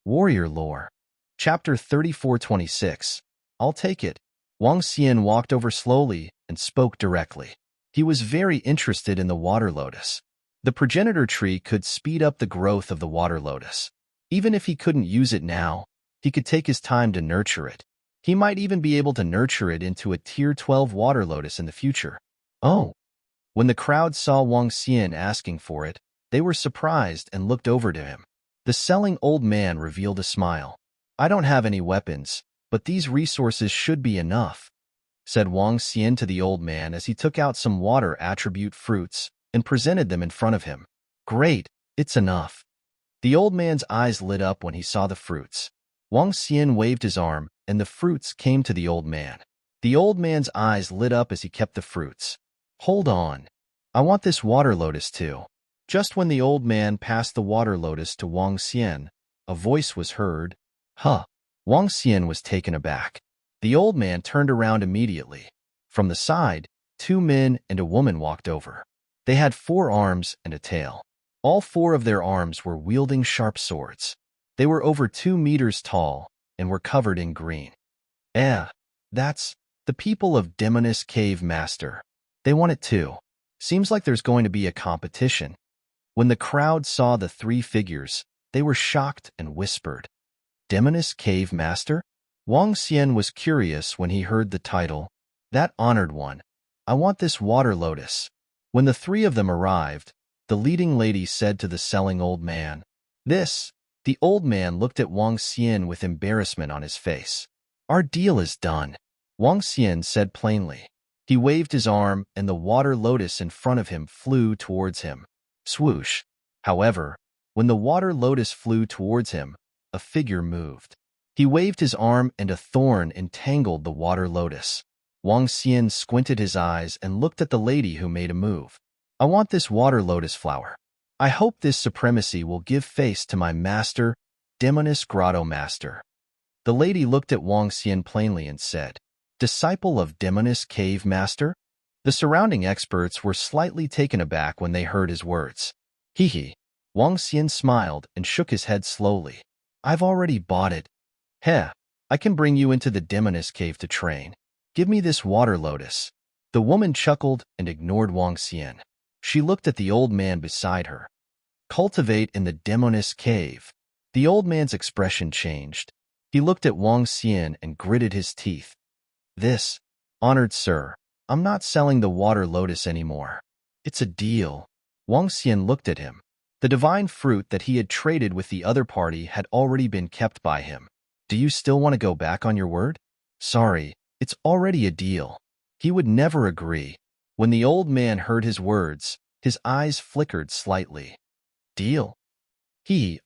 Warrior Lore. Chapter 3426. I'll take it. Wang Xian walked over slowly and spoke directly. He was very interested in the water lotus. The progenitor tree could speed up the growth of the water lotus. Even if he couldn't use it now, he could take his time to nurture it. He might even be able to nurture it into a Tier 12 water lotus in the future. Oh! When the crowd saw Wang Xian asking for it, they were surprised and looked over to him. The selling old man revealed a smile. I don't have any weapons, but these resources should be enough, said Wang Xian to the old man as he took out some water attribute fruits and presented them in front of him. Great, it's enough. The old man's eyes lit up when he saw the fruits. Wang Xian waved his arm, and the fruits came to the old man. The old man's eyes lit up as he kept the fruits. Hold on. I want this water lotus too. Just when the old man passed the water lotus to Wang Xian, a voice was heard. Huh. Wang Xian was taken aback. The old man turned around immediately. From the side, 2 men and a woman walked over. They had 4 arms and a tail. All 4 of their arms were wielding sharp swords. They were over 2 meters tall and were covered in green. That's the people of Demoness Cave Master. They want it too. Seems like there's going to be a competition. When the crowd saw the 3 figures, they were shocked and whispered, Demoness Cave Master? Wang Xian was curious when he heard the title. That honored one. I want this water lotus. When the 3 of them arrived, the leading lady said to the selling old man, This. The old man looked at Wang Xian with embarrassment on his face. Our deal is done, Wang Xian said plainly. He waved his arm and the water lotus in front of him flew towards him. Swoosh. However, when the water lotus flew towards him, a figure moved. He waved his arm and a thorn entangled the water lotus. Wang Xian squinted his eyes and looked at the lady who made a move. I want this water lotus flower. I hope this supremacy will give face to my master, Demoness Grotto Master. The lady looked at Wang Xian plainly and said, Disciple of Demoness Cave Master? The surrounding experts were slightly taken aback when they heard his words. Hee. Wang Xian smiled and shook his head slowly. I've already bought it. I can bring you into the Demoness Cave to train. Give me this water lotus. The woman chuckled and ignored Wang Xian. She looked at the old man beside her. Cultivate in the Demoness Cave. The old man's expression changed. He looked at Wang Xian and gritted his teeth. This, honored sir, I'm not selling the water lotus anymore. It's a deal. Wang Xian looked at him. The divine fruit that he had traded with the other party had already been kept by him. Do you still want to go back on your word? Sorry, it's already a deal. He would never agree. When the old man heard his words, his eyes flickered slightly. Deal?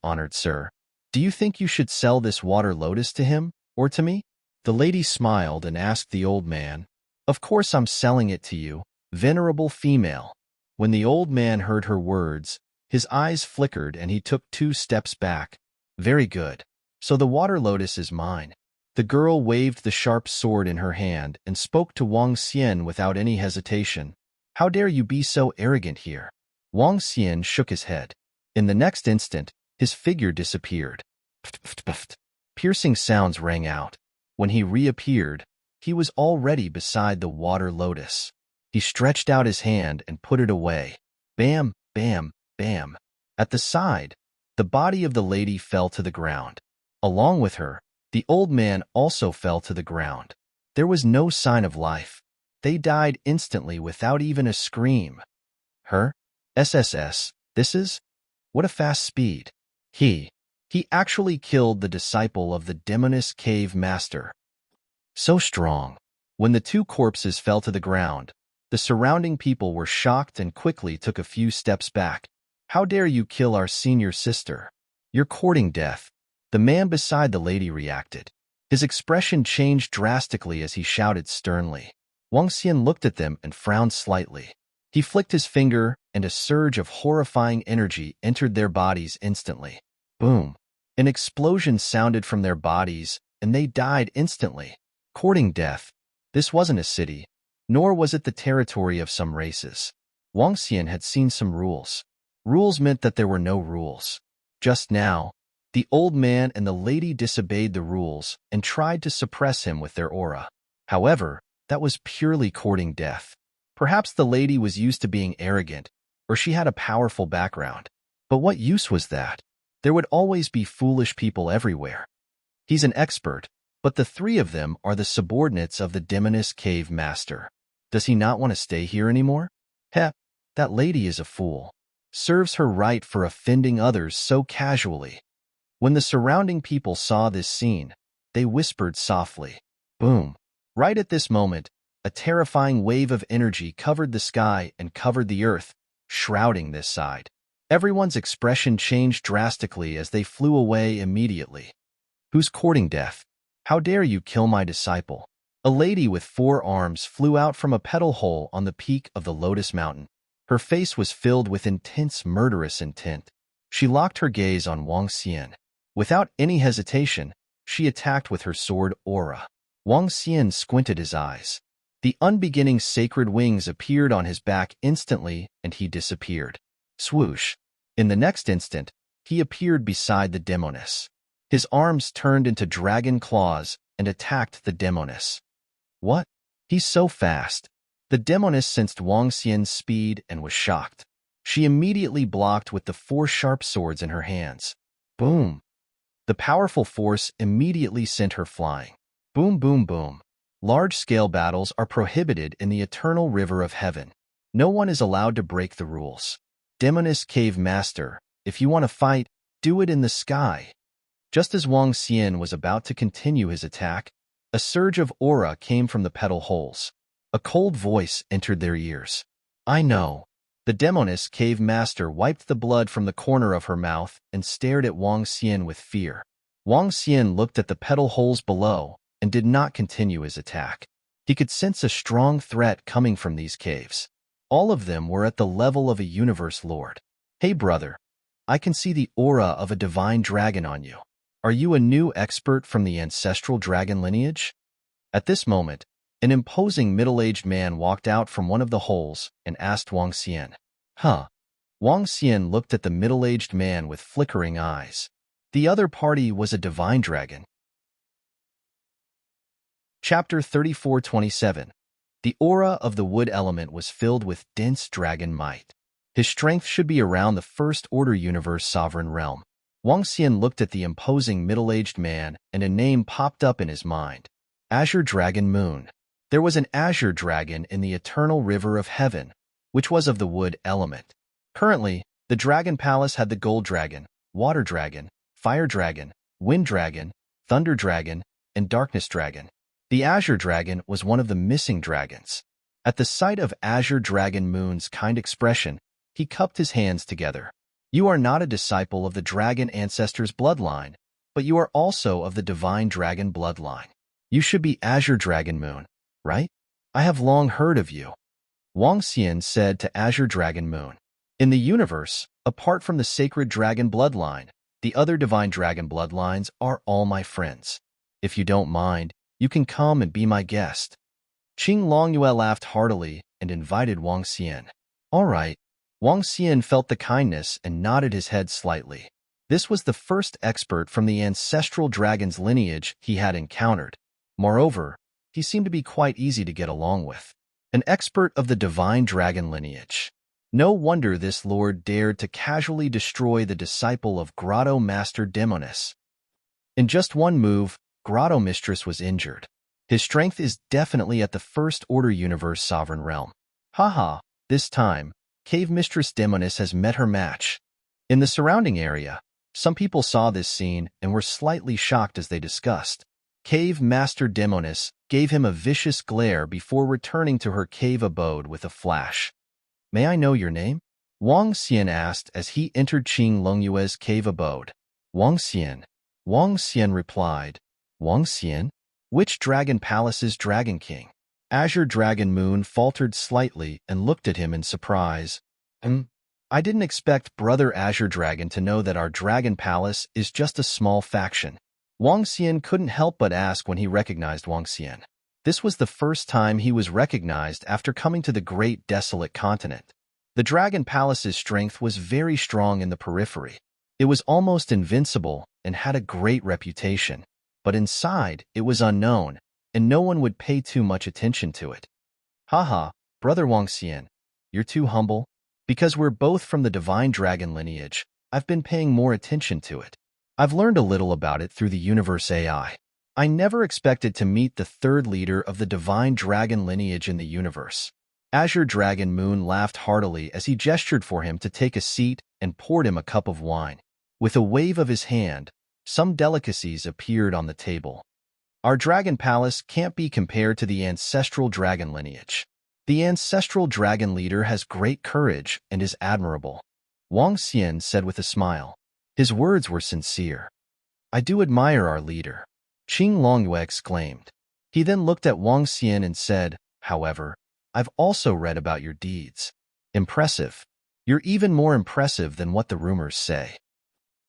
Honored sir, do you think you should sell this water lotus to him, or to me? The lady smiled and asked the old man, Of course I'm selling it to you, venerable female. When the old man heard her words, his eyes flickered and he took 2 steps back. Very good. So the water lotus is mine. The girl waved the sharp sword in her hand and spoke to Wang Xian without any hesitation. How dare you be so arrogant here? Wang Xian shook his head. In the next instant, his figure disappeared. Piercing sounds rang out. When he reappeared, he was already beside the water lotus. He stretched out his hand and put it away. Bam, bam, bam. At the side, the body of the lady fell to the ground. Along with her, the old man also fell to the ground. There was no sign of life. They died instantly without even a scream. Her? SSS, this is? What a fast speed. He actually killed the disciple of the Demoness Cave Master. So strong. When the 2 corpses fell to the ground, the surrounding people were shocked and quickly took a few steps back. How dare you kill our senior sister? You're courting death. The man beside the lady reacted. His expression changed drastically as he shouted sternly. Wang Xian looked at them and frowned slightly. He flicked his finger, and a surge of horrifying energy entered their bodies instantly. Boom! An explosion sounded from their bodies, and they died instantly. Courting death. This wasn't a city, nor was it the territory of some races. Wang Xian had seen some rules. Rules meant that there were no rules. Just now, The old man and the lady disobeyed the rules and tried to suppress him with their aura. However, that was purely courting death. Perhaps the lady was used to being arrogant, or she had a powerful background. But what use was that? There would always be foolish people everywhere. He's an expert, but the three of them are the subordinates of the Demoness Cave Master. Does he not want to stay here anymore? Heh, that lady is a fool. Serves her right for offending others so casually. When the surrounding people saw this scene, they whispered softly. Boom. Right at this moment, a terrifying wave of energy covered the sky and covered the earth, shrouding this side. Everyone's expression changed drastically as they flew away immediately. Who's courting death? How dare you kill my disciple? A lady with 4 arms flew out from a petal hole on the peak of the Lotus Mountain. Her face was filled with intense murderous intent. She locked her gaze on Wang Xian. Without any hesitation, she attacked with her sword aura. Wang Xian squinted his eyes. The unbeginning sacred wings appeared on his back instantly, and he disappeared. Swoosh. In the next instant, he appeared beside the Demoness. His arms turned into dragon claws and attacked the Demoness. What? He's so fast. The Demoness sensed Wang Xian's speed and was shocked. She immediately blocked with the 4 sharp swords in her hands. Boom. The powerful force immediately sent her flying. Boom, boom, boom. Large-scale battles are prohibited in the eternal river of heaven. No one is allowed to break the rules. Demoness Cave Master, if you want to fight, do it in the sky. Just as Wang Xian was about to continue his attack, a surge of aura came from the petal holes. A cold voice entered their ears. I know. The Demoness Cave Master wiped the blood from the corner of her mouth and stared at Wang Xian with fear. Wang Xian looked at the petal holes below and did not continue his attack. He could sense a strong threat coming from these caves. All of them were at the level of a universe lord. Hey brother, I can see the aura of a divine dragon on you. Are you a new expert from the ancestral dragon lineage? At this moment, an imposing middle-aged man walked out from one of the holes and asked Wang Xian. Huh. Wang Xian looked at the middle-aged man with flickering eyes. The other party was a divine dragon. Chapter 34:27. The aura of the wood element was filled with dense dragon might. His strength should be around the First Order Universe Sovereign Realm. Wang Xian looked at the imposing middle-aged man, and a name popped up in his mind. Azure Dragon Moon. There was an azure dragon in the eternal river of heaven, which was of the wood element. Currently, the dragon palace had the gold dragon, water dragon, fire dragon, wind dragon, thunder dragon, and darkness dragon. The azure dragon was one of the missing dragons. At the sight of Azure Dragon Moon's kind expression, he cupped his hands together. You are not a disciple of the dragon ancestors' bloodline, but you are also of the divine dragon bloodline. You should be Azure Dragon Moon, right? I have long heard of you. Wang Xian said to Azure Dragon Moon. In the universe, apart from the sacred dragon bloodline, the other divine dragon bloodlines are all my friends. If you don't mind, you can come and be my guest. Qing Longyue laughed heartily and invited Wang Xian. All right. Wang Xian felt the kindness and nodded his head slightly. This was the first expert from the ancestral dragon's lineage he had encountered. Moreover, he seemed to be quite easy to get along with. An expert of the divine dragon lineage. No wonder this lord dared to casually destroy the disciple of Grotto Master Demoness. In just one move, Grotto Mistress was injured. His strength is definitely at the First Order Universe Sovereign Realm. Haha, this time, Cave Mistress Demoness has met her match. In the surrounding area, some people saw this scene and were slightly shocked as they discussed. Cave Master Demoness gave him a vicious glare before returning to her cave abode with a flash. May I know your name? Wang Xian asked as he entered Qing Longyue's cave abode. Wang Xian. Wang Xian replied. Wang Xian? Which dragon palace's dragon king? Azure Dragon Moon faltered slightly and looked at him in surprise. I didn't expect Brother Azure Dragon to know that our dragon palace is just a small faction. Wang Xian couldn't help but ask when he recognized Wang Xian. This was the first time he was recognized after coming to the great desolate continent. The dragon palace's strength was very strong in the periphery. It was almost invincible and had a great reputation, but inside it was unknown, and no one would pay too much attention to it. Haha, Brother Wang Xian, you're too humble. Because we're both from the divine dragon lineage, I've been paying more attention to it. I've learned a little about it through the universe AI. I never expected to meet the third leader of the divine dragon lineage in the universe. Azure Dragon Moon laughed heartily as he gestured for him to take a seat and poured him a cup of wine. With a wave of his hand, some delicacies appeared on the table. Our dragon palace can't be compared to the ancestral dragon lineage. The ancestral dragon leader has great courage and is admirable, Wang Xian said with a smile. His words were sincere. I do admire our leader, Qing Longyue exclaimed. He then looked at Wang Xian and said, however, I've also read about your deeds. Impressive. You're even more impressive than what the rumors say.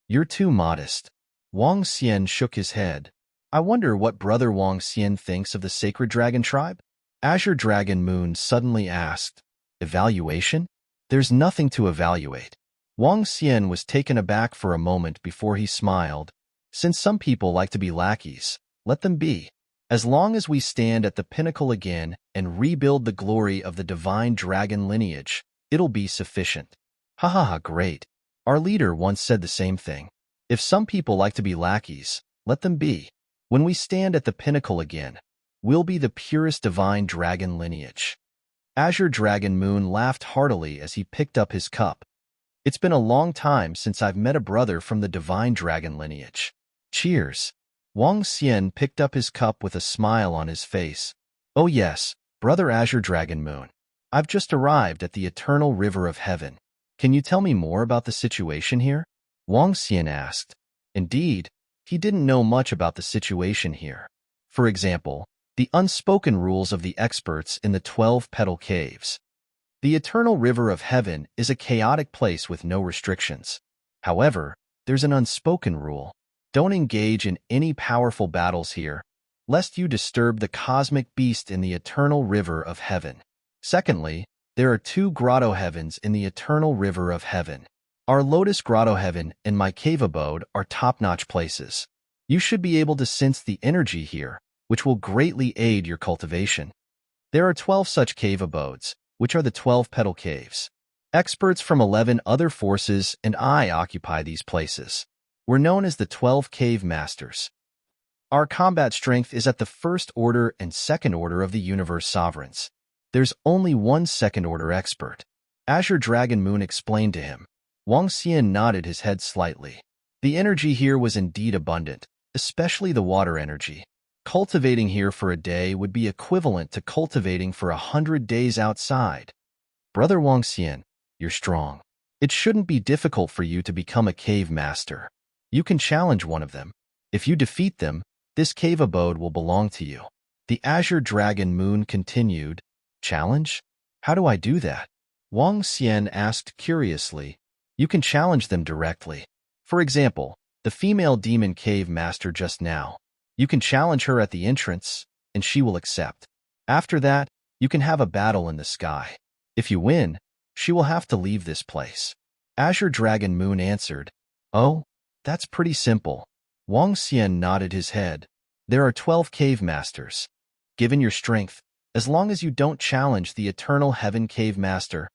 You're too modest. Wang Xian shook his head. I wonder what Brother Wang Xian thinks of the sacred dragon tribe? Azure Dragon Moon suddenly asked. Evaluation? There's nothing to evaluate. Wang Xian was taken aback for a moment before he smiled. Since some people like to be lackeys, let them be. As long as we stand at the pinnacle again and rebuild the glory of the divine dragon lineage, it'll be sufficient. Ha ha ha, great. Our leader once said the same thing. If some people like to be lackeys, let them be. When we stand at the pinnacle again, we'll be the purest divine dragon lineage. Azure Dragon Moon laughed heartily as he picked up his cup. It's been a long time since I've met a brother from the divine dragon lineage. Cheers. Wang Xian picked up his cup with a smile on his face. Oh yes, Brother Azure Dragon Moon. I've just arrived at the eternal river of heaven. Can you tell me more about the situation here? Wang Xian asked. Indeed, he didn't know much about the situation here. For example, the unspoken rules of the experts in the 12-petal caves. The eternal river of heaven is a chaotic place with no restrictions. However, there's an unspoken rule. Don't engage in any powerful battles here, lest you disturb the cosmic beast in the eternal river of heaven. Secondly, there are 2 grotto heavens in the eternal river of heaven. Our Lotus Grotto Heaven and my cave abode are top-notch places. You should be able to sense the energy here, which will greatly aid your cultivation. There are 12 such cave abodes, which are the 12-petal caves. Experts from 11 other forces and I occupy these places. We're known as the 12 Cave Masters. Our combat strength is at the first order and second order of the universe sovereigns. There's only one second-order expert. Azure Dragon Moon explained to him. Wang Xian nodded his head slightly. The energy here was indeed abundant, especially the water energy. Cultivating here for a day would be equivalent to cultivating for 100 days outside. Brother Wang Xian, you're strong. It shouldn't be difficult for you to become a cave master. You can challenge one of them. If you defeat them, this cave abode will belong to you. The Azure Dragon Moon continued. Challenge? How do I do that? Wang Xian asked curiously. You can challenge them directly. For example, the female demon cave master just now. You can challenge her at the entrance, and she will accept. After that, you can have a battle in the sky. If you win, she will have to leave this place. Azure Dragon Moon answered. Oh, that's pretty simple. Wang Xian nodded his head. There are 12 cave masters. Given your strength, as long as you don't challenge the Eternal Heaven Cave Master,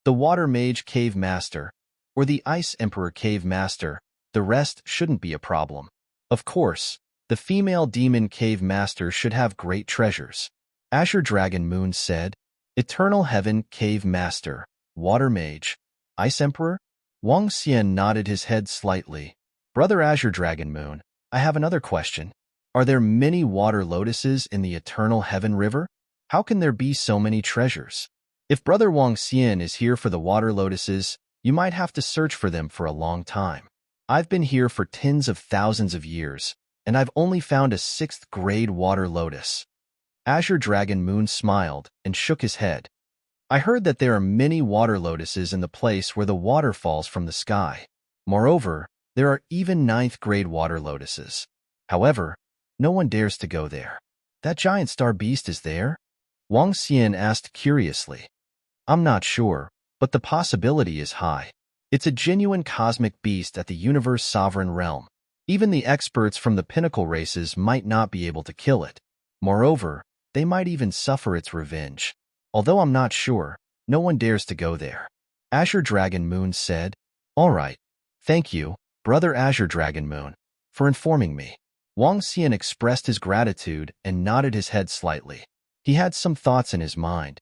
the Water Mage Cave Master, or the Ice Emperor Cave Master, the rest shouldn't be a problem. Of course, the female demon cave master should have great treasures. Azure Dragon Moon said. Eternal Heaven Cave Master, Water Mage, Ice Emperor? Wang Xian nodded his head slightly. Brother Azure Dragon Moon, I have another question. Are there many water lotuses in the Eternal Heaven River? How can there be so many treasures? If Brother Wang Xian is here for the water lotuses, you might have to search for them for a long time. I've been here for tens of thousands of years, and I've only found a 6th-grade water lotus. Azure Dragon Moon smiled and shook his head. I heard that there are many water lotuses in the place where the water falls from the sky. Moreover, there are even 9th-grade water lotuses. However, no one dares to go there. That giant star beast is there? Wang Xian asked curiously. I'm not sure, but the possibility is high. It's a genuine cosmic beast at the universe sovereign realm. Even the experts from the pinnacle races might not be able to kill it. Moreover, they might even suffer its revenge. Although I'm not sure, no one dares to go there. Azure Dragon Moon said, "All right. Thank you, Brother Azure Dragon Moon, for informing me." Wang Xian expressed his gratitude and nodded his head slightly. He had some thoughts in his mind.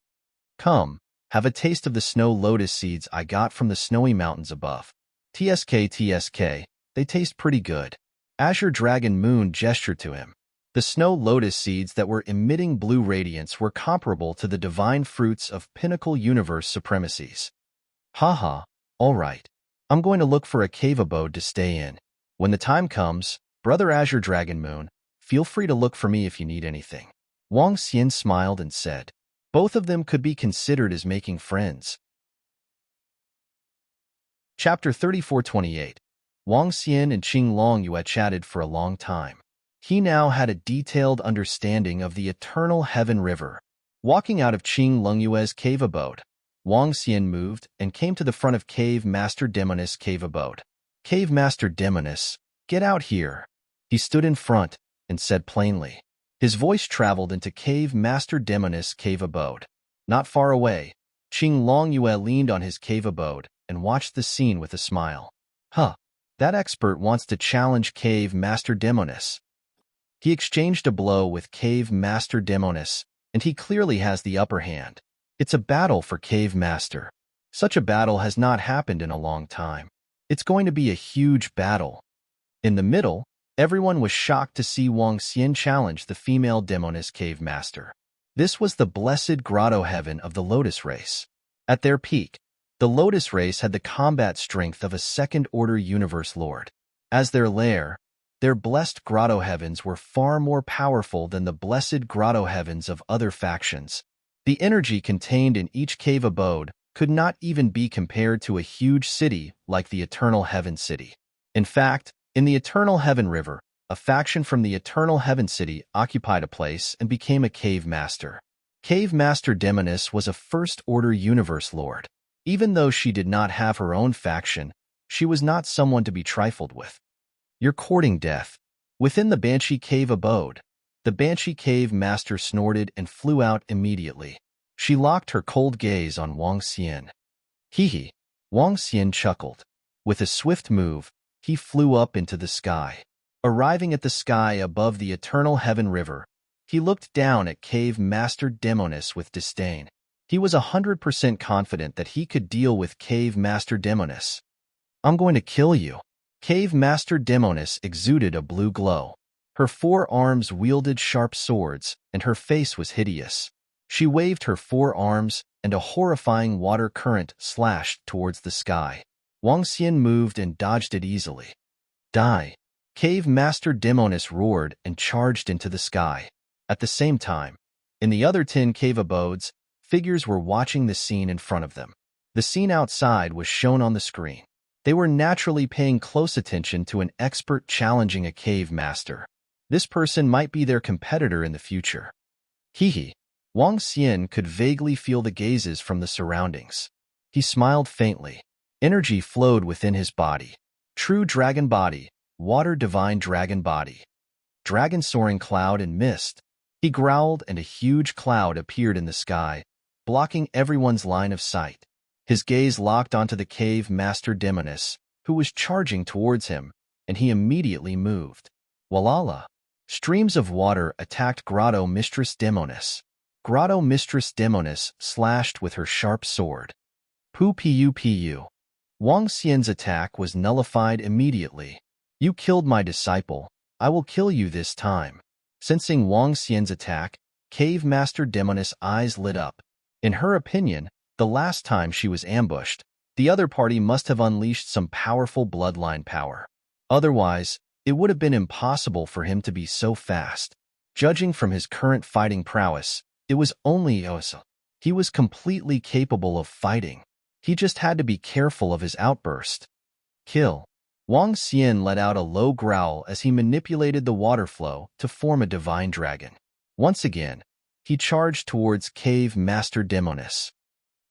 Come, have a taste of the snow lotus seeds I got from the snowy mountains above. TSK, they taste pretty good. Azure Dragon Moon gestured to him. The snow lotus seeds that were emitting blue radiance were comparable to the divine fruits of pinnacle universe supremacies. Haha, all right. I'm going to look for a cave abode to stay in. When the time comes, Brother Azure Dragon Moon, feel free to look for me if you need anything. Wang Xian smiled and said. Both of them could be considered as making friends. Chapter 3428. Wang Xian and Qing Longyue chatted for a long time. He now had a detailed understanding of the eternal heaven river. Walking out of Qing Longyue's cave abode, Wang Xian moved and came to the front of Cave Master Demoness' cave abode. Cave Master Demoness, get out here. He stood in front and said plainly. His voice traveled into Cave Master Demoness' cave abode. Not far away, Qing Longyue leaned on his cave abode and watched the scene with a smile. Huh, that expert wants to challenge Cave Master Demoness. He exchanged a blow with Cave Master Demoness, and he clearly has the upper hand. It's a battle for Cave Master. Such a battle has not happened in a long time. It's going to be a huge battle. In the middle, everyone was shocked to see Wang Xian challenge the female Demoness Cave Master. This was the blessed grotto heaven of the Lotus race. At their peak, the Lotus race had the combat strength of a second-order universe lord. As their lair, their blessed grotto heavens were far more powerful than the blessed grotto heavens of other factions. The energy contained in each cave abode could not even be compared to a huge city like the Eternal Heaven City. In fact, in the Eternal Heaven River, a faction from the Eternal Heaven City occupied a place and became a cave master. Cave Master Demoness was a first-order universe lord. Even though she did not have her own faction, she was not someone to be trifled with. You're courting death. Within the Banshee Cave abode, the Banshee Cave Master snorted and flew out immediately. She locked her cold gaze on Wang Xian. Hee. Wang Xian chuckled. With a swift move, he flew up into the sky. Arriving at the sky above the Eternal Heaven River, he looked down at Cave Master Demoness with disdain. He was 100% confident that he could deal with Cave Master Demoness. I'm going to kill you. Cave Master Demoness exuded a blue glow. Her 4 arms wielded sharp swords, and her face was hideous. She waved her 4 arms, and a horrifying water current slashed towards the sky. Wang Xian moved and dodged it easily. Die! Cave Master Demoness roared and charged into the sky. At the same time, in the other 10 cave abodes, figures were watching the scene in front of them. The scene outside was shown on the screen. They were naturally paying close attention to an expert challenging a cave master. This person might be their competitor in the future. Hee. Wang Xian could vaguely feel the gazes from the surroundings. He smiled faintly. Energy flowed within his body. True dragon body, water divine dragon body. Dragon soaring cloud and mist. He growled and a huge cloud appeared in the sky, blocking everyone's line of sight. His gaze locked onto the cave master Demoness, who was charging towards him, and he immediately moved. Walala! Streams of water attacked Grotto Mistress Demoness. Grotto Mistress Demoness slashed with her sharp sword. Pu. Wang Xian's attack was nullified immediately. You killed my disciple. I will kill you this time. Sensing Wang Xian's attack, Cave Master Demoness' eyes lit up. In her opinion, the last time she was ambushed, the other party must have unleashed some powerful bloodline power. Otherwise, it would have been impossible for him to be so fast. Judging from his current fighting prowess, it was only Osa. He was completely capable of fighting. He just had to be careful of his outburst. Kill. Wang Xian let out a low growl as he manipulated the water flow to form a divine dragon. Once again, he charged towards Cave Master Demoness.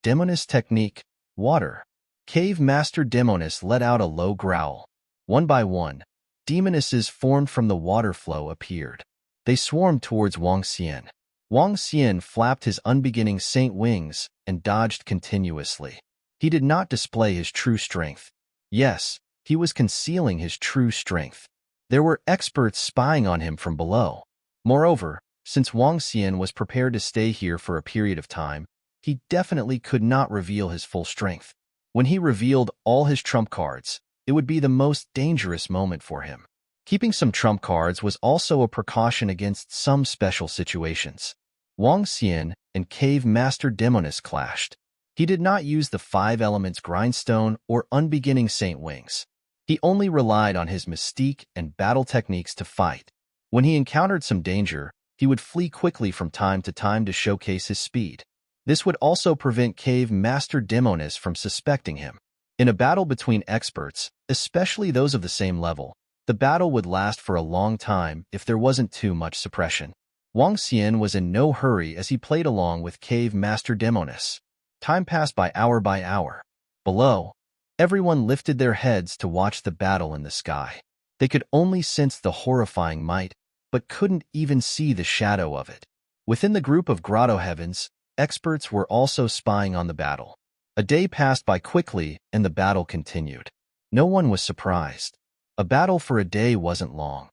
Demoness technique, water. Cave Master Demonis let out a low growl. One by one, demonesses formed from the water flow appeared. They swarmed towards Wang Xian. Wang Xian flapped his unbeginning saint wings and dodged continuously. He did not display his true strength. Yes, he was concealing his true strength. There were experts spying on him from below. Moreover, since Wang Xian was prepared to stay here for a period of time, he definitely could not reveal his full strength. When he revealed all his trump cards, it would be the most dangerous moment for him. Keeping some trump cards was also a precaution against some special situations. Wang Xian and Cave Master Demonis clashed. He did not use the 5 elements grindstone or unbeginning saint wings. He only relied on his mystique and battle techniques to fight. When he encountered some danger, he would flee quickly from time to time to showcase his speed. This would also prevent Cave Master Demonis from suspecting him. In a battle between experts, especially those of the same level, the battle would last for a long time if there wasn't too much suppression. Wang Xian was in no hurry as he played along with Cave Master Demonis. Time passed by hour. Below, everyone lifted their heads to watch the battle in the sky. They could only sense the horrifying might, but couldn't even see the shadow of it. Within the group of grotto heavens, experts were also spying on the battle. A day passed by quickly and the battle continued. No one was surprised. A battle for a day wasn't long.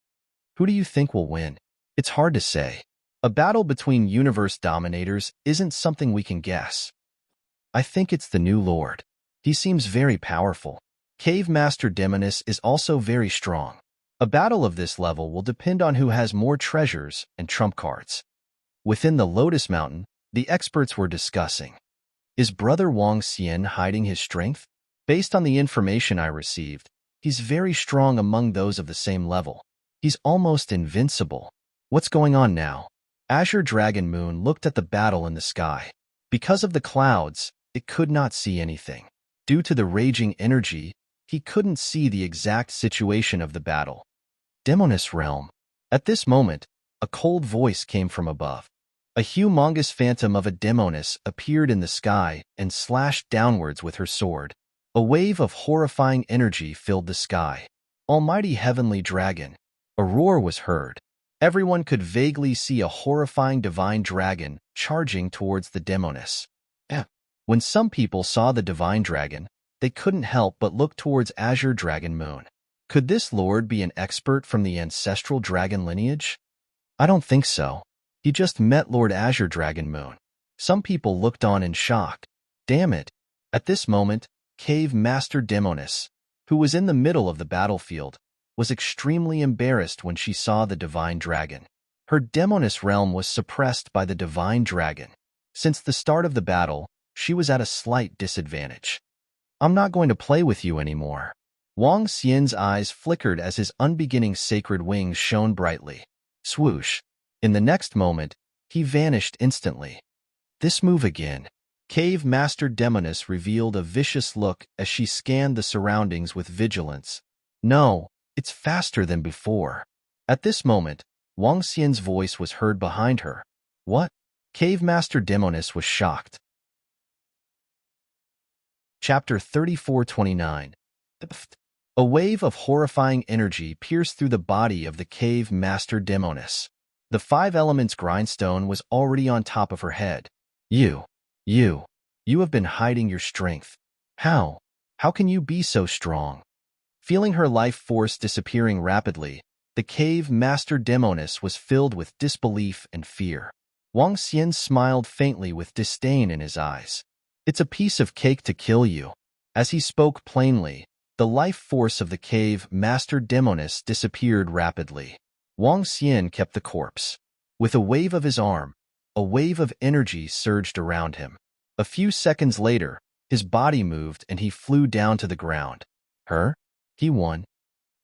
Who do you think will win? It's hard to say. A battle between universe dominators isn't something we can guess. I think it's the new lord. He seems very powerful. Cave Master Demonis is also very strong. A battle of this level will depend on who has more treasures and trump cards. Within the Lotus Mountain, the experts were discussing. Is Brother Wang Xian hiding his strength? Based on the information I received, he's very strong among those of the same level. He's almost invincible. What's going on now? Azure Dragon Moon looked at the battle in the sky. Because of the clouds, it could not see anything. Due to the raging energy, he couldn't see the exact situation of the battle. Demonis Realm. At this moment, a cold voice came from above. A humongous phantom of a Demonis appeared in the sky and slashed downwards with her sword. A wave of horrifying energy filled the sky. Almighty Heavenly Dragon. A roar was heard. Everyone could vaguely see a horrifying divine dragon charging towards the Demonis. When some people saw the divine dragon, they couldn't help but look towards Azure Dragon Moon. Could this lord be an expert from the ancestral dragon lineage? I don't think so. He just met Lord Azure Dragon Moon. Some people looked on in shock. Damn it. At this moment, Cave Master Demonis, who was in the middle of the battlefield, was extremely embarrassed when she saw the divine dragon. Her Demonis realm was suppressed by the divine dragon. Since the start of the battle, she was at a slight disadvantage. I'm not going to play with you anymore. Wang Xian's eyes flickered as his unbeginning sacred wings shone brightly. Swoosh. In the next moment, he vanished instantly. This move again. Cave Master Demonis revealed a vicious look as she scanned the surroundings with vigilance. No, it's faster than before. At this moment, Wang Xian's voice was heard behind her. What? Cave Master Demonis was shocked. Chapter 3429. A wave of horrifying energy pierced through the body of the Cave Master Demonis. The 5 elements grindstone was already on top of her head. You have been hiding your strength. How? How can you be so strong? Feeling her life force disappearing rapidly, the Cave Master Demonis was filled with disbelief and fear. Wang Xian smiled faintly with disdain in his eyes. It's a piece of cake to kill you. As he spoke plainly, the life force of the Cave Master Demonis disappeared rapidly. Wang Xian kept the corpse. With a wave of his arm, a wave of energy surged around him. A few seconds later, his body moved and he flew down to the ground. He won.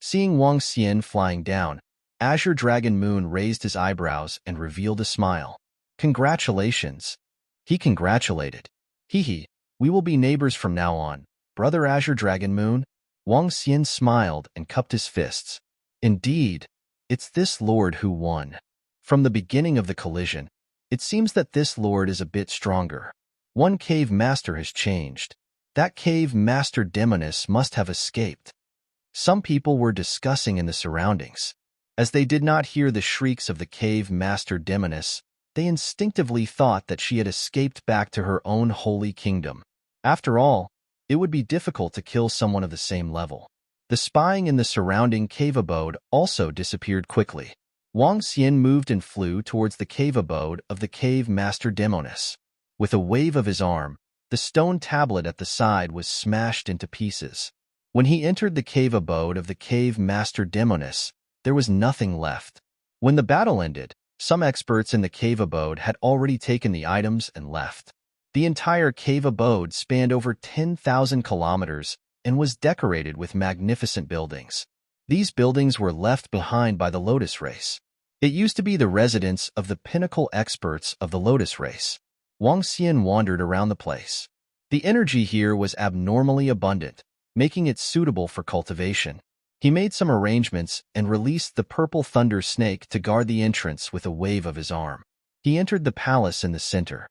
Seeing Wang Xian flying down, Azure Dragon Moon raised his eyebrows and revealed a smile. Congratulations. He congratulated. He, we will be neighbors from now on, Brother Azure Dragon Moon. Wang Xian smiled and cupped his fists. Indeed, it's this lord who won. From the beginning of the collision, it seems that this lord is a bit stronger. One cave master has changed. That cave master demoness must have escaped. Some people were discussing in the surroundings. As they did not hear the shrieks of the cave master demoness, they instinctively thought that she had escaped back to her own holy kingdom. After all, it would be difficult to kill someone of the same level. The spying in the surrounding cave abode also disappeared quickly. Wang Xian moved and flew towards the cave abode of the cave master demoness. With a wave of his arm, the stone tablet at the side was smashed into pieces. When he entered the cave abode of the cave master demoness, there was nothing left. When the battle ended, some experts in the cave abode had already taken the items and left. The entire cave abode spanned over 10,000 kilometers and was decorated with magnificent buildings. These buildings were left behind by the Lotus race. It used to be the residence of the pinnacle experts of the Lotus race. Wang Xian wandered around the place. The energy here was abnormally abundant, making it suitable for cultivation. He made some arrangements and released the purple thunder snake to guard the entrance with a wave of his arm. He entered the palace in the center.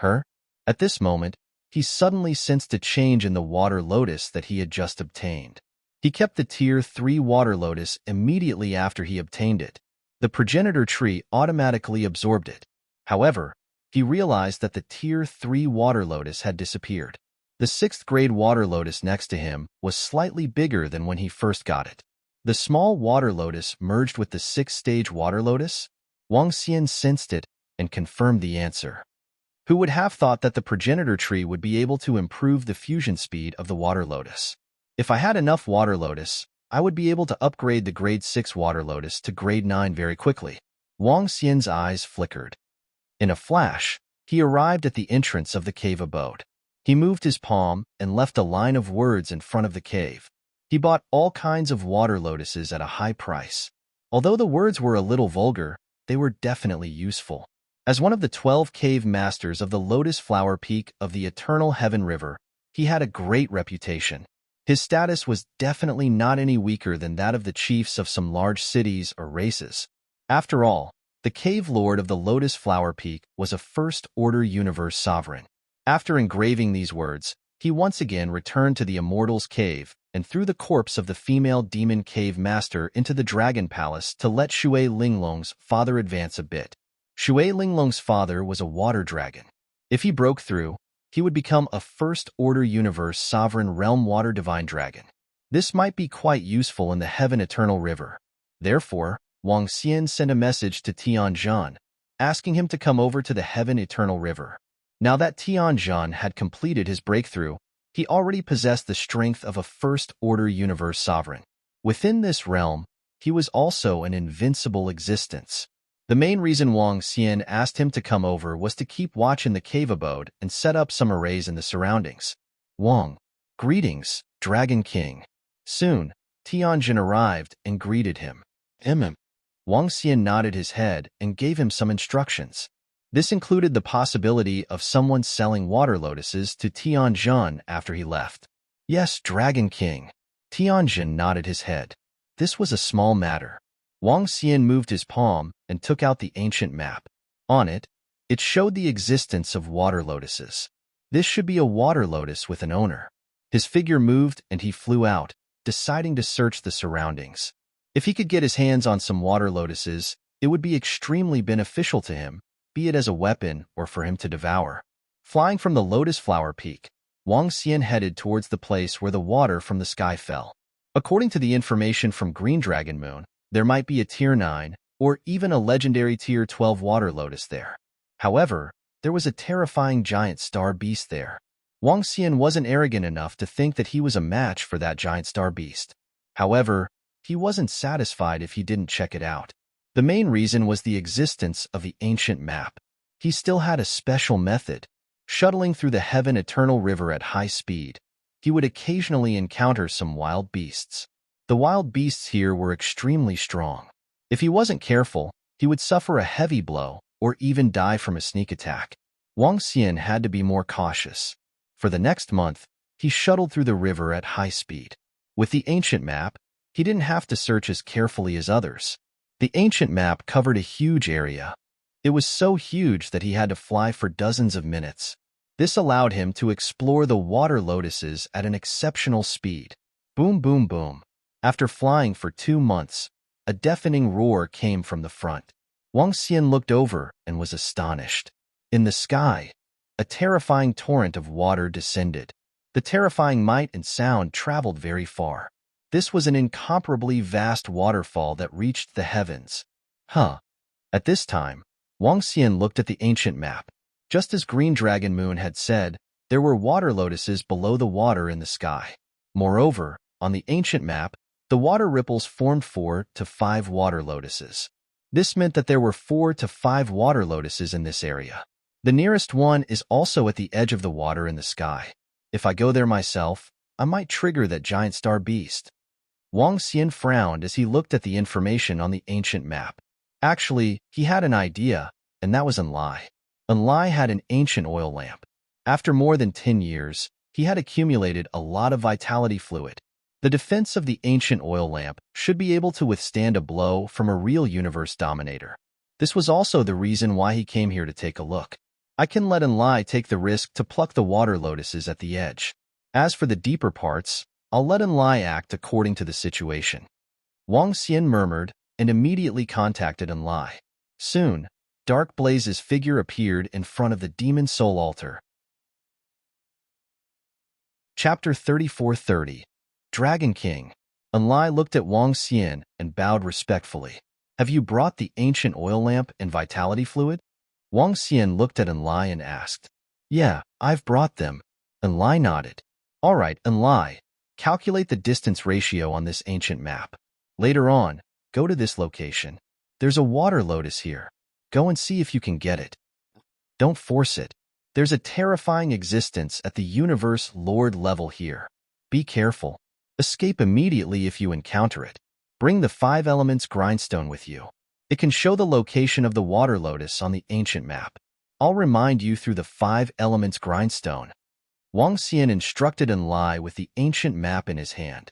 At this moment, he suddenly sensed a change in the water lotus that he had just obtained. He kept the Tier 3 water lotus immediately after he obtained it. The progenitor tree automatically absorbed it. However, he realized that the Tier 3 water lotus had disappeared. The 6th grade water lotus next to him was slightly bigger than when he first got it. The small water lotus merged with the 6th stage water lotus? Wang Xian sensed it and confirmed the answer. Who would have thought that the progenitor tree would be able to improve the fusion speed of the water lotus? If I had enough water lotus, I would be able to upgrade the grade 6 water lotus to grade 9 very quickly. Wang Xian's eyes flickered. In a flash, he arrived at the entrance of the cave abode. He moved his palm and left a line of words in front of the cave. He bought all kinds of water lotuses at a high price. Although the words were a little vulgar, they were definitely useful. As one of the 12 cave masters of the Lotus Flower Peak of the Eternal Heaven River, he had a great reputation. His status was definitely not any weaker than that of the chiefs of some large cities or races. After all, the cave lord of the Lotus Flower Peak was a first-order universe sovereign. After engraving these words, he once again returned to the Immortal's Cave and threw the corpse of the female demon cave master into the Dragon Palace to let Shui Linglong's father advance a bit. Shui Linglong's father was a water dragon. If he broke through, he would become a first-order universe sovereign realm water divine dragon. This might be quite useful in the Heaven Eternal River. Therefore, Wang Xian sent a message to Tianzhan, asking him to come over to the Heaven Eternal River. Now that Tianzhan had completed his breakthrough, he already possessed the strength of a first-order universe sovereign. Within this realm, he was also an invincible existence. The main reason Wang Xian asked him to come over was to keep watch in the cave abode and set up some arrays in the surroundings. Wang, greetings, Dragon King. Soon, Tianjin arrived and greeted him. Wang Xian nodded his head and gave him some instructions. This included the possibility of someone selling water lotuses to Tianjin after he left. Yes, Dragon King. Tianjin nodded his head. This was a small matter. Wang Xian moved his palm and took out the ancient map. On it, it showed the existence of water lotuses. This should be a water lotus with an owner. His figure moved and he flew out, deciding to search the surroundings. If he could get his hands on some water lotuses, it would be extremely beneficial to him, be it as a weapon or for him to devour. Flying from the Lotus Flower Peak, Wang Xian headed towards the place where the water from the sky fell. According to the information from Green Dragon Moon, there might be a Tier 9 or even a legendary Tier 12 water lotus there. However, there was a terrifying giant star beast there. Wang Xian wasn't arrogant enough to think that he was a match for that giant star beast. However, he wasn't satisfied if he didn't check it out. The main reason was the existence of the ancient map. He still had a special method. Shuttling through the Heaven Eternal River at high speed, he would occasionally encounter some wild beasts. The wild beasts here were extremely strong. If he wasn't careful, he would suffer a heavy blow or even die from a sneak attack. Wang Xian had to be more cautious. For the next month, he shuttled through the river at high speed. With the ancient map, he didn't have to search as carefully as others. The ancient map covered a huge area. It was so huge that he had to fly for dozens of minutes. This allowed him to explore the water lotuses at an exceptional speed. Boom, boom, boom. After flying for 2 months, a deafening roar came from the front. Wang Xian looked over and was astonished. In the sky, a terrifying torrent of water descended. The terrifying might and sound traveled very far. This was an incomparably vast waterfall that reached the heavens. At this time, Wang Xian looked at the ancient map. Just as Green Dragon Moon had said, there were water lotuses below the water in the sky. Moreover, on the ancient map, the water ripples formed 4 to 5 water lotuses. This meant that there were 4 to 5 water lotuses in this area. The nearest one is also at the edge of the water in the sky. If I go there myself, I might trigger that giant star beast. Wang Xian frowned as he looked at the information on the ancient map. Actually, he had an idea, and that was Enlai. Enlai had an ancient oil lamp. After more than 10 years, he had accumulated a lot of vitality fluid. The defense of the ancient oil lamp should be able to withstand a blow from a real universe dominator. This was also the reason why he came here to take a look. I can let Enlai take the risk to pluck the water lotuses at the edge. As for the deeper parts, I'll let Enlai act according to the situation. Wang Xian murmured and immediately contacted Enlai. Soon, Dark Blaze's figure appeared in front of the Demon Soul Altar. Chapter 3430. Dragon King. Enlai looked at Wang Xian and bowed respectfully. Have you brought the ancient oil lamp and vitality fluid? Wang Xian looked at Enlai and asked. Yeah, I've brought them. Enlai nodded. All right, Enlai, calculate the distance ratio on this ancient map. Later on, go to this location. There's a water lotus here. Go and see if you can get it. Don't force it. There's a terrifying existence at the universe lord level here. Be careful. Escape immediately if you encounter it. Bring the 5 elements grindstone with you. It can show the location of the water lotus on the ancient map. I'll remind you through the 5 elements grindstone. Wang Xian instructed Enlai with the ancient map in his hand.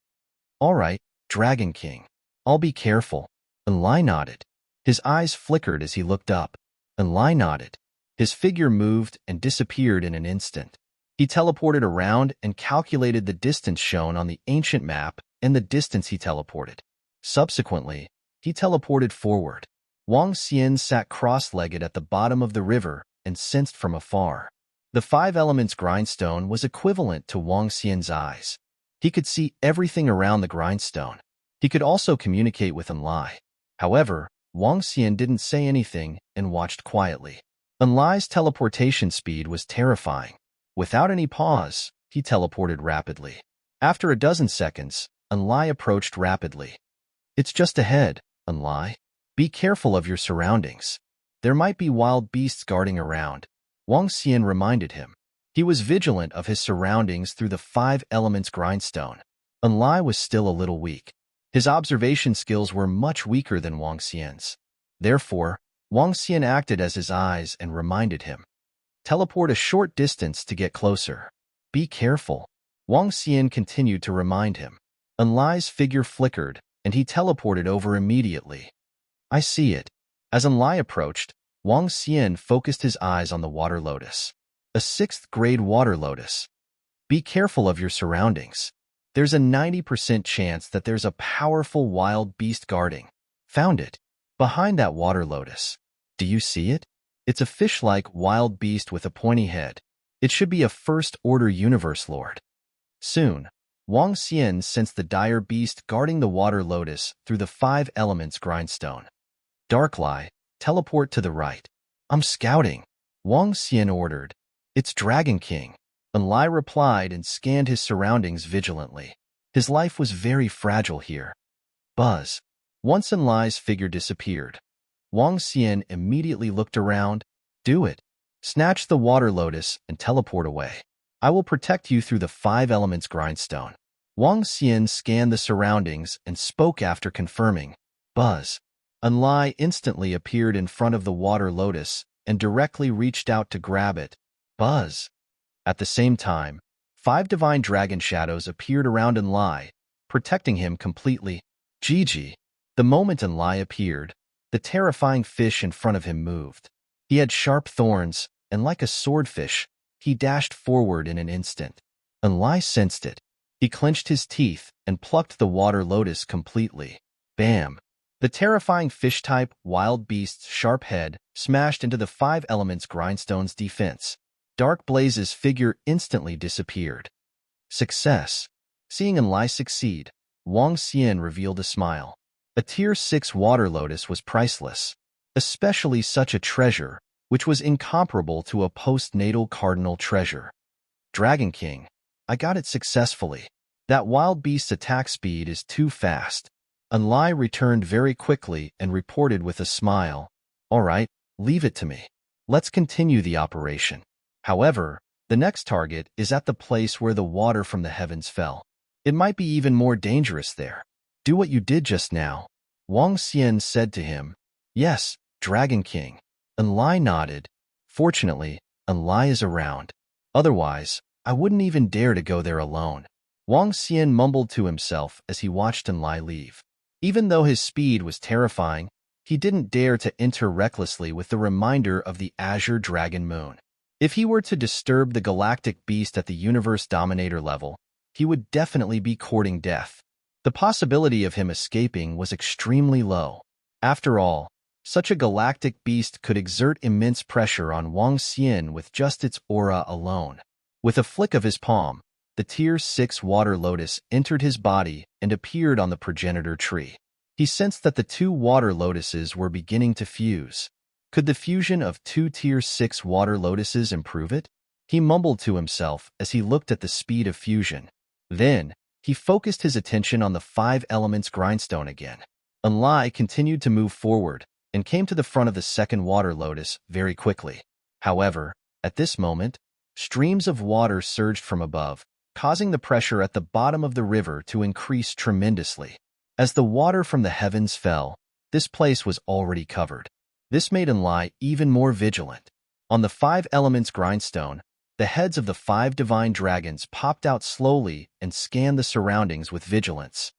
All right, Dragon King. I'll be careful. Enlai nodded. His eyes flickered as he looked up. Enlai nodded. His figure moved and disappeared in an instant. He teleported around and calculated the distance shown on the ancient map and the distance he teleported. Subsequently, he teleported forward. Wang Xian sat cross-legged at the bottom of the river and sensed from afar. The 5 elements grindstone was equivalent to Wang Xian's eyes. He could see everything around the grindstone. He could also communicate with Enlai. However, Wang Xian didn't say anything and watched quietly. Enlai's teleportation speed was terrifying. Without any pause, he teleported rapidly. After a dozen seconds, Enlai approached rapidly. It's just ahead, Enlai. Be careful of your surroundings. There might be wild beasts guarding around. Wang Xian reminded him. He was vigilant of his surroundings through the 5 elements grindstone. Enlai was still a little weak. His observation skills were much weaker than Wang Xian's. Therefore, Wang Xian acted as his eyes and reminded him. Teleport a short distance to get closer. Be careful. Wang Xian continued to remind him. Enlai's figure flickered, and he teleported over immediately. I see it. As Enlai approached, Wang Xian focused his eyes on the water lotus. A 6th-grade water lotus. Be careful of your surroundings. There's a 90% chance that there's a powerful wild beast guarding. Found it. Behind that water lotus. Do you see it? It's a fish-like wild beast with a pointy head. It should be a first-order universe lord. Soon, Wang Xian sensed the dire beast guarding the water lotus through the 5 elements grindstone. Darklie, teleport to the right. I'm scouting. Wang Xian ordered. It's Dragon King. Enlai replied and scanned his surroundings vigilantly. His life was very fragile here. Buzz. Once Enlai's figure disappeared, Wang Xian immediately looked around. Do it. Snatch the water lotus and teleport away. I will protect you through the 5 elements grindstone. Wang Xian scanned the surroundings and spoke after confirming. Buzz. Enlai instantly appeared in front of the water lotus and directly reached out to grab it. Buzz. At the same time, 5 divine dragon shadows appeared around Enlai, protecting him completely. Gigi. The moment Enlai appeared, the terrifying fish in front of him moved. He had sharp thorns, and like a swordfish, He dashed forward in an instant. Enlai sensed it. He clenched his teeth and plucked the water lotus completely. Bam! The terrifying fish-type wild beast's sharp head smashed into the five elements grindstone's defense. Dark Blaze's figure instantly disappeared. Success. Seeing Enlai succeed, Wang Xian revealed a smile. A Tier 6 water lotus was priceless, especially such a treasure, which was incomparable to a postnatal cardinal treasure. Dragon King, I got it successfully. That wild beast's attack speed is too fast. Enlai returned very quickly and reported with a smile. All right, leave it to me. Let's continue the operation. However, the next target is at the place where the water from the heavens fell. It might be even more dangerous there. Do what you did just now. Wang Xian said to him. Yes, Dragon King. Enlai nodded. Fortunately, Enlai is around. Otherwise, I wouldn't even dare to go there alone. Wang Xian mumbled to himself as he watched Enlai leave. Even though his speed was terrifying, he didn't dare to enter recklessly with the reminder of the Azure Dragon Moon. If he were to disturb the galactic beast at the Universe Dominator level, he would definitely be courting death. The possibility of him escaping was extremely low. After all, such a galactic beast could exert immense pressure on Wang Xian with just its aura alone. With a flick of his palm, the Tier 6 water lotus entered his body and appeared on the progenitor tree. He sensed that the two water lotuses were beginning to fuse. Could the fusion of two Tier 6 water lotuses improve it? He mumbled to himself as he looked at the speed of fusion. Then, he focused his attention on the five elements grindstone again. Enlai continued to move forward and came to the front of the second water lotus very quickly. However, at this moment, streams of water surged from above, causing the pressure at the bottom of the river to increase tremendously. As the water from the heavens fell, this place was already covered. This made Enlai even more vigilant. On the five elements grindstone, the heads of the five divine dragons popped out slowly and scanned the surroundings with vigilance.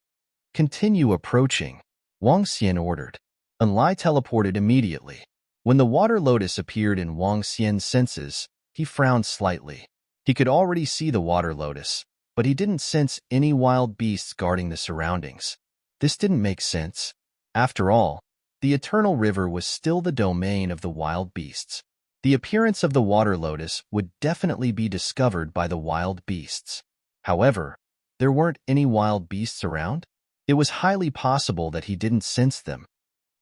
Continue approaching, Wang Xian ordered. Enlai teleported immediately. When the water lotus appeared in Wang Xian's senses, he frowned slightly. He could already see the water lotus, but he didn't sense any wild beasts guarding the surroundings. This didn't make sense. After all, the eternal river was still the domain of the wild beasts. The appearance of the water lotus would definitely be discovered by the wild beasts. However, there weren't any wild beasts around. It was highly possible that he didn't sense them.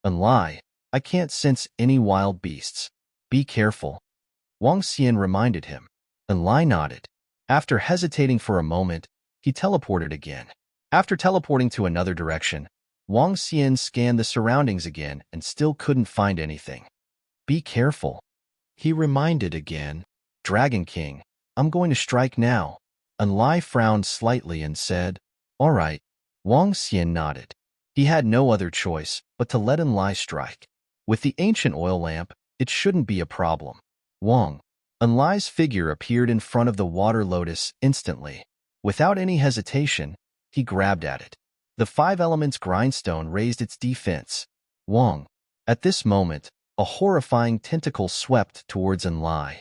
Enlai, I can't sense any wild beasts. Be careful. Wang Xian reminded him. Enlai nodded. After hesitating for a moment, he teleported again. After teleporting to another direction, Wang Xian scanned the surroundings again and still couldn't find anything. Be careful. He reminded again. Dragon King, I'm going to strike now. Enlai frowned slightly and said, All right. Wang Xian nodded. He had no other choice but to let Enlai strike. With the ancient oil lamp, it shouldn't be a problem. Wang. Enlai's figure appeared in front of the water lotus instantly. Without any hesitation, he grabbed at it. The five elements grindstone raised its defense. Wang. At this moment, a horrifying tentacle swept towards Enlai.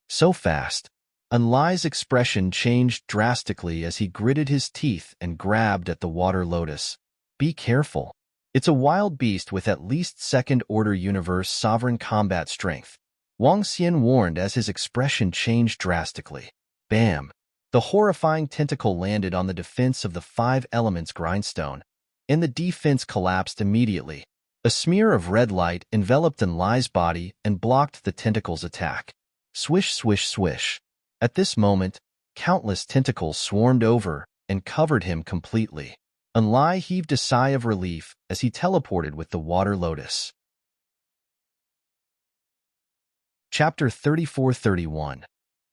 So fast, Enlai's expression changed drastically as he gritted his teeth and grabbed at the water lotus. Be careful. It's a wild beast with at least second-order universe sovereign combat strength. Wang Xian warned as his expression changed drastically. Bam! The horrifying tentacle landed on the defense of the five elements grindstone, and the defense collapsed immediately. A smear of red light enveloped Enlai's body and blocked the tentacle's attack. Swish, swish, swish. At this moment, countless tentacles swarmed over and covered him completely. Enlai heaved a sigh of relief as he teleported with the water lotus. Chapter 34-31.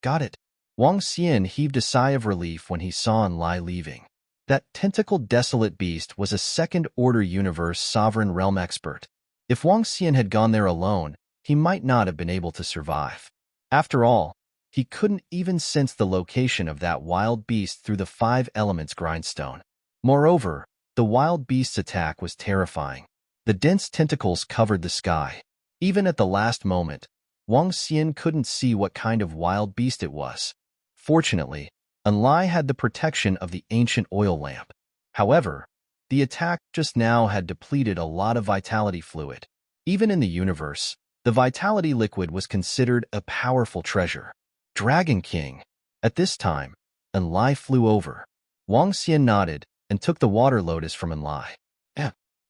Got it. Wang Xian heaved a sigh of relief when he saw Enlai leaving. That tentacled desolate beast was a second-order universe sovereign realm expert. If Wang Xian had gone there alone, he might not have been able to survive. After all, he couldn't even sense the location of that wild beast through the five elements grindstone. Moreover, the wild beast's attack was terrifying. The dense tentacles covered the sky. Even at the last moment, Wang Xian couldn't see what kind of wild beast it was. Fortunately, Enlai had the protection of the ancient oil lamp. However, the attack just now had depleted a lot of vitality fluid. Even in the universe, the vitality liquid was considered a powerful treasure. Dragon King. At this time, Enlai flew over. Wang Xian nodded and took the water lotus from Enlai.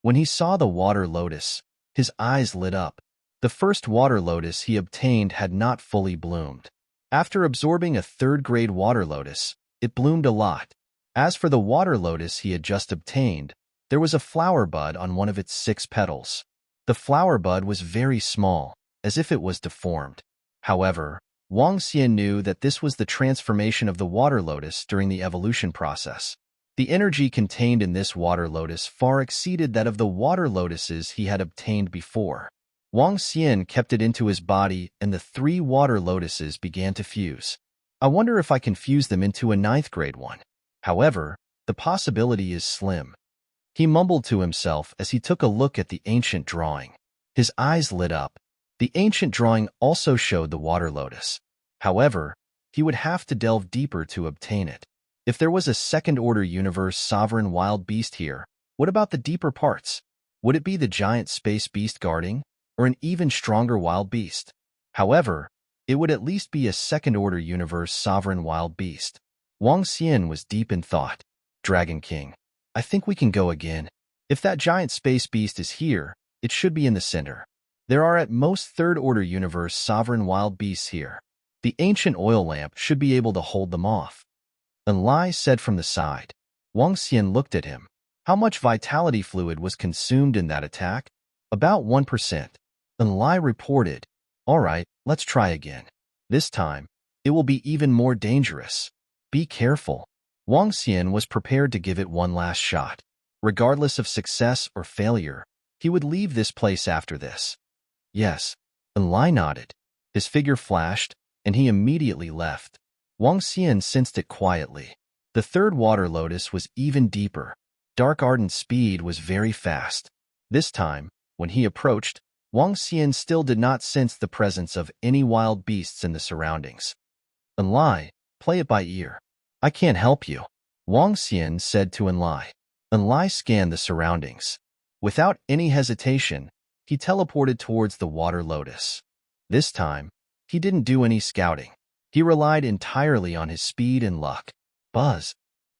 When he saw the water lotus, his eyes lit up. The first water lotus he obtained had not fully bloomed. After absorbing a third-grade water lotus, it bloomed a lot. As for the water lotus he had just obtained, there was a flower bud on one of its 6 petals. The flower bud was very small, as if it was deformed. However, Wang Xian knew that this was the transformation of the water lotus during the evolution process. The energy contained in this water lotus far exceeded that of the water lotuses he had obtained before. Wang Xian kept it into his body and the 3 water lotuses began to fuse. I wonder if I can fuse them into a 9th-grade one. However, the possibility is slim. He mumbled to himself as he took a look at the ancient drawing. His eyes lit up. The ancient drawing also showed the water lotus. However, he would have to delve deeper to obtain it. If there was a second-order universe sovereign wild beast here, what about the deeper parts? Would it be the giant space beast guarding, or an even stronger wild beast? However, it would at least be a second-order universe sovereign wild beast. Wang Xian was deep in thought. Dragon King, I think we can go again. If that giant space beast is here, it should be in the center. There are at most third-order universe sovereign wild beasts here. The ancient oil lamp should be able to hold them off. Enlai said from the side. Wang Xian looked at him. How much vitality fluid was consumed in that attack? About 1%. Enlai reported. All right, let's try again. This time, it will be even more dangerous. Be careful. Wang Xian was prepared to give it one last shot. Regardless of success or failure, he would leave this place after this. Yes. Enlai nodded. His figure flashed, and he immediately left. Wang Xian sensed it quietly. The third water lotus was even deeper. Dark Ardent's speed was very fast. This time, when he approached, Wang Xian still did not sense the presence of any wild beasts in the surroundings. Enlai, play it by ear. I can't help you, Wang Xian said to Enlai. Enlai scanned the surroundings. Without any hesitation, he teleported towards the water lotus. This time, he didn't do any scouting. He relied entirely on his speed and luck. Buzz.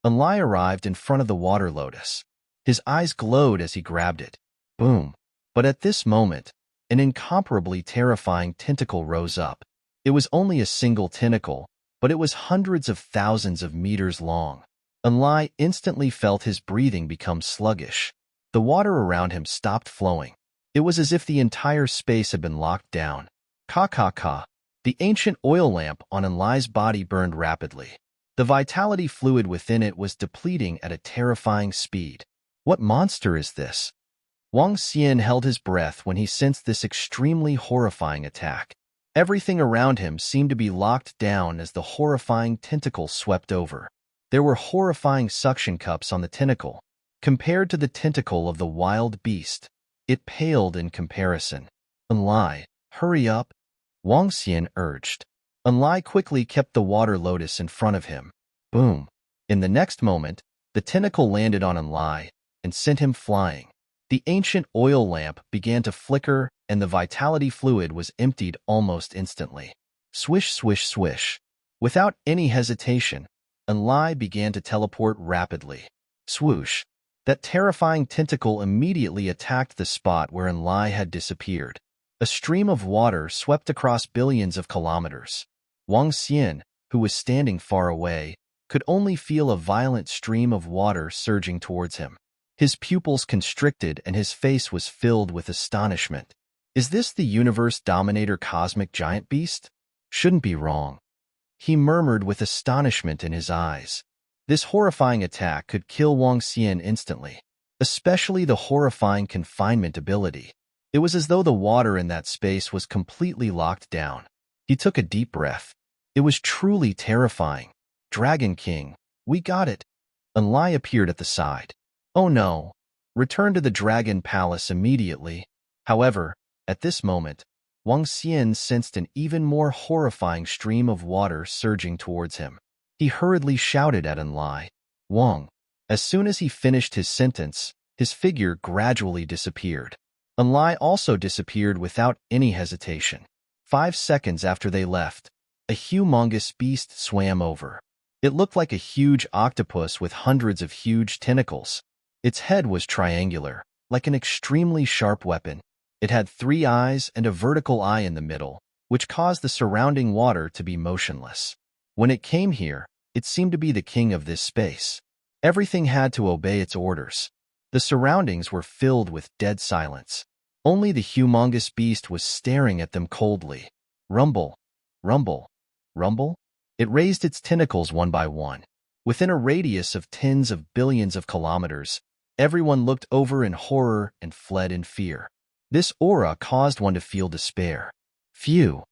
Enlai arrived in front of the water lotus. His eyes glowed as he grabbed it. Boom. But at this moment, an incomparably terrifying tentacle rose up. It was only a single tentacle, but it was hundreds of thousands of meters long. Enlai instantly felt his breathing become sluggish. The water around him stopped flowing. It was as if the entire space had been locked down. Ka. The ancient oil lamp on Enlai's body burned rapidly. The vitality fluid within it was depleting at a terrifying speed. What monster is this? Wang Xian held his breath when he sensed this extremely horrifying attack. Everything around him seemed to be locked down as the horrifying tentacle swept over. There were horrifying suction cups on the tentacle. Compared to the tentacle of the wild beast, it paled in comparison. Enlai, hurry up, Wang Xian urged. Enlai quickly kept the water lotus in front of him. Boom. In the next moment, the tentacle landed on Enlai and sent him flying. The ancient oil lamp began to flicker and the vitality fluid was emptied almost instantly. Swish, swish, swish. Without any hesitation, Enlai began to teleport rapidly. Swoosh. That terrifying tentacle immediately attacked the spot where Enlai had disappeared. A stream of water swept across billions of kilometers. Wang Xian, who was standing far away, could only feel a violent stream of water surging towards him. His pupils constricted and his face was filled with astonishment. Is this the universe dominator cosmic giant beast? Shouldn't be wrong. He murmured with astonishment in his eyes. This horrifying attack could kill Wang Xian instantly, especially the horrifying confinement ability. It was as though the water in that space was completely locked down. He took a deep breath. It was truly terrifying. Dragon King, we got it. Enlai appeared at the side. Oh no. Return to the Dragon Palace immediately. However, at this moment, Wang Xian sensed an even more horrifying stream of water surging towards him. He hurriedly shouted at Enlai, "Wang!" As soon as he finished his sentence, his figure gradually disappeared. Enlai also disappeared without any hesitation. 5 seconds after they left, a humongous beast swam over. It looked like a huge octopus with hundreds of huge tentacles. Its head was triangular, like an extremely sharp weapon. It had 3 eyes and a vertical eye in the middle, which caused the surrounding water to be motionless. When it came here, it seemed to be the king of this space. Everything had to obey its orders. The surroundings were filled with dead silence. Only the humongous beast was staring at them coldly. Rumble, rumble, rumble. It raised its tentacles one by one. Within a radius of tens of billions of kilometers, everyone looked over in horror and fled in fear. This aura caused one to feel despair. Phew!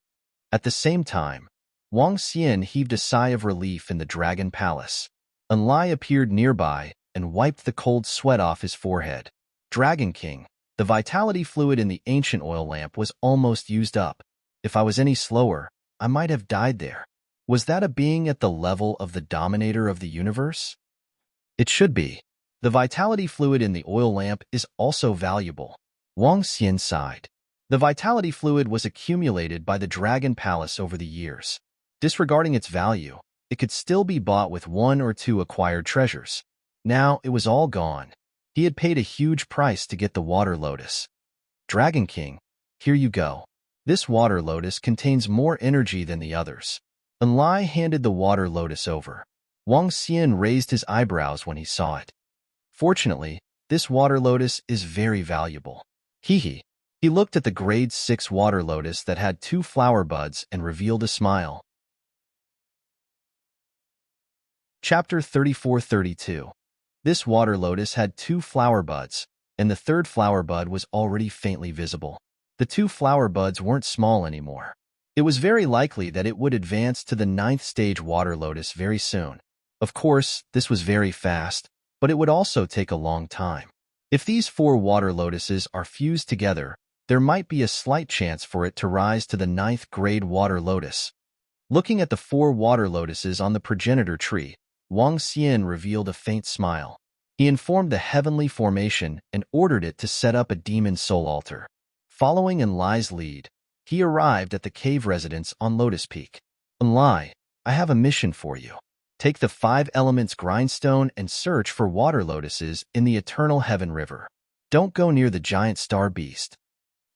At the same time, Wang Xian heaved a sigh of relief in the Dragon Palace. Enlai appeared nearby and wiped the cold sweat off his forehead. Dragon King, the vitality fluid in the ancient oil lamp was almost used up. If I was any slower, I might have died there. Was that a being at the level of the dominator of the universe? It should be. The vitality fluid in the oil lamp is also valuable. Wang Xian sighed. The vitality fluid was accumulated by the Dragon Palace over the years. Disregarding its value, it could still be bought with 1 or 2 acquired treasures. Now it was all gone. He had paid a huge price to get the water lotus. Dragon King, here you go. This water lotus contains more energy than the others. Enlai handed the water lotus over. Wang Xian raised his eyebrows when he saw it. Fortunately, this water lotus is very valuable. He looked at the grade 6 water lotus that had 2 flower buds and revealed a smile. Chapter 34-32. This water lotus had 2 flower buds, and the 3rd flower bud was already faintly visible. The 2 flower buds weren't small anymore. It was very likely that it would advance to the 9th stage water lotus very soon. Of course, this was very fast, but it would also take a long time. If these 4 water lotuses are fused together, there might be a slight chance for it to rise to the 9th grade water lotus. Looking at the 4 water lotuses on the progenitor tree, Wang Xian revealed a faint smile. He informed the heavenly formation and ordered it to set up a demon soul altar. Following Enlai's lead, he arrived at the cave residence on Lotus Peak. Enlai, I have a mission for you. Take the 5 elements grindstone and search for water lotuses in the eternal heaven river. Don't go near the giant star beast.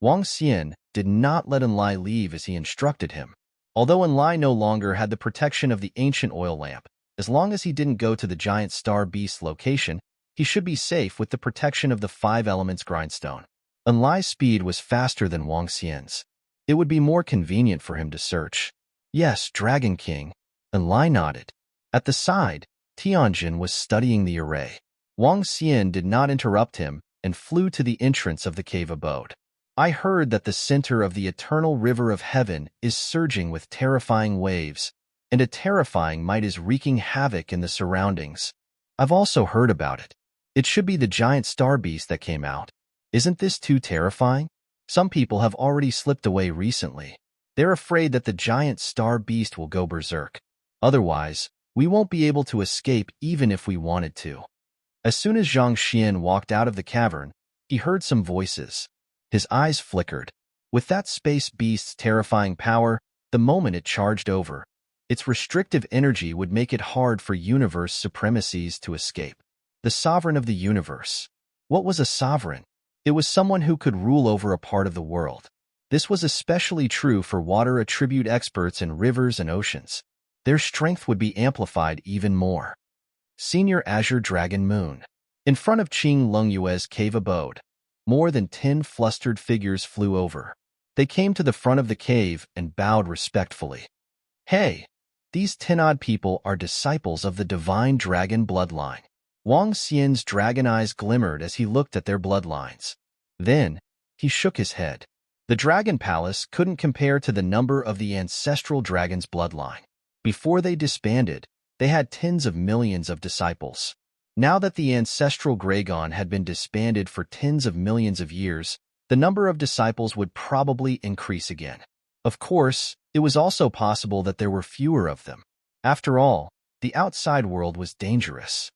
Wang Xian did not let Enlai leave as he instructed him. Although Enlai no longer had the protection of the ancient oil lamp, as long as he didn't go to the giant star beast's location, he should be safe with the protection of the 5 elements grindstone. Enlai's speed was faster than Wang Xian's. It would be more convenient for him to search. Yes, Dragon King. Enlai nodded. At the side, Tianjin was studying the array. Wang Xian did not interrupt him and flew to the entrance of the cave abode. I heard that the center of the eternal river of heaven is surging with terrifying waves, and a terrifying might is wreaking havoc in the surroundings. I've also heard about it. It should be the giant star beast that came out. Isn't this too terrifying? Some people have already slipped away recently. They're afraid that the giant star beast will go berserk. Otherwise, we won't be able to escape even if we wanted to. As soon as Zhang Xian walked out of the cavern, he heard some voices. His eyes flickered. With that space beast's terrifying power, the moment it charged over, its restrictive energy would make it hard for universe supremacies to escape. The sovereign of the universe. What was a sovereign? It was someone who could rule over a part of the world. This was especially true for water attribute experts in rivers and oceans. Their strength would be amplified even more. Senior Azure Dragon Moon. In front of Qing Lungyue's cave abode, more than 10 flustered figures flew over. They came to the front of the cave and bowed respectfully. Hey, these 10-odd people are disciples of the divine dragon bloodline. Wang Xian's dragon eyes glimmered as he looked at their bloodlines. Then, he shook his head. The Dragon Palace couldn't compare to the number of the ancestral dragon's bloodline. Before they disbanded, they had tens of millions of disciples. Now that the ancestral Gragon had been disbanded for tens of millions of years, the number of disciples would probably increase again. Of course, it was also possible that there were fewer of them. After all, the outside world was dangerous.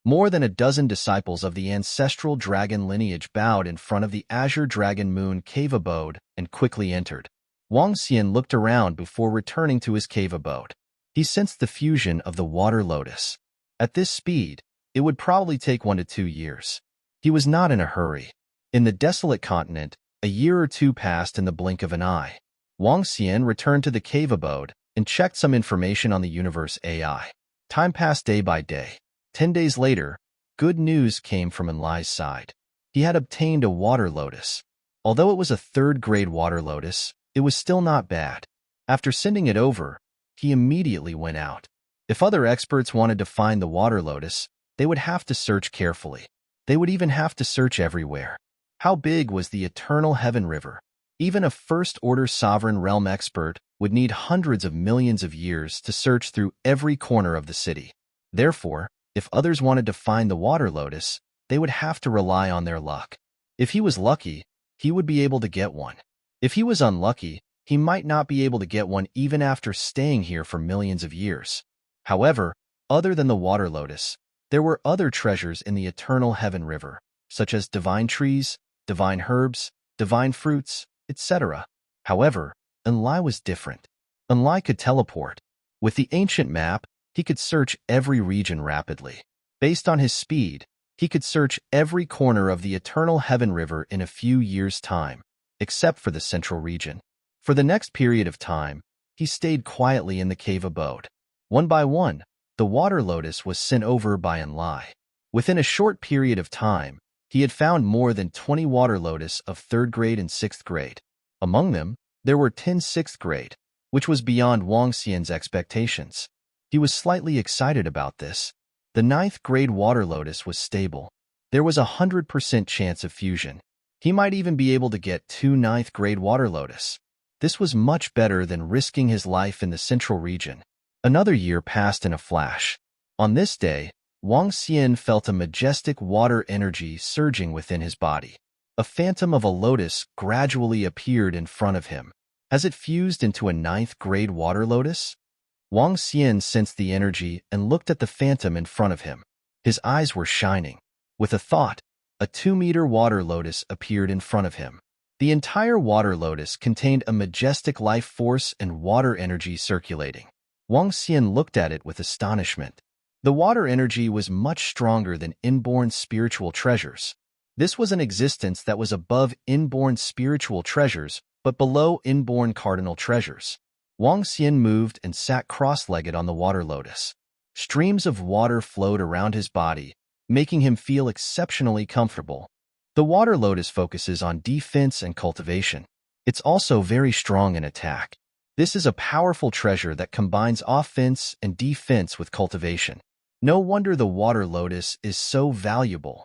More than a dozen disciples of the ancestral dragon lineage bowed in front of the Azure Dragon Moon cave abode and quickly entered. Wang Xian looked around before returning to his cave abode. He sensed the fusion of the water lotus. At this speed, it would probably take 1 to 2 years. He was not in a hurry. In the desolate continent, a year or two passed in the blink of an eye. Wang Xian returned to the cave abode and checked some information on the universe AI. Time passed day by day. 10 days later, good news came from Enlai's side. He had obtained a water lotus. Although it was a third-grade water lotus, it was still not bad. After sending it over, he immediately went out. If other experts wanted to find the water lotus, they would have to search carefully. They would even have to search everywhere. How big was the eternal heaven river? Even a first-order sovereign realm expert would need hundreds of millions of years to search through every corner of the city. Therefore, if others wanted to find the water lotus, they would have to rely on their luck. If he was lucky, he would be able to get one. If he was unlucky, he might not be able to get one even after staying here for millions of years. However, other than the water lotus, there were other treasures in the eternal heaven river, such as divine trees, divine herbs, divine fruits, etc. However, Enlai was different. Enlai could teleport. With the ancient map, he could search every region rapidly. Based on his speed, he could search every corner of the eternal heaven river in a few years' time, except for the central region. For the next period of time, he stayed quietly in the cave abode. One by one, the water lotus was sent over by Enlai. Within a short period of time, he had found more than 20 water lotus of 3rd grade and 6th grade. Among them, there were 10 6th grade, which was beyond Wang Xian's expectations. He was slightly excited about this. The 9th grade water lotus was stable. There was a 100% chance of fusion. He might even be able to get 2 9th grade water lotus. This was much better than risking his life in the central region. Another year passed in a flash. On this day, Wang Xian felt a majestic water energy surging within his body. A phantom of a lotus gradually appeared in front of him. Has it fused into a 9th grade water lotus? Wang Xian sensed the energy and looked at the phantom in front of him. His eyes were shining. With a thought, a 2-meter water lotus appeared in front of him. The entire water lotus contained a majestic life force and water energy circulating. Wang Xian looked at it with astonishment. The water energy was much stronger than inborn spiritual treasures. This was an existence that was above inborn spiritual treasures, but below inborn cardinal treasures. Wang Xian moved and sat cross-legged on the water lotus. Streams of water flowed around his body, making him feel exceptionally comfortable. The water lotus focuses on defense and cultivation. It's also very strong in attack. This is a powerful treasure that combines offense and defense with cultivation. No wonder the water lotus is so valuable.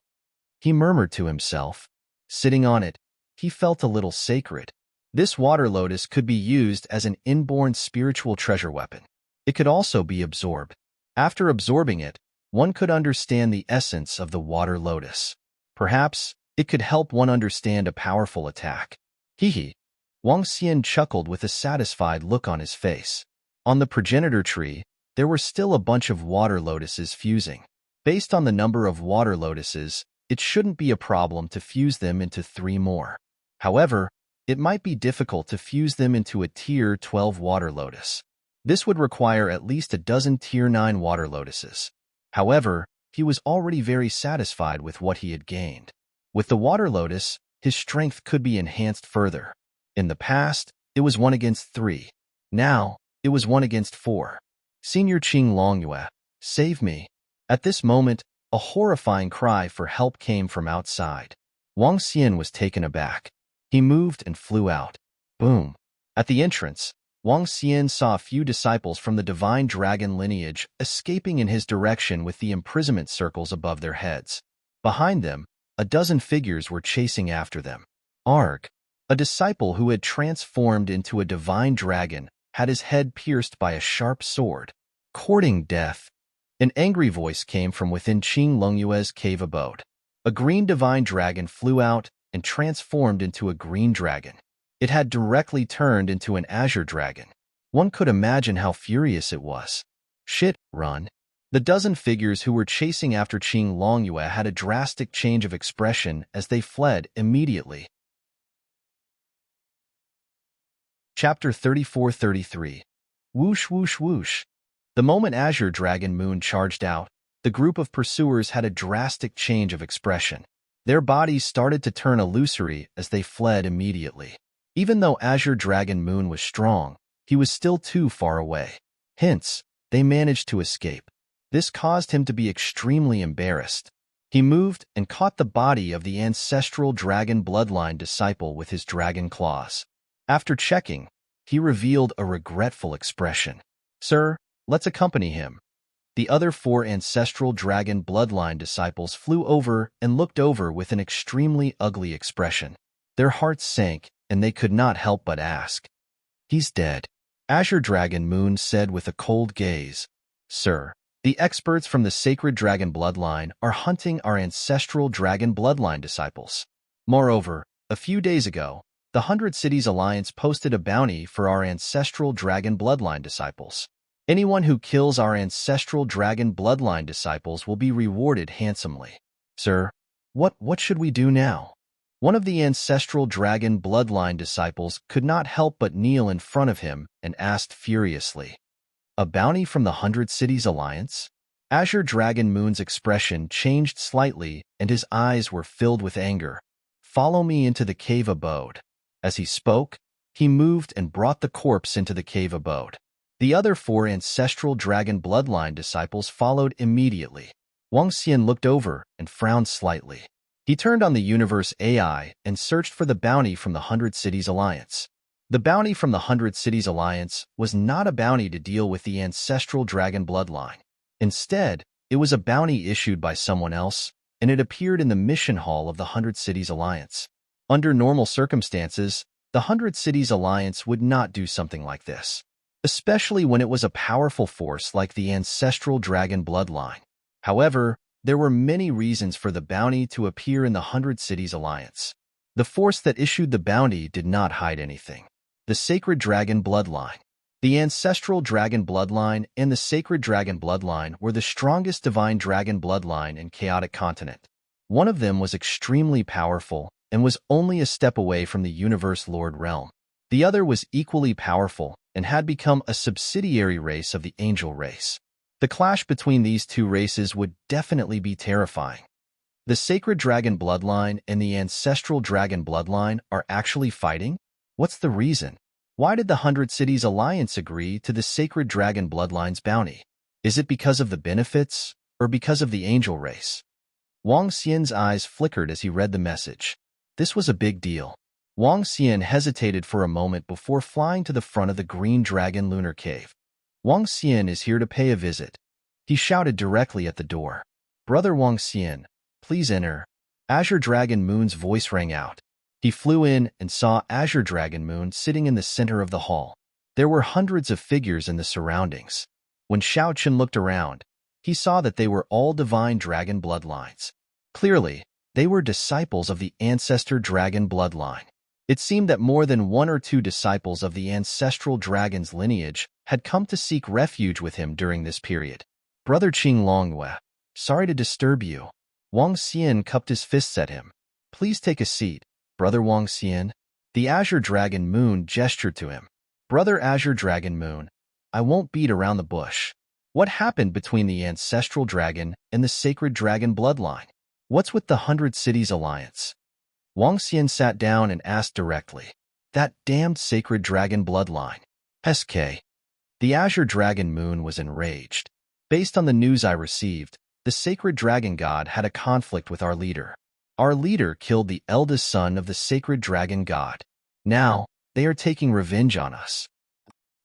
He murmured to himself. Sitting on it, he felt a little sacred. This water lotus could be used as an inborn spiritual treasure weapon. It could also be absorbed. After absorbing it, one could understand the essence of the water lotus. Perhaps it could help one understand a powerful attack. Hee. Wang Xian chuckled with a satisfied look on his face. On the progenitor tree, there were still a bunch of water lotuses fusing. Based on the number of water lotuses, it shouldn't be a problem to fuse them into 3 more. However, it might be difficult to fuse them into a Tier 12 water lotus. This would require at least a dozen Tier 9 water lotuses. However, he was already very satisfied with what he had gained. With the water lotus, his strength could be enhanced further. In the past, it was 1 against 3. Now, it was 1 against 4. Senior Qing Longyue, save me. At this moment, a horrifying cry for help came from outside. Wang Xian was taken aback. He moved and flew out. Boom. At the entrance, Wang Xian saw a few disciples from the divine dragon lineage escaping in his direction with the imprisonment circles above their heads. Behind them, a dozen figures were chasing after them. Arg. A disciple who had transformed into a divine dragon had his head pierced by a sharp sword. Courting death. An angry voice came from within Qing Longyue's cave abode. A green divine dragon flew out and transformed into a green dragon. It had directly turned into an azure dragon. One could imagine how furious it was. Shit, run. The dozen figures who were chasing after Qing Longyue had a drastic change of expression as they fled immediately. Chapter 34-33. Whoosh whoosh whoosh. The moment Azure Dragon Moon charged out, the group of pursuers had a drastic change of expression. Their bodies started to turn illusory as they fled immediately. Even though Azure Dragon Moon was strong, he was still too far away. Hence, they managed to escape. This caused him to be extremely embarrassed. He moved and caught the body of the ancestral dragon bloodline disciple with his dragon claws. After checking, he revealed a regretful expression. "Sir, let's accompany him." The other 4 ancestral dragon bloodline disciples flew over and looked over with an extremely ugly expression. Their hearts sank, and they could not help but ask, "He's dead." Azure Dragon Moon said with a cold gaze, "Sir, the experts from the sacred dragon bloodline are hunting our ancestral dragon bloodline disciples. Moreover, a few days ago, the 100 Cities Alliance posted a bounty for our ancestral dragon bloodline disciples. Anyone who kills our ancestral dragon bloodline disciples will be rewarded handsomely. Sir, what should we do now?" One of the ancestral dragon bloodline disciples could not help but kneel in front of him and asked furiously, "A bounty from the 100 Cities Alliance?" Azure Dragon Moon's expression changed slightly and his eyes were filled with anger. "Follow me into the cave abode." As he spoke, he moved and brought the corpse into the cave abode. The other 4 ancestral dragon bloodline disciples followed immediately. Wang Xian looked over and frowned slightly. He turned on the universe AI and searched for the bounty from the 100 Cities Alliance. The bounty from the 100 Cities Alliance was not a bounty to deal with the ancestral dragon bloodline. Instead, it was a bounty issued by someone else, and it appeared in the mission hall of the 100 Cities Alliance. Under normal circumstances, the 100 Cities Alliance would not do something like this, especially when it was a powerful force like the ancestral dragon bloodline. However, there were many reasons for the bounty to appear in the 100 Cities Alliance. The force that issued the bounty did not hide anything. The sacred dragon bloodline. The ancestral dragon bloodline and the sacred dragon bloodline were the strongest divine dragon bloodline in Chaotic Continent. One of them was extremely powerful and was only a step away from the Universe Lord realm. The other was equally powerful and had become a subsidiary race of the angel race. The clash between these two races would definitely be terrifying. The sacred dragon bloodline and the ancestral dragon bloodline are actually fighting? What's the reason? Why did the 100 Cities Alliance agree to the sacred dragon bloodline's bounty? Is it because of the benefits or because of the angel race? Wang Xian's eyes flickered as he read the message. This was a big deal. Wang Xian hesitated for a moment before flying to the front of the Green Dragon Lunar Cave. Wang Xian is here to pay a visit. He shouted directly at the door. "Brother Wang Xian, please enter." Azure Dragon Moon's voice rang out. He flew in and saw Azure Dragon Moon sitting in the center of the hall. There were hundreds of figures in the surroundings. When Xiao Chen looked around, he saw that they were all divine dragon bloodlines. Clearly, they were disciples of the ancestor dragon bloodline. It seemed that more than 1 or 2 disciples of the ancestral dragon's lineage had come to seek refuge with him during this period. "Brother Qing Longyue, sorry to disturb you." Wang Xian cupped his fists at him. "Please take a seat, Brother Wang Xian." The Azure Dragon Moon gestured to him. "Brother Azure Dragon Moon, I won't beat around the bush. What happened between the ancestral dragon and the sacred dragon bloodline? What's with the 100 Cities Alliance?" Wang Xian sat down and asked directly. "That damned sacred dragon bloodline. SK." The Azure Dragon Moon was enraged. "Based on the news I received, the sacred dragon god had a conflict with our leader. Our leader killed the eldest son of the sacred dragon god. Now, they are taking revenge on us.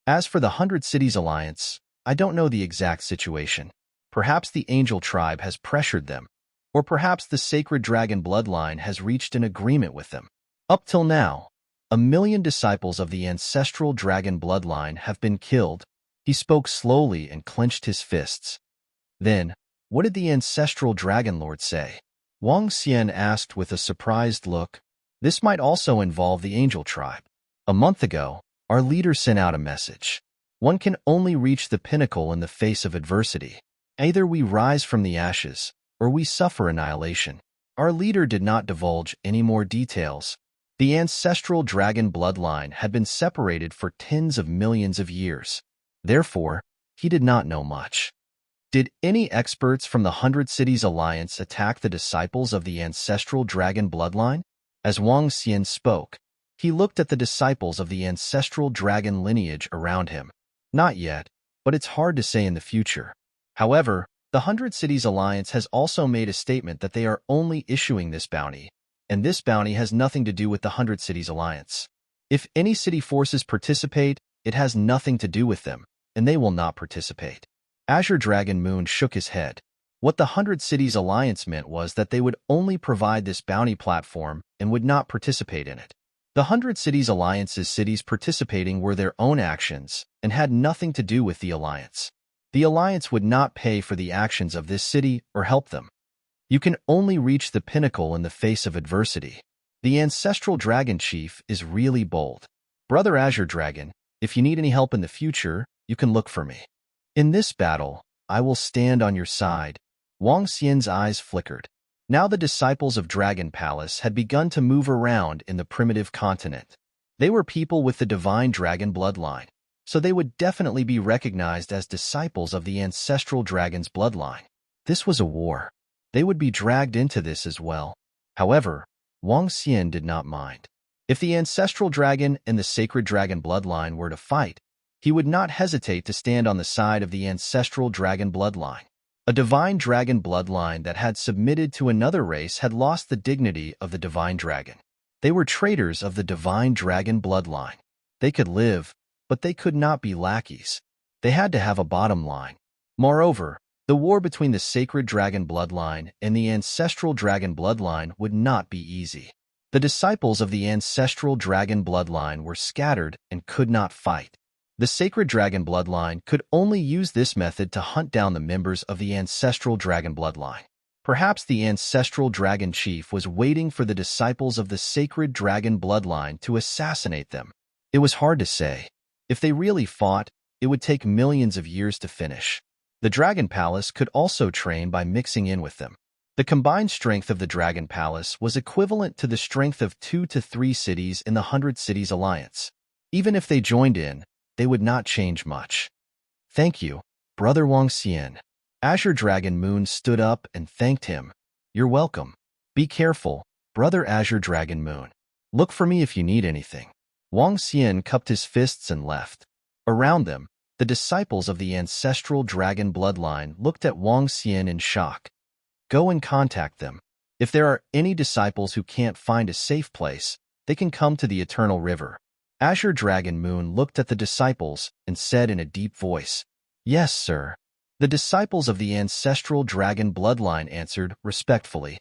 As for the 100 Cities Alliance, I don't know the exact situation. Perhaps the angel tribe has pressured them, or perhaps the sacred dragon bloodline has reached an agreement with them. Up till now, 1,000,000 disciples of the ancestral dragon bloodline have been killed." He spoke slowly and clenched his fists. "Then, what did the ancestral dragon lord say?" Wang Xian asked with a surprised look. This might also involve the angel tribe. A month ago, our leader sent out a message. One can only reach the pinnacle in the face of adversity. Either we rise from the ashes, or we suffer annihilation. Our leader did not divulge any more details. The ancestral dragon bloodline had been separated for tens of millions of years. Therefore, he did not know much. Did any experts from the 100 Cities Alliance attack the disciples of the ancestral dragon bloodline? As Wang Xian spoke, he looked at the disciples of the ancestral dragon lineage around him. Not yet, but it's hard to say in the future. However, the 100 Cities Alliance has also made a statement that they are only issuing this bounty, and this bounty has nothing to do with the 100 Cities Alliance. If any city forces participate, it has nothing to do with them, and they will not participate. Azure Dragon Moon shook his head. What the 100 Cities Alliance meant was that they would only provide this bounty platform and would not participate in it. The 100 Cities Alliance's cities participating were their own actions and had nothing to do with the Alliance. The Alliance would not pay for the actions of this city or help them. You can only reach the pinnacle in the face of adversity. The ancestral dragon chief is really bold. Brother Azure Dragon, if you need any help in the future, you can look for me. In this battle, I will stand on your side. Wang Xian's eyes flickered. Now the disciples of Dragon Palace had begun to move around in the primitive continent. They were people with the divine dragon bloodline, so they would definitely be recognized as disciples of the ancestral dragon's bloodline. This was a war. They would be dragged into this as well. However, Wang Xian did not mind. If the ancestral dragon and the sacred dragon bloodline were to fight, he would not hesitate to stand on the side of the ancestral dragon bloodline. A divine dragon bloodline that had submitted to another race had lost the dignity of the divine dragon. They were traitors of the divine dragon bloodline. They could live, but they could not be lackeys. They had to have a bottom line. Moreover, the war between the sacred dragon bloodline and the ancestral dragon bloodline would not be easy. The disciples of the ancestral dragon bloodline were scattered and could not fight. The sacred dragon bloodline could only use this method to hunt down the members of the ancestral dragon bloodline. Perhaps the ancestral dragon chief was waiting for the disciples of the sacred dragon bloodline to assassinate them. It was hard to say. If they really fought, it would take millions of years to finish. The Dragon Palace could also train by mixing in with them. The combined strength of the Dragon Palace was equivalent to the strength of 2 to 3 cities in the 100 Cities Alliance. Even if they joined in, they would not change much. Thank you, Brother Wang Xian. Azure Dragon Moon stood up and thanked him. You're welcome. Be careful, Brother Azure Dragon Moon. Look for me if you need anything. Wang Xian cupped his fists and left. Around them, the disciples of the ancestral dragon bloodline looked at Wang Xian in shock. Go and contact them. If there are any disciples who can't find a safe place, they can come to the Eternal River. Azure Dragon Moon looked at the disciples and said in a deep voice, Yes, sir. The disciples of the ancestral dragon bloodline answered respectfully.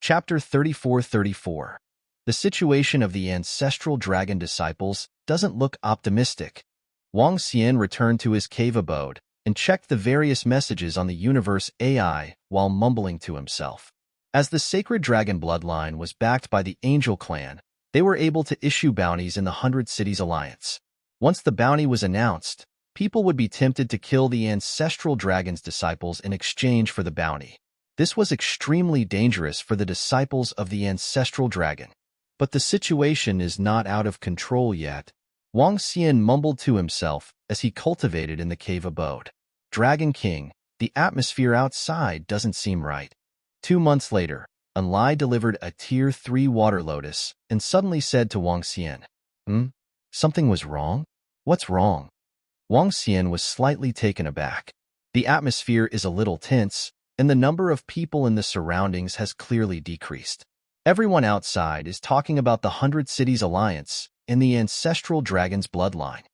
Chapter 34:34. The situation of the ancestral dragon disciples doesn't look optimistic. Wang Xian returned to his cave abode and checked the various messages on the universe AI while mumbling to himself. As the sacred dragon bloodline was backed by the Angel Clan, they were able to issue bounties in the 100 Cities Alliance. Once the bounty was announced, people would be tempted to kill the ancestral dragon's disciples in exchange for the bounty. This was extremely dangerous for the disciples of the ancestral dragon. But the situation is not out of control yet. Wang Xian mumbled to himself as he cultivated in the cave abode. Dragon King, the atmosphere outside doesn't seem right. 2 months later, Enlai delivered a Tier 3 water lotus and suddenly said to Wang Xian, Something was wrong? What's wrong? Wang Xian was slightly taken aback. The atmosphere is a little tense, and the number of people in the surroundings has clearly decreased. Everyone outside is talking about the 100 Cities Alliance and the ancestral dragon's bloodline.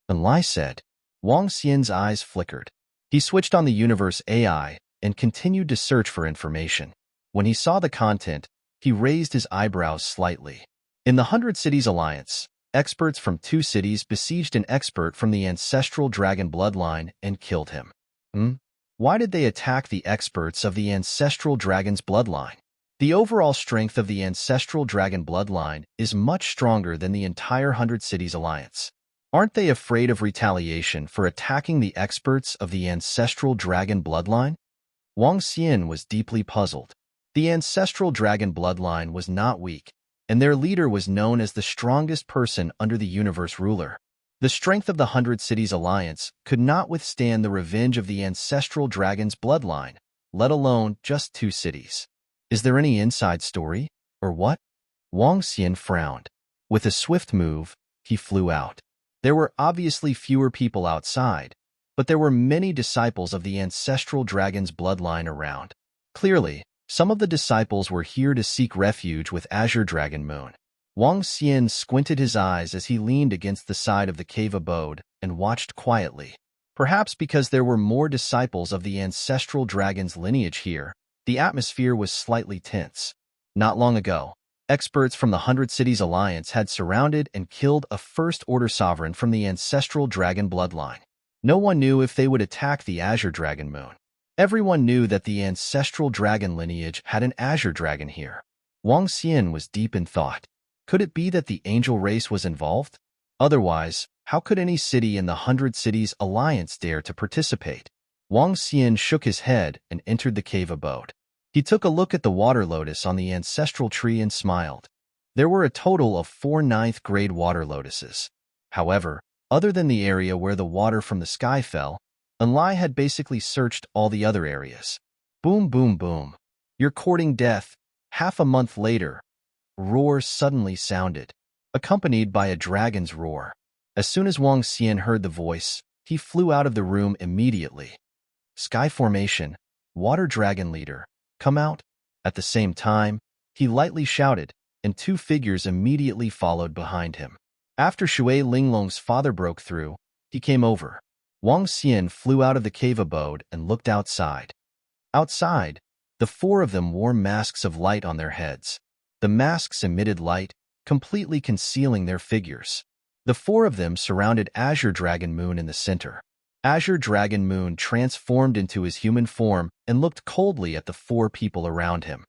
Enlai said. Wang Xian's eyes flickered. He switched on the universe AI and continued to search for information. When he saw the content, he raised his eyebrows slightly. In the 100 Cities Alliance, experts from 2 cities besieged an expert from the ancestral dragon bloodline and killed him. Why did they attack the experts of the ancestral dragon's bloodline? The overall strength of the ancestral dragon bloodline is much stronger than the entire Hundred Cities Alliance. Aren't they afraid of retaliation for attacking the experts of the ancestral dragon bloodline? Wang Xian was deeply puzzled. The ancestral dragon bloodline was not weak, and their leader was known as the strongest person under the universe ruler. The strength of the Hundred Cities Alliance could not withstand the revenge of the ancestral dragon's bloodline, let alone just 2 cities. Is there any inside story, or what? Wang Xian frowned. With a swift move, he flew out. There were obviously fewer people outside, but there were many disciples of the ancestral dragon's bloodline around. Clearly, some of the disciples were here to seek refuge with Azure Dragon Moon. Wang Xian squinted his eyes as he leaned against the side of the cave abode and watched quietly. Perhaps because there were more disciples of the ancestral dragon's lineage here, the atmosphere was slightly tense. Not long ago, experts from the Hundred Cities Alliance had surrounded and killed a First-Order sovereign from the ancestral dragon bloodline. No one knew if they would attack the Azure Dragon Moon. Everyone knew that the ancestral dragon lineage had an Azure Dragon here. Wang Xian was deep in thought. Could it be that the angel race was involved? Otherwise, how could any city in the Hundred Cities Alliance dare to participate? Wang Xian shook his head and entered the cave abode. He took a look at the water lotus on the ancestral tree and smiled. There were a total of 4 ninth-grade water lotuses. However, other than the area where the water from the sky fell, Enlai had basically searched all the other areas. Boom, boom, boom. You're courting death. Half a month later, roars suddenly sounded, accompanied by a dragon's roar. As soon as Wang Xian heard the voice, he flew out of the room immediately. Sky formation, water dragon leader, come out. At the same time, he lightly shouted, and 2 figures immediately followed behind him. After Shui Linglong's father broke through, he came over. Wang Xian flew out of the cave abode and looked outside. Outside, the 4 of them wore masks of light on their heads. The masks emitted light, completely concealing their figures. The 4 of them surrounded Azure Dragon Moon in the center. Azure Dragon Moon transformed into his human form and looked coldly at the 4 people around him.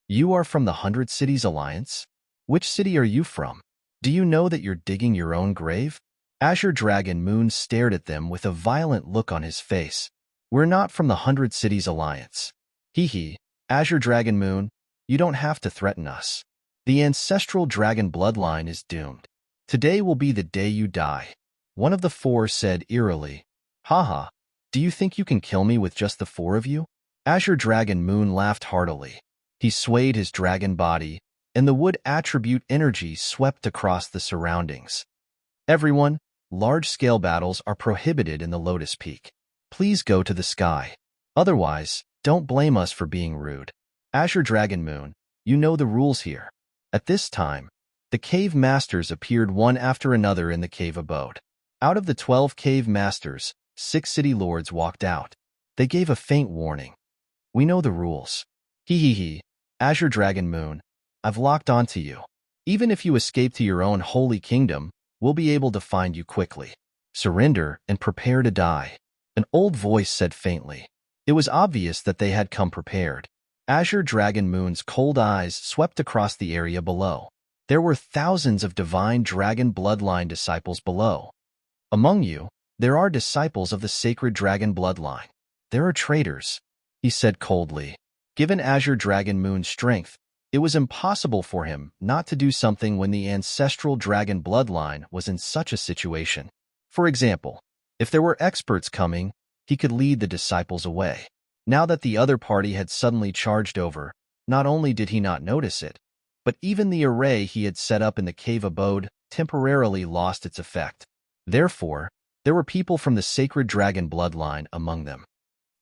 You are from the Hundred Cities Alliance? Which city are you from? Do you know that you're digging your own grave? Azure Dragon Moon stared at them with a violent look on his face. We're not from the Hundred Cities Alliance. Hee, Azure Dragon Moon, you don't have to threaten us. The ancestral dragon bloodline is doomed. Today will be the day you die. One of the 4 said eerily. Haha, do you think you can kill me with just the 4 of you? Azure Dragon Moon laughed heartily. He swayed his dragon body, and the wood attribute energy swept across the surroundings. Everyone, large-scale battles are prohibited in the Lotus Peak. Please go to the sky. Otherwise, don't blame us for being rude. Azure Dragon Moon, you know the rules here. At this time, the cave masters appeared one after another in the cave abode. Out of the 12 cave masters, 6 city lords walked out. They gave a faint warning. We know the rules. Hee, Azure Dragon Moon, I've locked onto you. Even if you escape to your own holy kingdom, we'll be able to find you quickly. Surrender and prepare to die. An old voice said faintly. It was obvious that they had come prepared. Azure Dragon Moon's cold eyes swept across the area below. There were thousands of divine dragon bloodline disciples below. Among you, there are disciples of the sacred dragon bloodline. There are traitors, he said coldly. Given Azure Dragon Moon's strength, it was impossible for him not to do something when the ancestral dragon bloodline was in such a situation. For example, if there were experts coming, he could lead the disciples away. Now that the other party had suddenly charged over, not only did he not notice it, but even the array he had set up in the cave abode temporarily lost its effect. Therefore, there were people from the sacred dragon bloodline among them.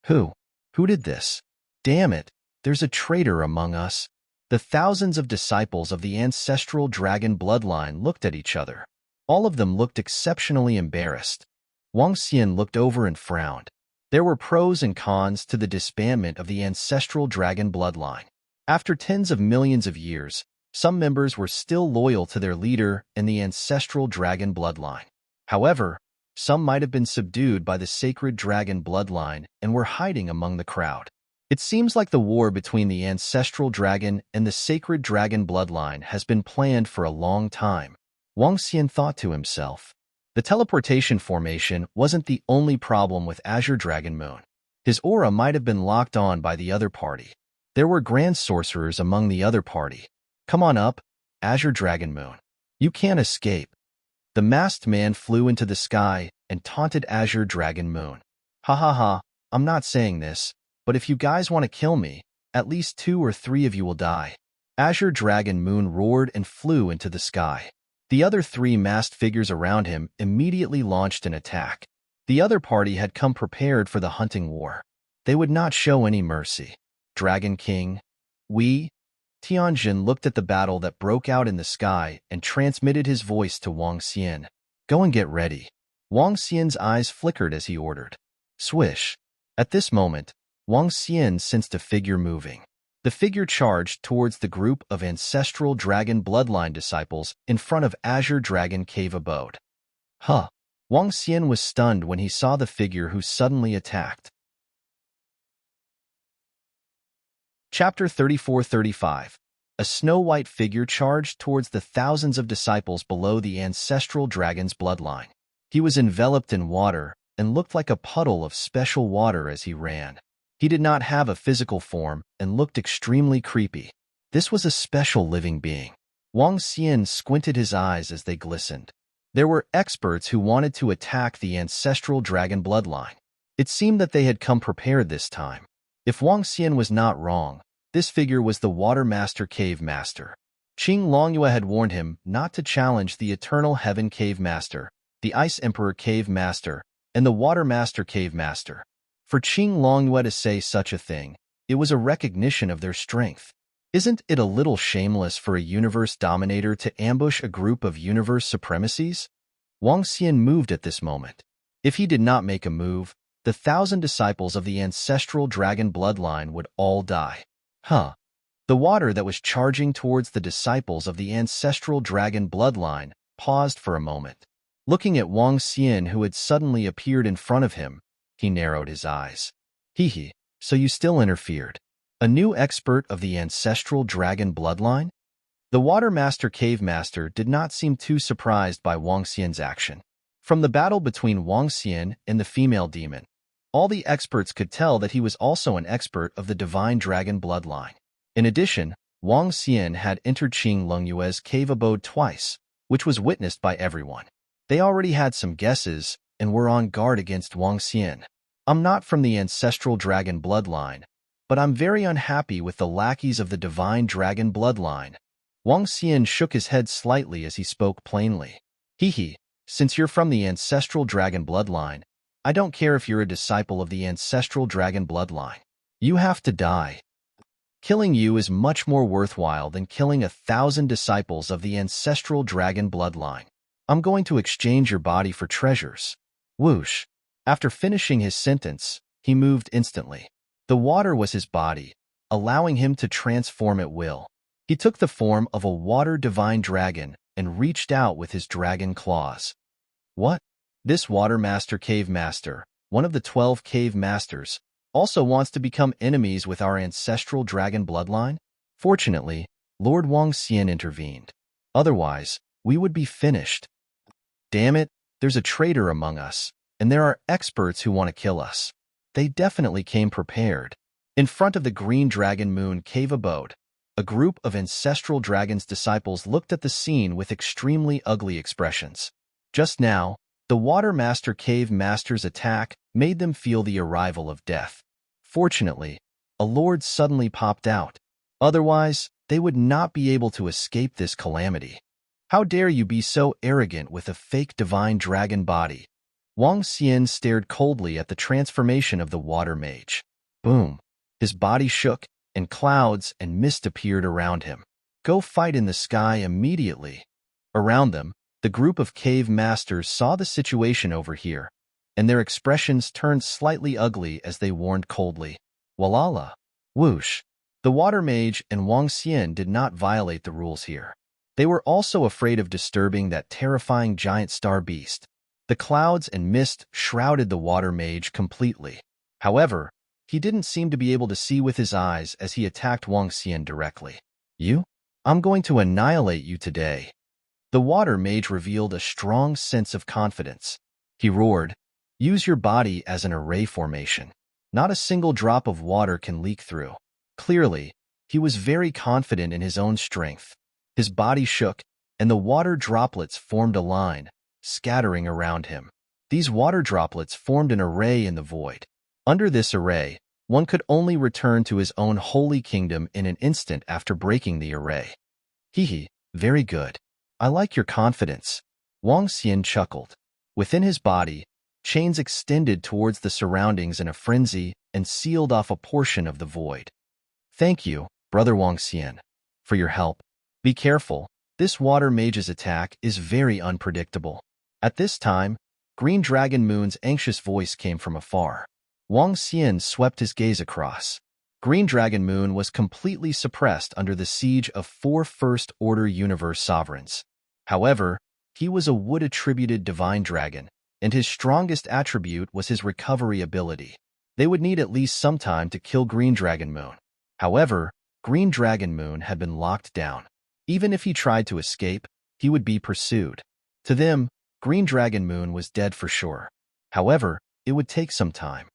Who? Who did this? Damn it, there's a traitor among us. The thousands of disciples of the ancestral dragon bloodline looked at each other. All of them looked exceptionally embarrassed. Wang Xian looked over and frowned. There were pros and cons to the disbandment of the ancestral dragon bloodline. After tens of millions of years, some members were still loyal to their leader and the ancestral dragon bloodline. However, some might have been subdued by the sacred dragon bloodline and were hiding among the crowd. It seems like the war between the ancestral dragon and the sacred dragon bloodline has been planned for a long time, Wang Xian thought to himself. The teleportation formation wasn't the only problem with Azure Dragon Moon. His aura might have been locked on by the other party. There were grand sorcerers among the other party. Come on up, Azure Dragon Moon. You can't escape. The masked man flew into the sky and taunted Azure Dragon Moon. Ha ha ha, I'm not saying this, but if you guys want to kill me, at least 2 or 3 of you will die. Azure Dragon Moon roared and flew into the sky. The other 3 masked figures around him immediately launched an attack. The other party had come prepared for the hunting war. They would not show any mercy. Dragon King, Tianjin looked at the battle that broke out in the sky and transmitted his voice to Wang Xian. Go and get ready. Wang Xian's eyes flickered as he ordered. Swish. At this moment, Wang Xian sensed a figure moving. The figure charged towards the group of ancestral dragon bloodline disciples in front of Azure Dragon Cave abode. Huh. Wang Xian was stunned when he saw the figure who suddenly attacked. Chapter 34-35. A snow-white figure charged towards the thousands of disciples below the ancestral dragon's bloodline. He was enveloped in water and looked like a puddle of special water as he ran. He did not have a physical form and looked extremely creepy. This was a special living being. Wang Xian squinted his eyes as they glistened. There were experts who wanted to attack the ancestral dragon bloodline. It seemed that they had come prepared this time. If Wang Xian was not wrong, this figure was the Water Master Cave Master. Qing Longyue had warned him not to challenge the Eternal Heaven Cave Master, the Ice Emperor Cave Master, and the Water Master Cave Master. For Qing Longyue to say such a thing, it was a recognition of their strength. Isn't it a little shameless for a universe dominator to ambush a group of universe supremacies? Wang Xian moved at this moment. If he did not make a move, the 1,000 disciples of the ancestral dragon bloodline would all die. Huh. The water that was charging towards the disciples of the ancestral dragon bloodline paused for a moment. Looking at Wang Xian, who had suddenly appeared in front of him, he narrowed his eyes. Hee, so you still interfered. A new expert of the ancestral dragon bloodline? The Water Master Cave Master did not seem too surprised by Wang Xian's action. From the battle between Wang Xian and the female demon, all the experts could tell that he was also an expert of the divine dragon bloodline. In addition, Wang Xian had entered Qing Longyue's cave abode twice, which was witnessed by everyone. They already had some guesses and were on guard against Wang Xian. I'm not from the ancestral dragon bloodline, but I'm very unhappy with the lackeys of the divine dragon bloodline. Wang Xian shook his head slightly as he spoke plainly. Since you're from the ancestral dragon bloodline, I don't care if you're a disciple of the ancestral dragon bloodline. You have to die. Killing you is much more worthwhile than killing 1,000 disciples of the ancestral dragon bloodline. I'm going to exchange your body for treasures. Whoosh. After finishing his sentence, he moved instantly. The water was his body, allowing him to transform at will. He took the form of a water divine dragon and reached out with his dragon claws. What? This Water Master Cave Master, one of the 12 cave masters, also wants to become enemies with our ancestral dragon bloodline? Fortunately, Lord Wang Xian intervened. Otherwise, we would be finished. Damn it, there's a traitor among us, and there are experts who want to kill us. They definitely came prepared. In front of the Green Dragon Moon cave abode, a group of ancestral dragon's disciples looked at the scene with extremely ugly expressions. Just now, the Water Master Cave Master's attack made them feel the arrival of death. Fortunately, a lord suddenly popped out. Otherwise, they would not be able to escape this calamity. How dare you be so arrogant with a fake divine dragon body? Wang Xian stared coldly at the transformation of the water mage. Boom. His body shook, and clouds and mist appeared around him. Go fight in the sky immediately. Around them, the group of cave masters saw the situation over here, and their expressions turned slightly ugly as they warned coldly. Walala. Whoosh. The water mage and Wang Xian did not violate the rules here. They were also afraid of disturbing that terrifying giant star beast. The clouds and mist shrouded the water mage completely. However, He didn't seem to be able to see with his eyes as he attacked Wang Xian directly. You? I'm going to annihilate you today. The water mage revealed a strong sense of confidence. He roared, use your body as an array formation. Not a single drop of water can leak through. Clearly, he was very confident in his own strength. His body shook, and the water droplets formed a line, scattering around him. These water droplets formed an array in the void. Under this array, one could only return to his own holy kingdom in an instant after breaking the array. Hee, very good. I like your confidence. Wang Xian chuckled. Within his body, chains extended towards the surroundings in a frenzy and sealed off a portion of the void. Thank you, Brother Wang Xian, for your help. Be careful, this water mage's attack is very unpredictable. At this time, Green Dragon Moon's anxious voice came from afar. Wang Xian swept his gaze across. Green Dragon Moon was completely suppressed under the siege of 4 First Order Universe Sovereigns. However, he was a wood-attributed divine dragon, and his strongest attribute was his recovery ability. They would need at least some time to kill Green Dragon Moon. However, Green Dragon Moon had been locked down. Even if he tried to escape, he would be pursued. To them, Green Dragon Moon was dead for sure. However, it would take some time.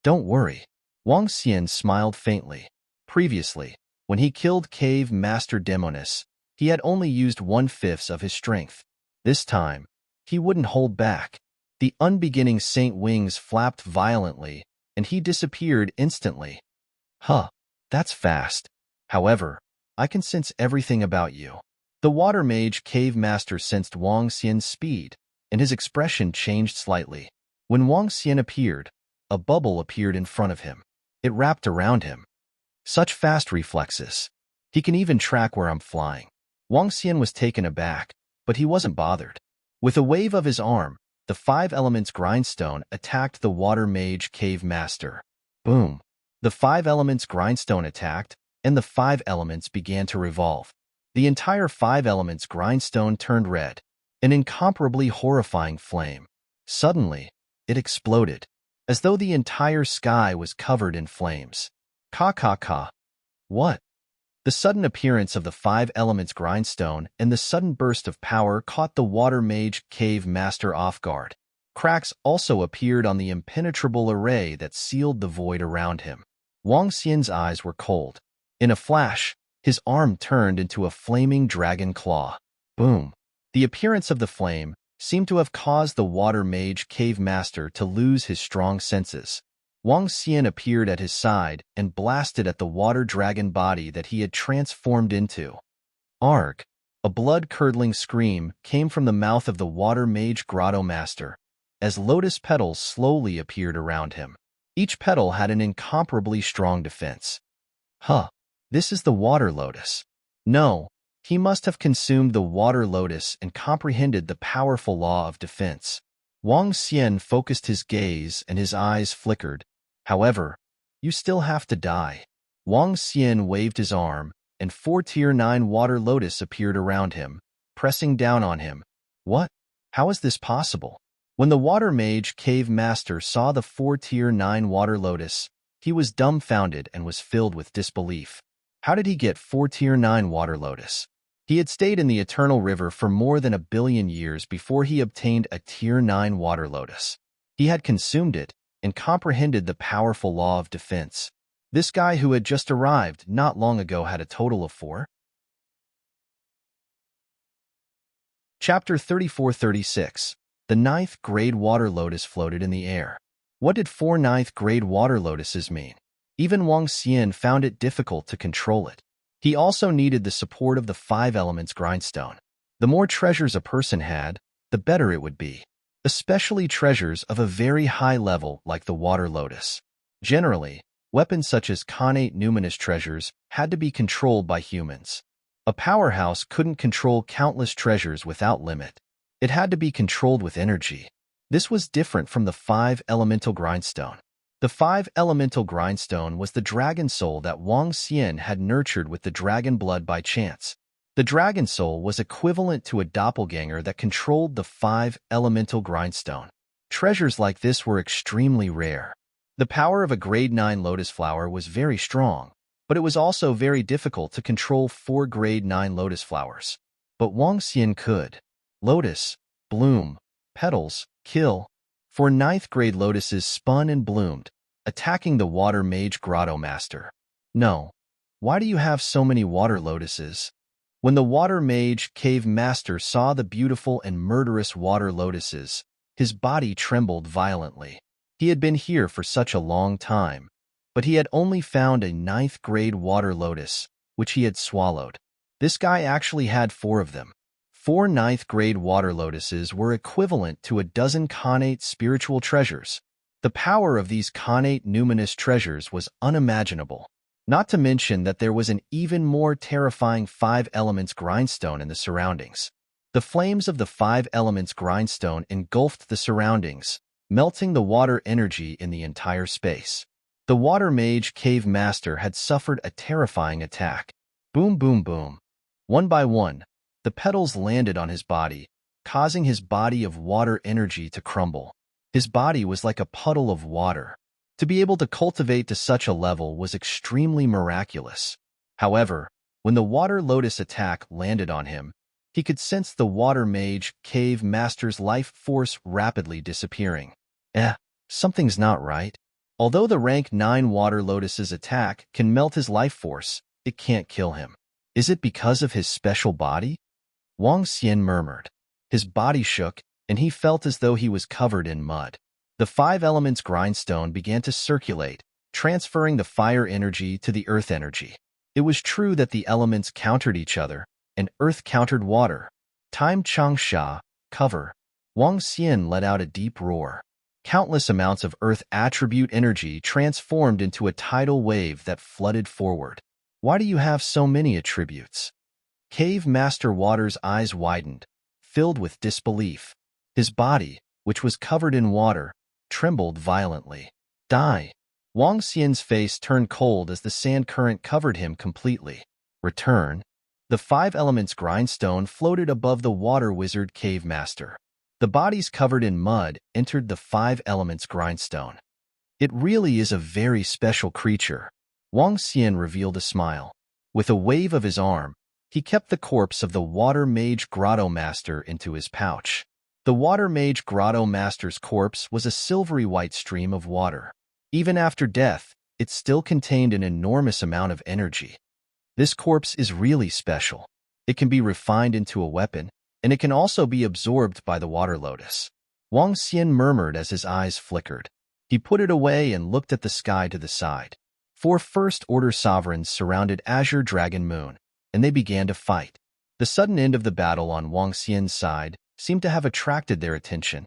Don't worry. Wang Xian smiled faintly. Previously, when he killed Cave Master Demonis, he had only used 1/5 of his strength. This time, he wouldn't hold back. The unbeginning saint wings flapped violently, and he disappeared instantly. Huh, that's fast. However, I can sense everything about you. The water mage Cave Master sensed Wang Xian's speed, and his expression changed slightly. When Wang Xian appeared, a bubble appeared in front of him. It wrapped around him. Such fast reflexes. He can even track where I'm flying. Wang Xian was taken aback, but he wasn't bothered. With a wave of his arm, the 5 Elements Grindstone attacked the water mage Cave Master. Boom! The 5 Elements Grindstone attacked, and the 5 elements began to revolve. The entire 5 Elements Grindstone turned red, an incomparably horrifying flame. Suddenly, it exploded, as though the entire sky was covered in flames. Ka. What? The sudden appearance of the 5 Elements Grindstone and the sudden burst of power caught the water mage Cave Master off guard. Cracks also appeared on the impenetrable array that sealed the void around him. Wang Xian's eyes were cold. In a flash, his arm turned into a flaming dragon claw. Boom! The appearance of the flame seemed to have caused the water mage Cave Master to lose his strong senses. Wang Xian appeared at his side and blasted at the water dragon body that he had transformed into. Arg! A blood-curdling scream came from the mouth of the water mage Grotto Master, as lotus petals slowly appeared around him. Each petal had an incomparably strong defense. Huh! This is the water lotus. No, he must have consumed the water lotus and comprehended the powerful law of defense. Wang Xian focused his gaze and his eyes flickered. However, you still have to die. Wang Xian waved his arm, and 4 Tier 9 water lotus appeared around him, pressing down on him. What? How is this possible? When the water mage Cave Master saw the 4 Tier 9 water lotus, he was dumbfounded and was filled with disbelief. How did he get 4 Tier 9 water lotus? He had stayed in the Eternal River for more than 1 billion years before he obtained a Tier 9 water lotus. He had consumed it and comprehended the powerful law of defense. This guy who had just arrived not long ago had a total of 4. Chapter 34-36. The 9th grade water lotus floated in the air. What did 4 9th grade water lotuses mean? Even Wang Xian found it difficult to control it. He also needed the support of the 5 Elements Grindstone. The more treasures a person had, the better it would be. Especially treasures of a very high level like the water lotus. Generally, weapons such as connate numinous treasures had to be controlled by humans. A powerhouse couldn't control countless treasures without limit. It had to be controlled with energy. This was different from the 5 Elemental Grindstone. The 5 Elemental Grindstone was the dragon soul that Wang Xian had nurtured with the dragon blood by chance. The dragon soul was equivalent to a doppelganger that controlled the 5 Elemental Grindstone. Treasures like this were extremely rare. The power of a grade 9 lotus flower was very strong, but it was also very difficult to control 4 grade 9 lotus flowers. But Wang Xian could. Lotus, bloom, petals, kill. 4 ninth grade lotuses spun and bloomed, attacking the water mage grotto master. No. Why do you have so many water lotuses? When the water mage cave master saw the beautiful and murderous water lotuses, his body trembled violently. He had been here for such a long time, but he had only found a 9th grade water lotus, which he had swallowed. This guy actually had 4 of them. 4 ninth grade water lotuses were equivalent to a dozen connate spiritual treasures. The power of these connate numinous treasures was unimaginable. Not to mention that there was an even more terrifying 5 elements grindstone in the surroundings. The flames of the 5 elements grindstone engulfed the surroundings, melting the water energy in the entire space. The water mage cave master had suffered a terrifying attack. Boom, boom, boom. One by one, the petals landed on his body, causing his body of water energy to crumble. His body was like a puddle of water. To be able to cultivate to such a level was extremely miraculous. However, when the water lotus attack landed on him, he could sense the water mage cave master's life force rapidly disappearing. Something's not right. Although the rank 9 water lotus's attack can melt his life force, it can't kill him. Is it because of his special body? Wang Xian murmured. His body shook, and he felt as though he was covered in mud. The 5 elements grindstone began to circulate, transferring the fire energy to the earth energy. It was true that the elements countered each other, and earth countered water. Time Changsha, cover. Wang Xian let out a deep roar. Countless amounts of earth attribute energy transformed into a tidal wave that flooded forward. Why do you have so many attributes? Cave Master Water's eyes widened, filled with disbelief. His body, which was covered in water, trembled violently. Die. Wang Xian's face turned cold as the sand current covered him completely. Return. The 5 elements grindstone floated above the water wizard cave master. The bodies covered in mud entered the 5 elements grindstone. It really is a very special creature. Wang Xian revealed a smile. With a wave of his arm, he kept the corpse of the water mage grotto master into his pouch. The water mage grotto master's corpse was a silvery white stream of water. Even after death, it still contained an enormous amount of energy. This corpse is really special. It can be refined into a weapon, and it can also be absorbed by the water lotus. Wang Xian murmured as his eyes flickered. He put it away and looked at the sky to the side. 4 first-order sovereigns surrounded Azure Dragon Moon, and they began to fight. The sudden end of the battle on Wang Xian's side seemed to have attracted their attention.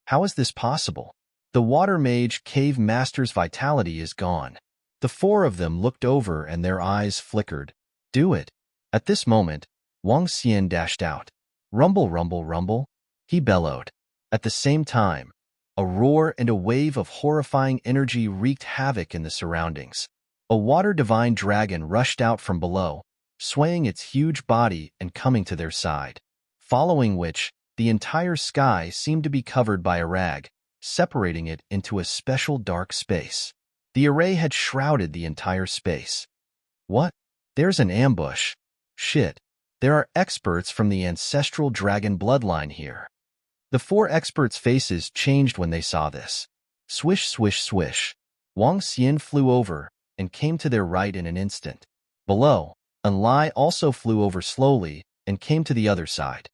How is this possible? The water mage cave master's vitality is gone. The 4 of them looked over and their eyes flickered. Do it. At this moment, Wang Xian dashed out. Rumble, rumble, rumble, he bellowed. At the same time, a roar and a wave of horrifying energy wreaked havoc in the surroundings. A water divine dragon rushed out from below, swaying its huge body and coming to their side. Following which, the entire sky seemed to be covered by a rag, separating it into a special dark space. The array had shrouded the entire space. What? There's an ambush. Shit. There are experts from the ancestral dragon bloodline here. The 4 experts' faces changed when they saw this. Swish, swish, swish. Wang Xian flew over and came to their right in an instant. Below, Enlai also flew over slowly and came to the other side.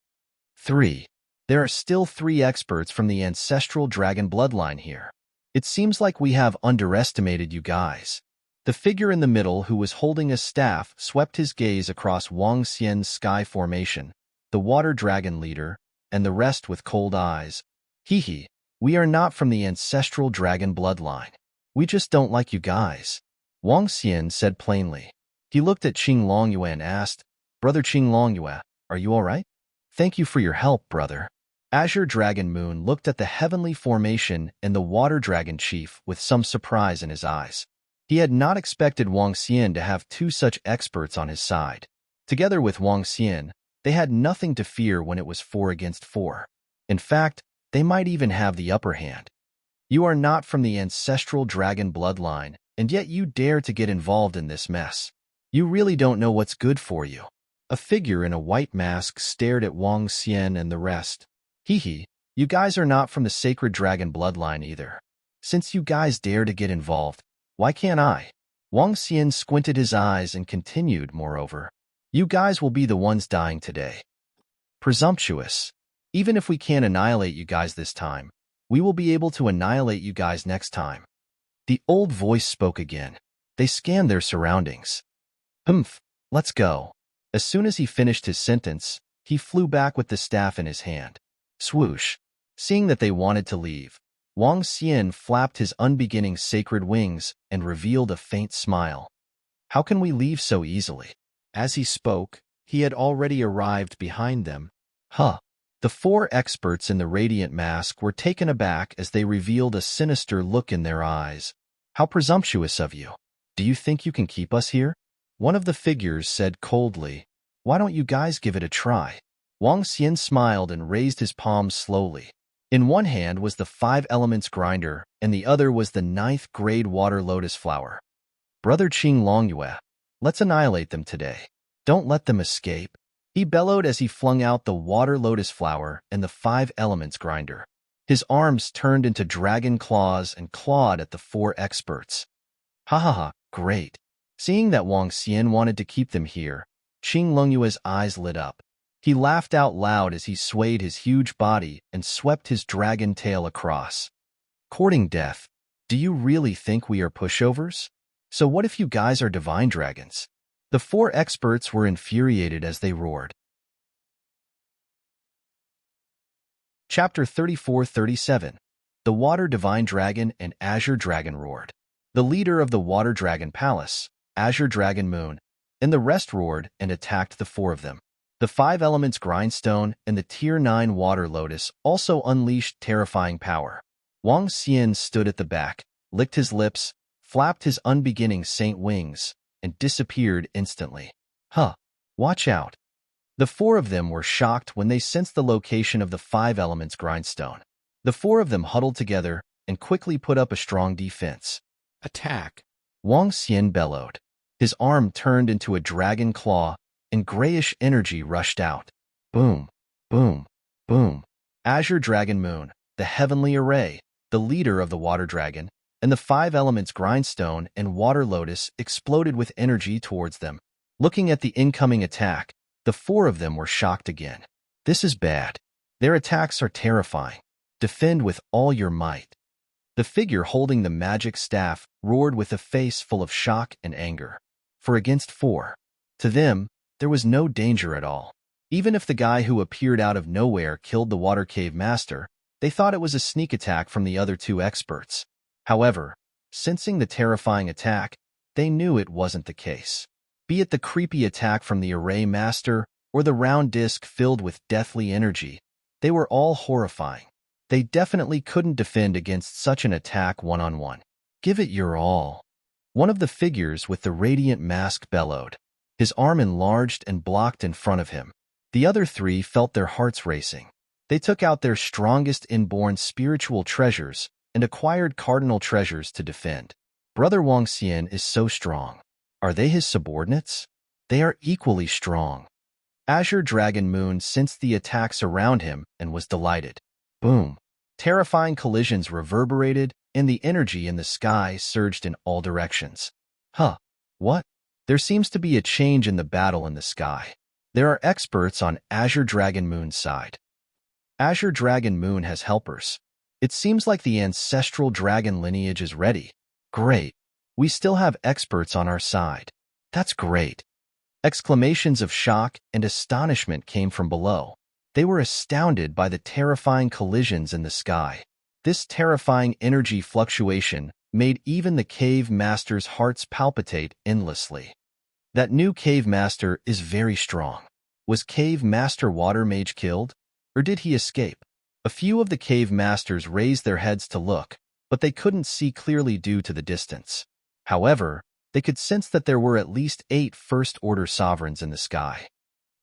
3. There are still 3 experts from the ancestral dragon bloodline here. It seems like we have underestimated you guys. The figure in the middle who was holding a staff swept his gaze across Wang Xian's sky formation, the water dragon leader, and the rest with cold eyes. Hee, we are not from the ancestral dragon bloodline. We just don't like you guys. Wang Xian said plainly. He looked at Qing Longyue and asked, Brother Qing Longyue, are you all right? Thank you for your help, brother. Azure Dragon Moon looked at the heavenly formation and the water dragon chief with some surprise in his eyes. He had not expected Wang Xian to have 2 such experts on his side. Together with Wang Xian, they had nothing to fear when it was 4 against 4. In fact, they might even have the upper hand. You are not from the ancestral dragon bloodline, and yet you dare to get involved in this mess. You really don't know what's good for you. A figure in a white mask stared at Wang Xian and the rest. Hee hee, you guys are not from the sacred dragon bloodline either. Since you guys dare to get involved, why can't I? Wang Xian squinted his eyes and continued, moreover. You guys will be the ones dying today. Presumptuous. Even if we can't annihilate you guys this time, we will be able to annihilate you guys next time. The old voice spoke again. They scanned their surroundings. Humph, let's go. As soon as he finished his sentence, he flew back with the staff in his hand. Swoosh. Seeing that they wanted to leave, Wang Xian flapped his unbeginning sacred wings and revealed a faint smile. How can we leave so easily? As he spoke, he had already arrived behind them. Huh. The four experts in the radiant mask were taken aback as they revealed a sinister look in their eyes. How presumptuous of you. Do you think you can keep us here? One of the figures said coldly. Why don't you guys give it a try? Wang Xian smiled and raised his palms slowly. In one hand was the 5 elements grinder, and the other was the 9th grade water lotus flower. Brother Qing Longyue, let's annihilate them today. Don't let them escape. He bellowed as he flung out the water lotus flower and the 5 elements grinder. His arms turned into dragon claws and clawed at the 4 experts. Ha ha ha, great. Seeing that Wang Xian wanted to keep them here, Qing Longyue's eyes lit up. He laughed out loud as he swayed his huge body and swept his dragon tail across. Courting death, do you really think we are pushovers? So what if you guys are divine dragons? The 4 experts were infuriated as they roared. Chapter 34-37. The Water Divine Dragon and Azure Dragon roared. The leader of the Water Dragon Palace, Azure Dragon Moon, and the rest roared and attacked the 4 of them. The 5 elements grindstone and the tier 9 water lotus also unleashed terrifying power. Wang Xian stood at the back, licked his lips, flapped his unbeginning saint wings, and disappeared instantly. Huh, watch out. The 4 of them were shocked when they sensed the location of the 5 elements grindstone. The 4 of them huddled together and quickly put up a strong defense. Attack! Wang Xian bellowed. His arm turned into a dragon claw, and grayish energy rushed out. Boom, boom, boom. Azure Dragon Moon, the heavenly array, the leader of the water dragon, and the 5 elements grindstone and water lotus exploded with energy towards them. Looking at the incoming attack, the 4 of them were shocked again. This is bad. Their attacks are terrifying. Defend with all your might. The figure holding the magic staff roared with a face full of shock and anger. For against 4. To them, there was no danger at all. Even if the guy who appeared out of nowhere killed the Water Cave Master, they thought it was a sneak attack from the other 2 experts. However, sensing the terrifying attack, they knew it wasn't the case. Be it the creepy attack from the Array Master or the round disc filled with deathly energy, they were all horrifying. They definitely couldn't defend against such an attack one-on-one. Give it your all. One of the figures with the radiant mask bellowed. His arm enlarged and blocked in front of him. The other 3 felt their hearts racing. They took out their strongest inborn spiritual treasures and acquired cardinal treasures to defend. Brother Wang Xian is so strong. Are they his subordinates? They are equally strong. Azure Dragon Moon sensed the attacks around him and was delighted. Boom. Terrifying collisions reverberated, and the energy in the sky surged in all directions. Huh. What? There seems to be a change in the battle in the sky. There are experts on Azure Dragon Moon's side. Azure Dragon Moon has helpers. It seems like the ancestral dragon lineage is ready. Great. We still have experts on our side. That's great. Exclamations of shock and astonishment came from below. They were astounded by the terrifying collisions in the sky. This terrifying energy fluctuation made even the cave master's hearts palpitate endlessly. That new cave master is very strong. Was cave master Water Mage killed? Or did he escape? A few of the cave masters raised their heads to look, but they couldn't see clearly due to the distance. However, they could sense that there were at least 8 first-order sovereigns in the sky.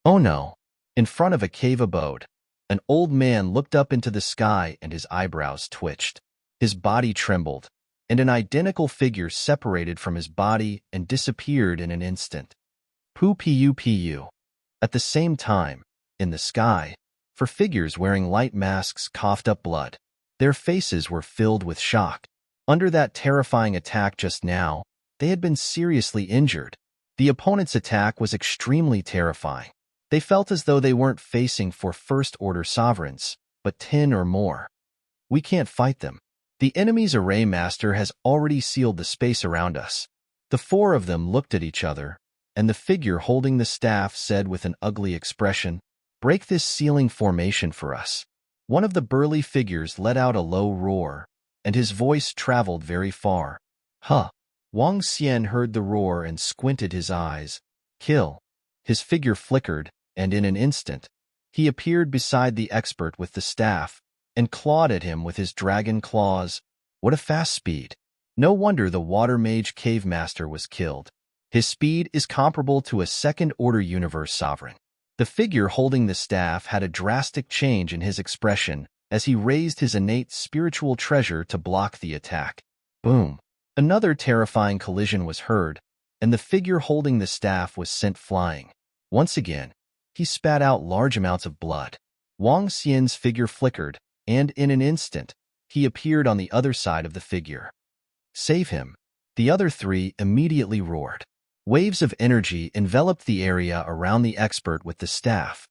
Oh no! In front of a cave abode, an old man looked up into the sky and his eyebrows twitched. His body trembled, and an identical figure separated from his body and disappeared in an instant. Pu. At the same time, in the sky, four figures wearing light masks coughed up blood. Their faces were filled with shock. Under that terrifying attack just now, they had been seriously injured. The opponent's attack was extremely terrifying. They felt as though they weren't facing four first-order sovereigns, but 10 or more. We can't fight them. The enemy's array master has already sealed the space around us. The four of them looked at each other, and the figure holding the staff said with an ugly expression, "Break this sealing formation for us." One of the burly figures let out a low roar, and his voice traveled very far. Huh. Wang Xian heard the roar and squinted his eyes. Kill. His figure flickered, and in an instant, he appeared beside the expert with the staff, and clawed at him with his dragon claws. What a fast speed! No wonder the water mage cave master was killed. His speed is comparable to a second-order universe sovereign. The figure holding the staff had a drastic change in his expression as he raised his innate spiritual treasure to block the attack. Boom! Another terrifying collision was heard, and the figure holding the staff was sent flying. Once again, he spat out large amounts of blood. Wang Xian's figure flickered, and in an instant, he appeared on the other side of the figure. Save him! The other three immediately roared. Waves of energy enveloped the area around the expert with the staff.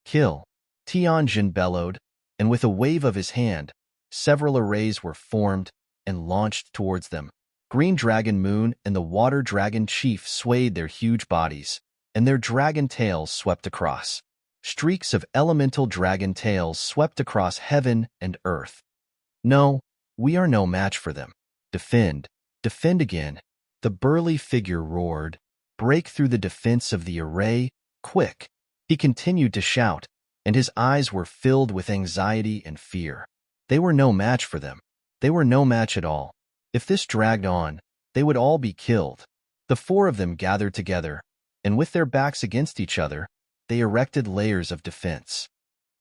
Kill! Tianjin bellowed, and with a wave of his hand, several arrays were formed and launched towards them. Green Dragon Moon and the Water Dragon Chief swayed their huge bodies, and their dragon tails swept across. Streaks of elemental dragon tails swept across heaven and earth. No, we are no match for them. Defend! Defend again! The burly figure roared. Break through the defense of the array, quick! He continued to shout, and his eyes were filled with anxiety and fear. They were no match for them. They were no match at all. If this dragged on, they would all be killed. The four of them gathered together, and with their backs against each other, they erected layers of defense.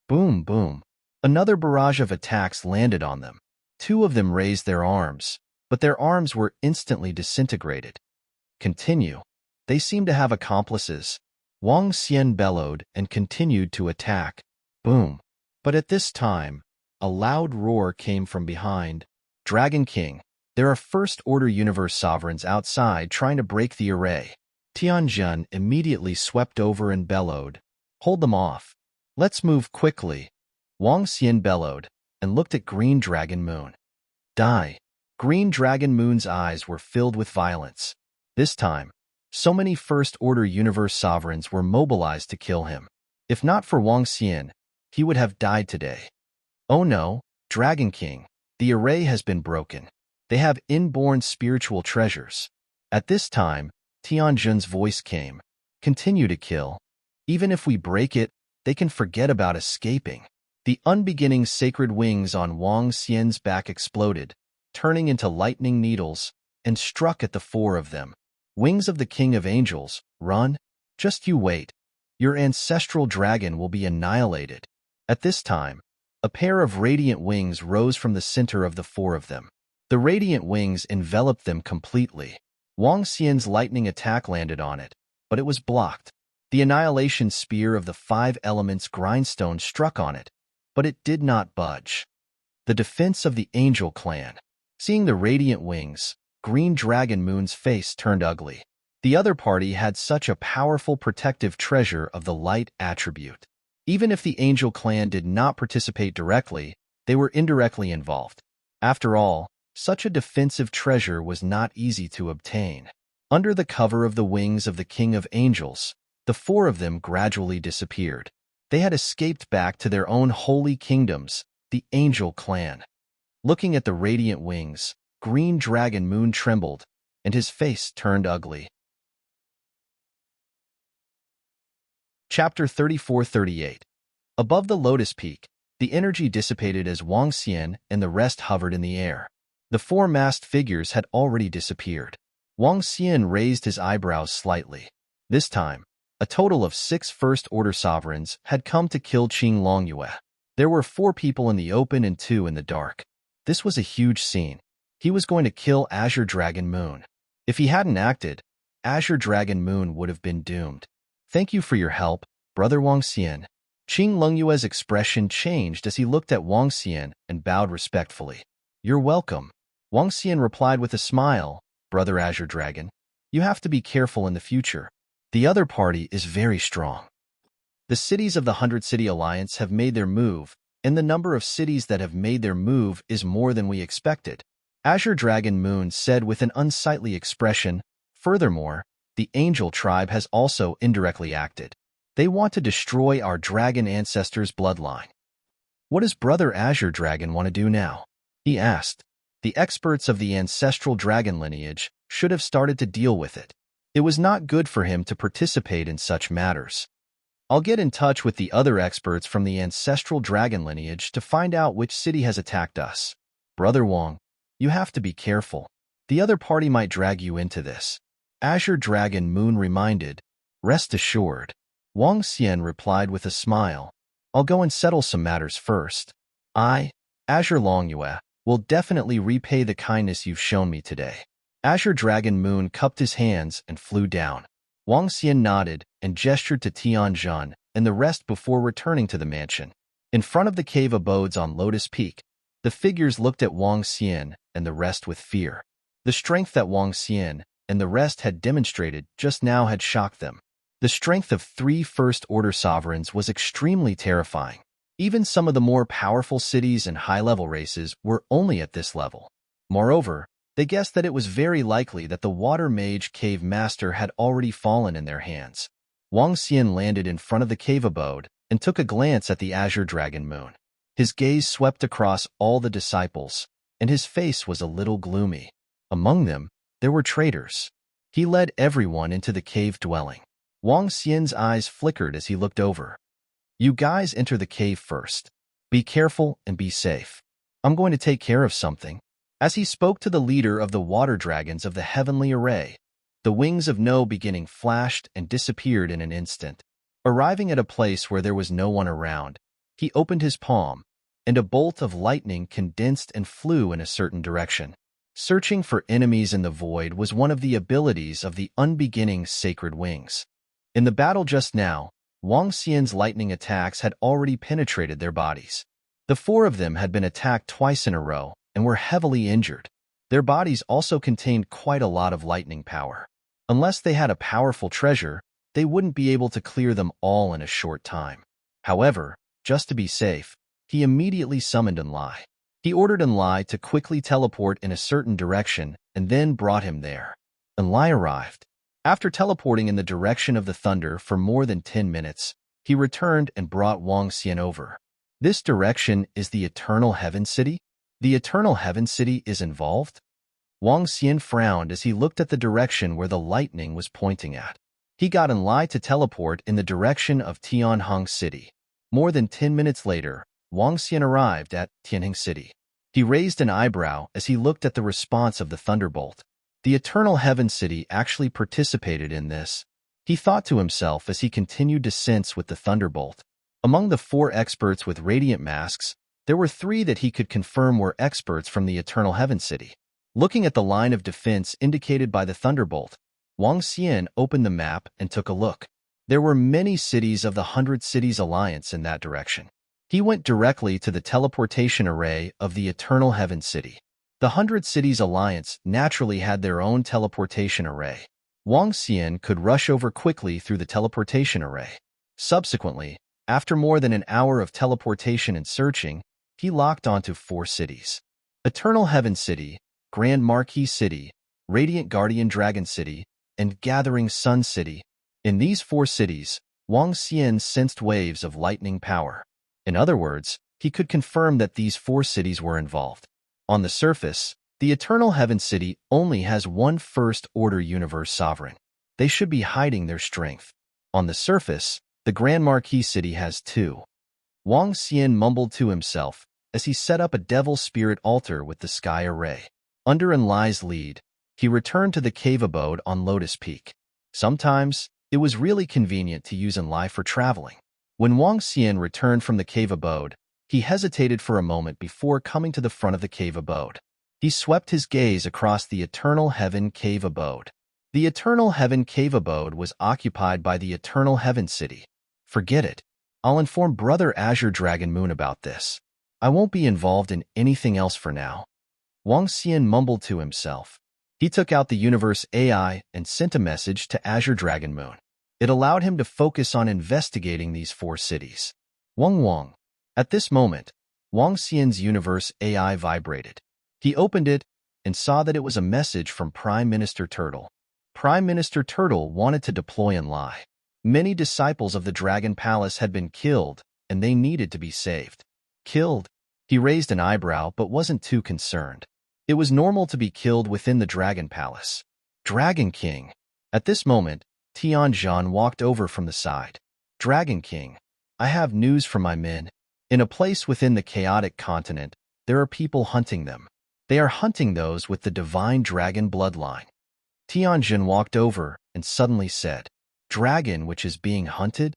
Boom, boom. Another barrage of attacks landed on them. Two of them raised their arms, but their arms were instantly disintegrated. Continue. They seem to have accomplices. Wang Xian bellowed and continued to attack. Boom. But at this time, a loud roar came from behind. Dragon King, there are first-order universe sovereigns outside trying to break the array. Tianjin immediately swept over and bellowed. Hold them off. Let's move quickly. Wang Xian bellowed and looked at Green Dragon Moon. Die. Green Dragon Moon's eyes were filled with violence. This time, so many first-order universe sovereigns were mobilized to kill him. If not for Wang Xian, he would have died today. Oh no, Dragon King, the array has been broken. They have inborn spiritual treasures. At this time, Tianjin's voice came. Continue to kill. Even if we break it, they can forget about escaping. The unbeginning sacred wings on Wang Xian's back exploded, turning into lightning needles, and struck at the four of them. Wings of the King of Angels, run. Just you wait. Your ancestral dragon will be annihilated. At this time, a pair of radiant wings rose from the center of the four of them. The radiant wings enveloped them completely. Wang Xian's lightning attack landed on it, but it was blocked. The annihilation spear of the 5 elements grindstone struck on it, but it did not budge. The defense of the Angel clan. Seeing the radiant wings, Green Dragon Moon's face turned ugly. The other party had such a powerful protective treasure of the light attribute. Even if the Angel clan did not participate directly, they were indirectly involved. After all, such a defensive treasure was not easy to obtain. Under the cover of the wings of the King of Angels, the four of them gradually disappeared. They had escaped back to their own holy kingdoms, the Angel clan. Looking at the radiant wings, Green Dragon Moon trembled, and his face turned ugly. Chapter 34-38. Above the Lotus Peak, the energy dissipated as Wang Xian and the rest hovered in the air. The four masked figures had already disappeared. Wang Xian raised his eyebrows slightly. This time, a total of 6 first-order sovereigns had come to kill Qing Longyue. There were 4 people in the open and 2 in the dark. This was a huge scene. He was going to kill Azure Dragon Moon. If he hadn't acted, Azure Dragon Moon would have been doomed. Thank you for your help, Brother Wang Xian. Qing Lengyue's expression changed as he looked at Wang Xian and bowed respectfully. You're welcome. Wang Xian replied with a smile, Brother Azure Dragon. You have to be careful in the future. The other party is very strong. The cities of the 100-City Alliance have made their move, and the number of cities that have made their move is more than we expected. Azure Dragon Moon said with an unsightly expression. Furthermore, the Angel tribe has also indirectly acted. They want to destroy our dragon ancestors' bloodline. What does Brother Azure Dragon want to do now? He asked. The experts of the ancestral dragon lineage should have started to deal with it. It was not good for him to participate in such matters. I'll get in touch with the other experts from the ancestral dragon lineage to find out which city has attacked us. Brother Wang, you have to be careful. The other party might drag you into this. Azure Dragon Moon reminded. Rest assured. Wang Xian replied with a smile. I'll go and settle some matters first. I, Azure Lengyue, will definitely repay the kindness you've shown me today. Azure Dragon Moon cupped his hands and flew down. Wang Xian nodded and gestured to Tianjun and the rest before returning to the mansion. In front of the cave abodes on Lotus Peak, the figures looked at Wang Xian and the rest with fear. The strength that Wang Xian and the rest had demonstrated just now had shocked them. The strength of 3 first-order sovereigns was extremely terrifying. Even some of the more powerful cities and high-level races were only at this level. Moreover, they guessed that it was very likely that the Water Mage Cave Master had already fallen in their hands. Wang Xian landed in front of the cave abode and took a glance at the Azure Dragon Moon. His gaze swept across all the disciples, and his face was a little gloomy. Among them, there were traitors. He led everyone into the cave dwelling. Wang Xian's eyes flickered as he looked over. You guys enter the cave first. Be careful and be safe. I'm going to take care of something. As he spoke to the leader of the water dragons of the heavenly array, the wings of No beginning flashed and disappeared in an instant. Arriving at a place where there was no one around, he opened his palm, and a bolt of lightning condensed and flew in a certain direction. Searching for enemies in the void was one of the abilities of the unbeginning sacred wings. In the battle just now, Wang Xian's lightning attacks had already penetrated their bodies. The 4 of them had been attacked twice in a row and were heavily injured. Their bodies also contained quite a lot of lightning power. Unless they had a powerful treasure, they wouldn't be able to clear them all in a short time. However, just to be safe, he immediately summoned Enlai. He ordered Enlai to quickly teleport in a certain direction and then brought him there. Enlai arrived. After teleporting in the direction of the thunder for more than 10 minutes, he returned and brought Wang Xian over. This direction is the Eternal Heaven City? The Eternal Heaven City is involved? Wang Xian frowned as he looked at the direction where the lightning was pointing at. He got Enlai to teleport in the direction of Tianhong City. More than 10 minutes later, Wang Xian arrived at Tianhong City. He raised an eyebrow as he looked at the response of the thunderbolt. The Eternal Heaven City actually participated in this. He thought to himself as he continued to sense with the thunderbolt. Among the 4 experts with radiant masks, there were 3 that he could confirm were experts from the Eternal Heaven City. Looking at the line of defense indicated by the thunderbolt, Wang Xian opened the map and took a look. There were many cities of the 100 Cities Alliance in that direction. He went directly to the teleportation array of the Eternal Heaven City. The 100 Cities Alliance naturally had their own teleportation array. Wang Xian could rush over quickly through the teleportation array. Subsequently, after more than an hour of teleportation and searching, he locked onto 4 cities. Eternal Heaven City, Grand Marquis City, Radiant Guardian Dragon City, and Gathering Sun City. In these 4 cities, Wang Xian sensed waves of lightning power. In other words, he could confirm that these 4 cities were involved. On the surface, the Eternal Heaven City only has 1 first-order universe sovereign. They should be hiding their strength. On the surface, the Grand Marquis City has 2. Wang Xian mumbled to himself as he set up a devil spirit altar with the sky array. Under Enlai's lead, he returned to the cave abode on Lotus Peak. Sometimes, it was really convenient to use Enlai for traveling. When Wang Xian returned from the cave abode, He hesitated for a moment before coming to the front of the cave abode. He swept his gaze across the Eternal Heaven Cave Abode. The Eternal Heaven Cave Abode was occupied by the Eternal Heaven City. Forget it. I'll inform Brother Azure Dragon Moon about this. I won't be involved in anything else for now. Wang Xian mumbled to himself. He took out the Universe AI and sent a message to Azure Dragon Moon. It allowed him to focus on investigating these 4 cities. Wang. At this moment, Wang Xian's Universe AI vibrated. He opened it and saw that it was a message from Prime Minister Turtle. Prime Minister Turtle wanted to deploy and lie. Many disciples of the Dragon Palace had been killed, and they needed to be saved. Killed? He raised an eyebrow but wasn't too concerned. It was normal to be killed within the Dragon Palace. Dragon King. At this moment, Tianzhan walked over from the side. Dragon King, I have news from my men. In a place within the chaotic continent, there are people hunting them. They are hunting those with the divine dragon bloodline. Tianzhan walked over and suddenly said, Dragon which is being hunted?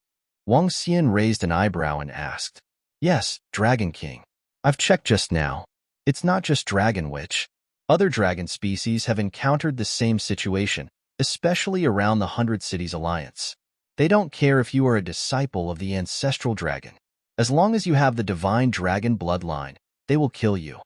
Wang Xian raised an eyebrow and asked, Yes, Dragon King. I've checked just now. It's not just Dragon Witch. Other dragon species have encountered the same situation, especially around the 100 Cities Alliance. They don't care if you are a disciple of the ancestral dragon. As long as you have the divine dragon bloodline, they will kill you.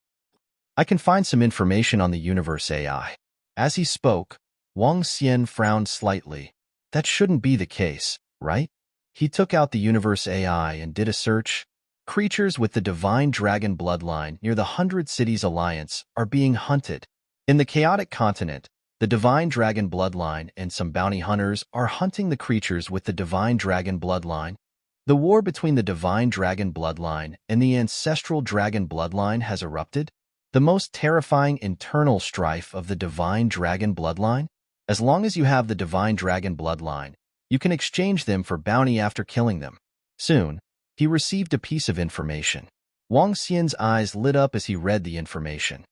I can find some information on the Universe AI. As he spoke, Wang Xian frowned slightly. That shouldn't be the case, right? He took out the Universe AI and did a search. Creatures with the divine dragon bloodline near the 100 Cities Alliance are being hunted. In the chaotic continent, the divine dragon bloodline and some bounty hunters are hunting the creatures with the divine dragon bloodline. The war between the divine dragon bloodline and the ancestral dragon bloodline has erupted. The most terrifying internal strife of the divine dragon bloodline? As long as you have the divine dragon bloodline, you can exchange them for bounty after killing them. Soon, he received a piece of information. Wang Xian's eyes lit up as he read the information.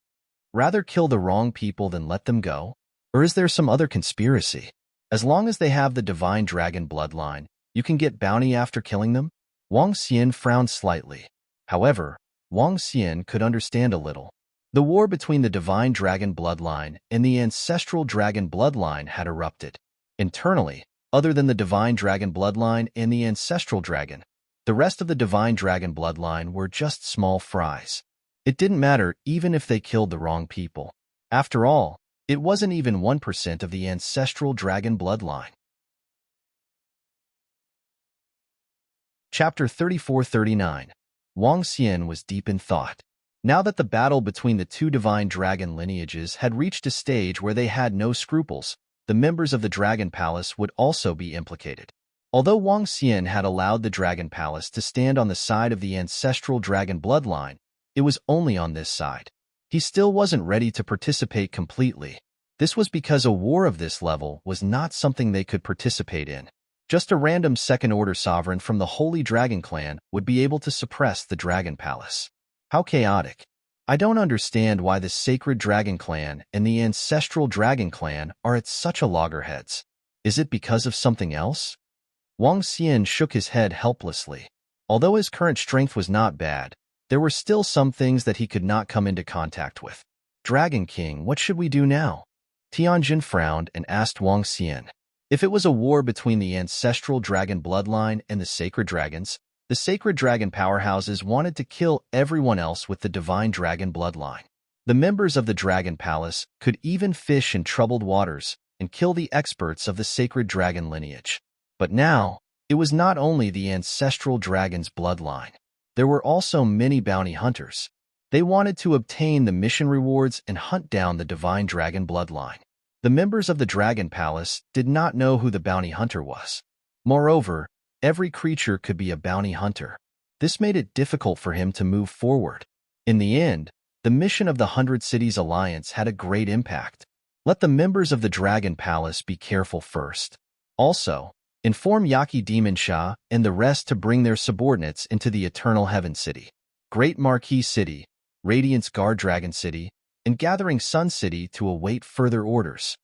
Rather kill the wrong people than let them go? Or is there some other conspiracy? As long as they have the divine dragon bloodline, you can get bounty after killing them? Wang Xian frowned slightly. However, Wang Xian could understand a little. The war between the divine dragon bloodline and the ancestral dragon bloodline had erupted. Internally, other than the divine dragon bloodline and the ancestral dragon, the rest of the divine dragon bloodline were just small fries. It didn't matter even if they killed the wrong people. After all, it wasn't even 1% of the ancestral dragon bloodline. Chapter 34-39. Wang Xian was deep in thought. Now that the battle between the 2 divine dragon lineages had reached a stage where they had no scruples, the members of the Dragon Palace would also be implicated. Although Wang Xian had allowed the Dragon Palace to stand on the side of the ancestral dragon bloodline, it was only on this side. He still wasn't ready to participate completely. This was because a war of this level was not something they could participate in. Just a random second-order sovereign from the Holy Dragon Clan would be able to suppress the Dragon Palace. How chaotic. I don't understand why the Sacred Dragon Clan and the Ancestral Dragon Clan are at such a loggerheads. Is it because of something else? Wang Xian shook his head helplessly. Although his current strength was not bad, there were still some things that he could not come into contact with. Dragon King, what should we do now? Tianjin frowned and asked Wang Xian. If it was a war between the ancestral dragon bloodline and the sacred dragons, the sacred dragon powerhouses wanted to kill everyone else with the divine dragon bloodline. The members of the Dragon Palace could even fish in troubled waters and kill the experts of the sacred dragon lineage. But now, it was not only the ancestral dragon's bloodline. There were also many bounty hunters. They wanted to obtain the mission rewards and hunt down the divine dragon bloodline. The members of the Dragon Palace did not know who the bounty hunter was. Moreover, every creature could be a bounty hunter. This made it difficult for him to move forward. In the end, the mission of the 100 Cities Alliance had a great impact. Let the members of the Dragon Palace be careful first. Also, inform Yaki Demon Shah and the rest to bring their subordinates into the Eternal Heaven City, Great Marquis City, Radiance Guard Dragon City, and Gathering Sun City to await further orders.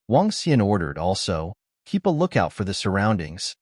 Wang Xian ordered also, keep a lookout for the surroundings.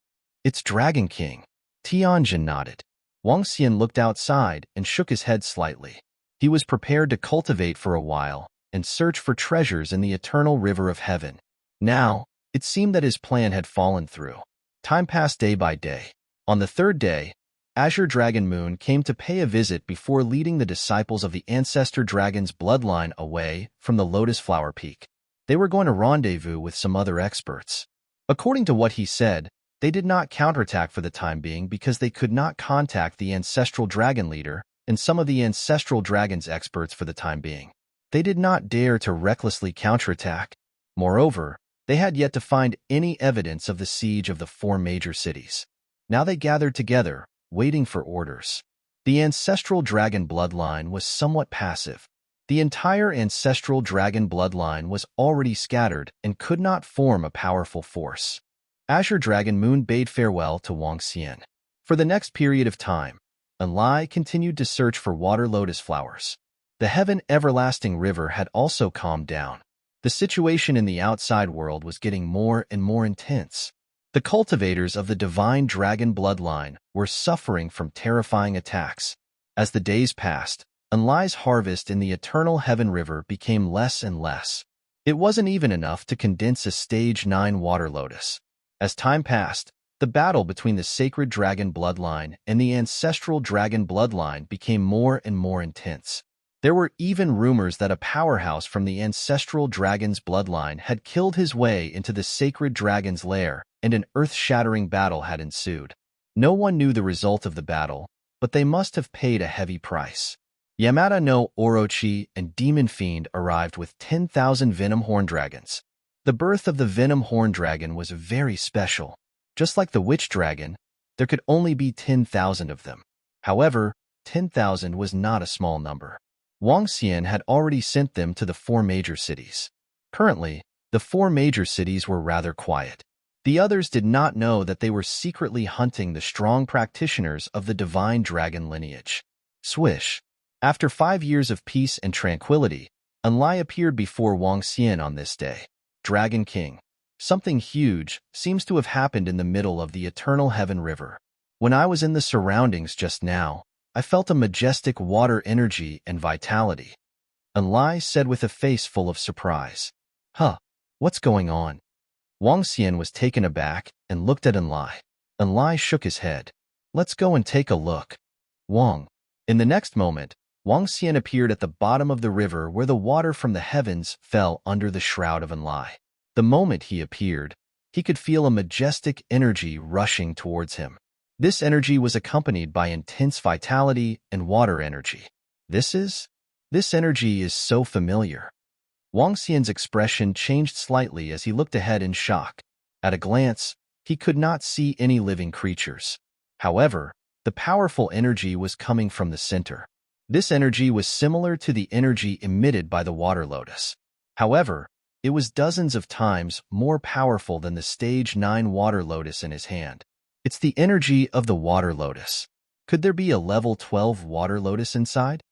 It's Dragon King. Tianjin nodded. Wang Xian looked outside and shook his head slightly. He was prepared to cultivate for a while and search for treasures in the eternal river of heaven. Now, it seemed that his plan had fallen through. Time passed day by day. On the third day, Azure Dragon Moon came to pay a visit before leading the disciples of the Ancestor Dragon's bloodline away from the Lotus Flower Peak. They were going to rendezvous with some other experts. According to what he said, they did not counterattack for the time being because they could not contact the Ancestral Dragon Leader and some of the Ancestral Dragon's experts for the time being. They did not dare to recklessly counterattack. Moreover, they had yet to find any evidence of the siege of the 4 major cities. Now they gathered together, waiting for orders. The Ancestral Dragon bloodline was somewhat passive. The entire Ancestral Dragon bloodline was already scattered and could not form a powerful force. Azure Dragon Moon bade farewell to Wang Xian. For the next period of time, Enlai continued to search for water lotus flowers. The Heaven Everlasting River had also calmed down. The situation in the outside world was getting more and more intense. The cultivators of the Divine Dragon bloodline were suffering from terrifying attacks. As the days passed, Enlai's harvest in the Eternal Heaven River became less and less. It wasn't even enough to condense a Stage 9 water lotus. As time passed, the battle between the Sacred Dragon bloodline and the Ancestral Dragon bloodline became more and more intense. There were even rumors that a powerhouse from the Ancestral Dragon's bloodline had killed his way into the Sacred Dragon's lair, and an earth-shattering battle had ensued. No one knew the result of the battle, but they must have paid a heavy price. Yamada no Orochi and Demon Fiend arrived with 10,000 Venom Horn Dragons. The birth of the Venom Horn Dragon was very special. Just like the Witch Dragon, there could only be 10,000 of them. However, 10,000 was not a small number. Wang Xian had already sent them to the 4 major cities. Currently, the 4 major cities were rather quiet. The others did not know that they were secretly hunting the strong practitioners of the Divine Dragon lineage. Swish. After 5 years of peace and tranquility, Enlai appeared before Wang Xian on this day. Dragon King. Something huge seems to have happened in the middle of the Eternal Heaven River. When I was in the surroundings just now, I felt a majestic water energy and vitality. Enlai said with a face full of surprise. Huh, what's going on? Wang Xian was taken aback and looked at Enlai. Enlai shook his head. Let's go and take a look. Wang. In the next moment, Wang Xian appeared at the bottom of the river where the water from the heavens fell under the shroud of Enlai. The moment he appeared, he could feel a majestic energy rushing towards him. This energy was accompanied by intense vitality and water energy. This energy is so familiar. Wang Xian's expression changed slightly as he looked ahead in shock. At a glance, he could not see any living creatures. However, the powerful energy was coming from the center. This energy was similar to the energy emitted by the water lotus. However, it was dozens of times more powerful than the Stage 9 water lotus in his hand. It's the energy of the water lotus. Could there be a level 12 water lotus inside?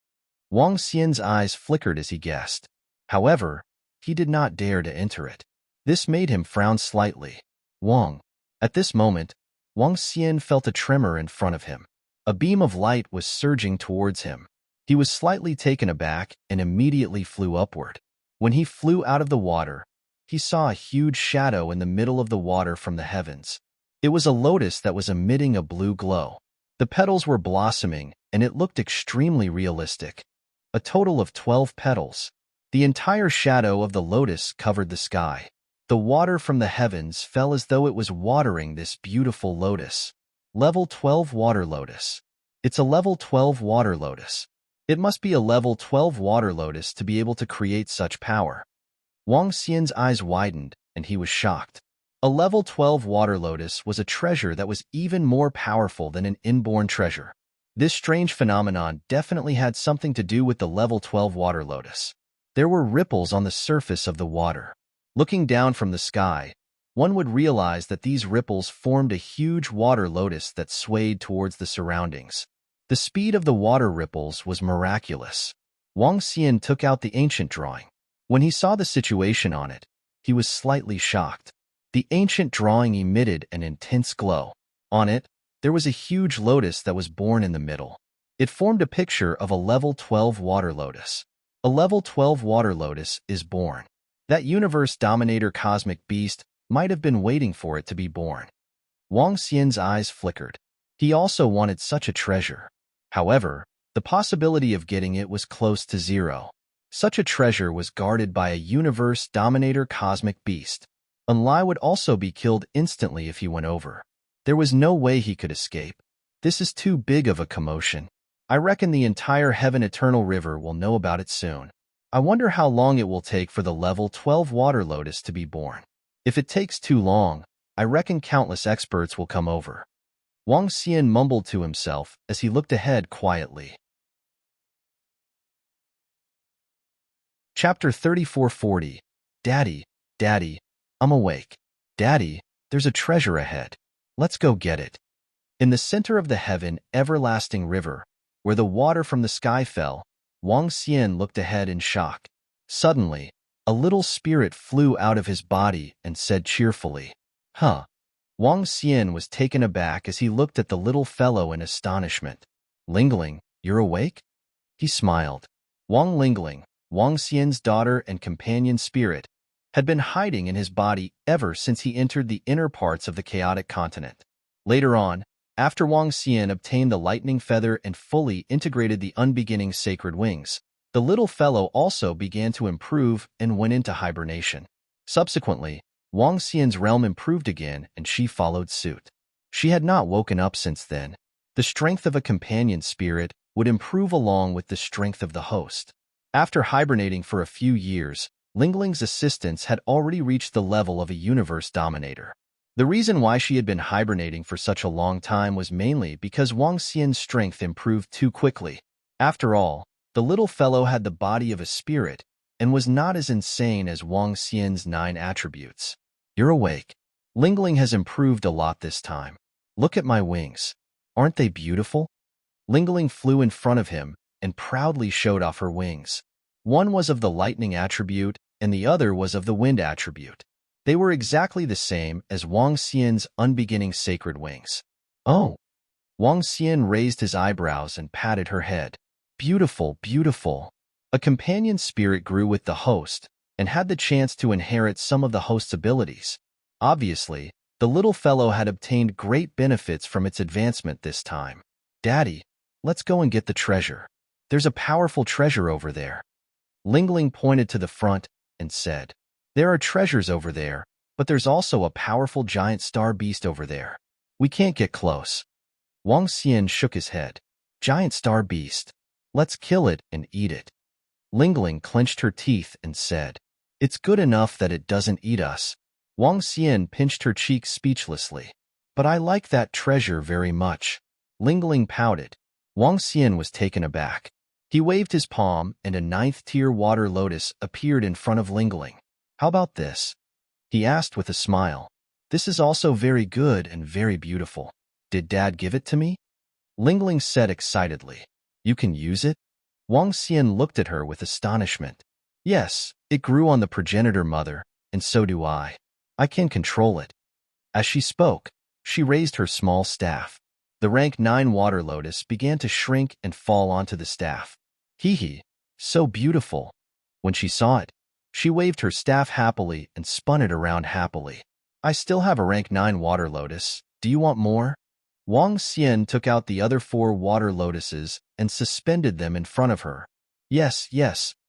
Wang Xian's eyes flickered as he guessed. However, he did not dare to enter it. This made him frown slightly. Wang. At this moment, Wang Xian felt a tremor in front of him. A beam of light was surging towards him. He was slightly taken aback and immediately flew upward. When he flew out of the water, he saw a huge shadow in the middle of the water from the heavens. It was a lotus that was emitting a blue glow. The petals were blossoming, and it looked extremely realistic. A total of 12 petals. The entire shadow of the lotus covered the sky. The water from the heavens fell as though it was watering this beautiful lotus. Level 12 water lotus. It's a level 12 water lotus. It must be a level 12 water lotus to be able to create such power. Wang Xian's eyes widened, and he was shocked. A level 12 water lotus was a treasure that was even more powerful than an inborn treasure. This strange phenomenon definitely had something to do with the level 12 water lotus. There were ripples on the surface of the water. Looking down from the sky, one would realize that these ripples formed a huge water lotus that swayed towards the surroundings. The speed of the water ripples was miraculous. Wang Xian took out the ancient drawing. When he saw the situation on it, he was slightly shocked. The ancient drawing emitted an intense glow. On it, there was a huge lotus that was born in the middle. It formed a picture of a level 12 water lotus. A level 12 water lotus is born. That universe dominator cosmic beast might have been waiting for it to be born. Wang Xian's eyes flickered. He also wanted such a treasure. However, the possibility of getting it was close to zero. Such a treasure was guarded by a universe dominator cosmic beast. Enlai would also be killed instantly if he went over. There was no way he could escape. This is too big of a commotion. I reckon the entire Heaven Eternal River will know about it soon. I wonder how long it will take for the level 12 water lotus to be born. If it takes too long, I reckon countless experts will come over. Wang Xian mumbled to himself as he looked ahead quietly. Chapter 3440. Daddy, Daddy, I'm awake. Daddy, there's a treasure ahead. Let's go get it. In the center of the heaven everlasting river, where the water from the sky fell, Wang Xian looked ahead in shock. Suddenly, a little spirit flew out of his body and said cheerfully, "Huh." Wang Xian was taken aback as he looked at the little fellow in astonishment. "Lingling, you're awake?" He smiled. Wang Lingling, Wang Xian's daughter and companion spirit, had been hiding in his body ever since he entered the inner parts of the chaotic continent. Later on, after Wang Xian obtained the lightning feather and fully integrated the unbeginning sacred wings, the little fellow also began to improve and went into hibernation. Subsequently, Wang Xian's realm improved again and she followed suit. She had not woken up since then. The strength of a companion spirit would improve along with the strength of the host. After hibernating for a few years, Lingling's assistance had already reached the level of a universe dominator. The reason why she had been hibernating for such a long time was mainly because Wang Xian's strength improved too quickly. After all, the little fellow had the body of a spirit and was not as insane as Wang Xian's 9 attributes. "You're awake. Lingling has improved a lot this time. Look at my wings. Aren't they beautiful?" Lingling flew in front of him and proudly showed off her wings. One was of the lightning attribute and the other was of the wind attribute. They were exactly the same as Wang Xian's unbeginning sacred wings. "Oh!" Wang Xian raised his eyebrows and patted her head. "Beautiful, beautiful." A companion spirit grew with the host and had the chance to inherit some of the host's abilities. Obviously, the little fellow had obtained great benefits from its advancement this time. "Daddy, let's go and get the treasure. There's a powerful treasure over there." Lingling pointed to the front and said, "There are treasures over there, but there's also a powerful giant star beast over there. We can't get close." Wang Xian shook his head. "Giant star beast. Let's kill it and eat it." Lingling clenched her teeth and said, "It's good enough that it doesn't eat us." Wang Xian pinched her cheek speechlessly. "But I like that treasure very much." Lingling pouted. Wang Xian was taken aback. He waved his palm and a 9th-tier water lotus appeared in front of Lingling. "How about this?" he asked with a smile. "This is also very good and very beautiful. Did Dad give it to me?" Lingling said excitedly. "You can use it?" Wang Xian looked at her with astonishment. "Yes, it grew on the progenitor mother, and so do I. I can control it." As she spoke, she raised her small staff. The rank 9 water lotus began to shrink and fall onto the staff. "Hee, so beautiful." When she saw it, she waved her staff happily and spun it around happily. "I still have a rank 9 water lotus. Do you want more?" Wang Xian took out the other 4 water lotuses and suspended them in front of her. Yes,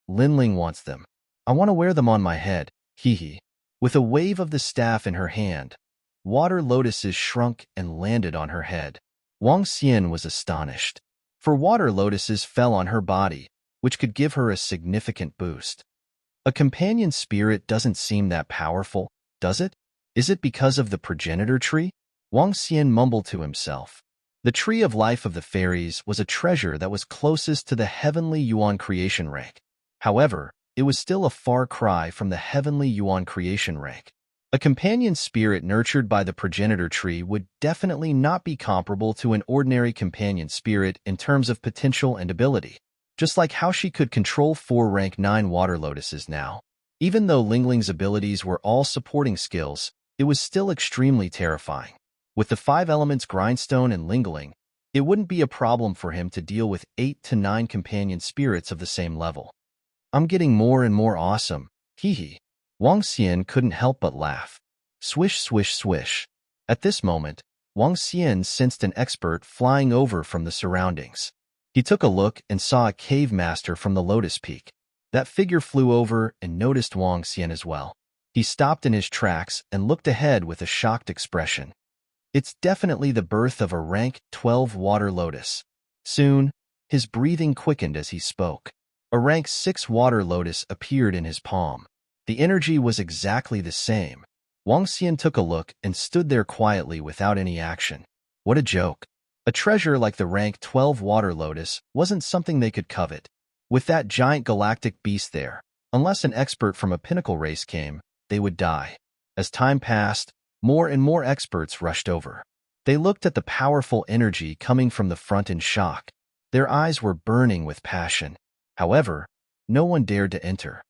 Linling wants them. I want to wear them on my head, hee." With a wave of the staff in her hand, water lotuses shrunk and landed on her head. Wang Xian was astonished, for water lotuses fell on her body, which could give her a significant boost. A companion spirit doesn't seem that powerful, does it? Is it because of the progenitor tree? Wang Xian mumbled to himself. The tree of life of the fairies was a treasure that was closest to the heavenly Yuan creation rank. However, it was still a far cry from the heavenly Yuan creation rank. A companion spirit nurtured by the progenitor tree would definitely not be comparable to an ordinary companion spirit in terms of potential and ability, just like how she could control 4 rank 9 water lotuses now. Even though Lingling's abilities were all supporting skills, it was still extremely terrifying. With the 5 elements grindstone and lingling, it wouldn't be a problem for him to deal with 8 to 9 companion spirits of the same level. I'm getting more and more awesome, hee. Wang Xian couldn't help but laugh. Swish, swish, swish. At this moment, Wang Xian sensed an expert flying over from the surroundings. He took a look and saw a cave master from the Lotus Peak. That figure flew over and noticed Wang Xian as well. He stopped in his tracks and looked ahead with a shocked expression. It's definitely the birth of a rank 12 water lotus. Soon, his breathing quickened as he spoke. A rank 6 water lotus appeared in his palm. The energy was exactly the same. Wang Xian took a look and stood there quietly without any action. What a joke. A treasure like the rank 12 water lotus wasn't something they could covet. With that giant galactic beast there, unless an expert from a pinnacle race came, they would die. As time passed, more and more experts rushed over. They looked at the powerful energy coming from the front in shock. Their eyes were burning with passion. However, no one dared to enter.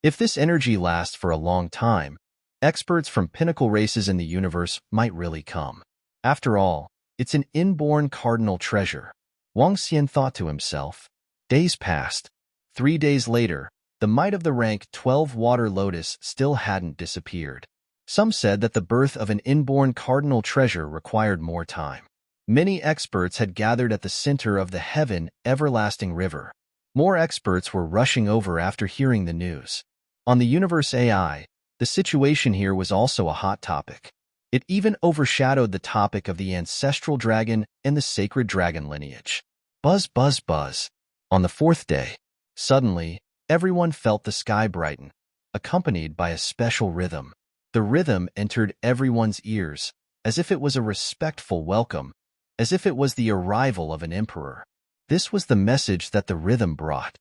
If this energy lasts for a long time, experts from pinnacle races in the universe might really come. After all, it's an inborn cardinal treasure. Wang Xian thought to himself. Days passed. 3 days later, the might of the rank 12 water lotus still hadn't disappeared. Some said that the birth of an inborn cardinal treasure required more time. Many experts had gathered at the center of the heaven everlasting river. More experts were rushing over after hearing the news. On the universe AI, the situation here was also a hot topic. It even overshadowed the topic of the ancestral dragon and the sacred dragon lineage. Buzz, buzz, buzz. On the 4th day, suddenly, everyone felt the sky brighten, accompanied by a special rhythm. The rhythm entered everyone's ears, as if it was a respectful welcome, as if it was the arrival of an emperor. This was the message that the rhythm brought.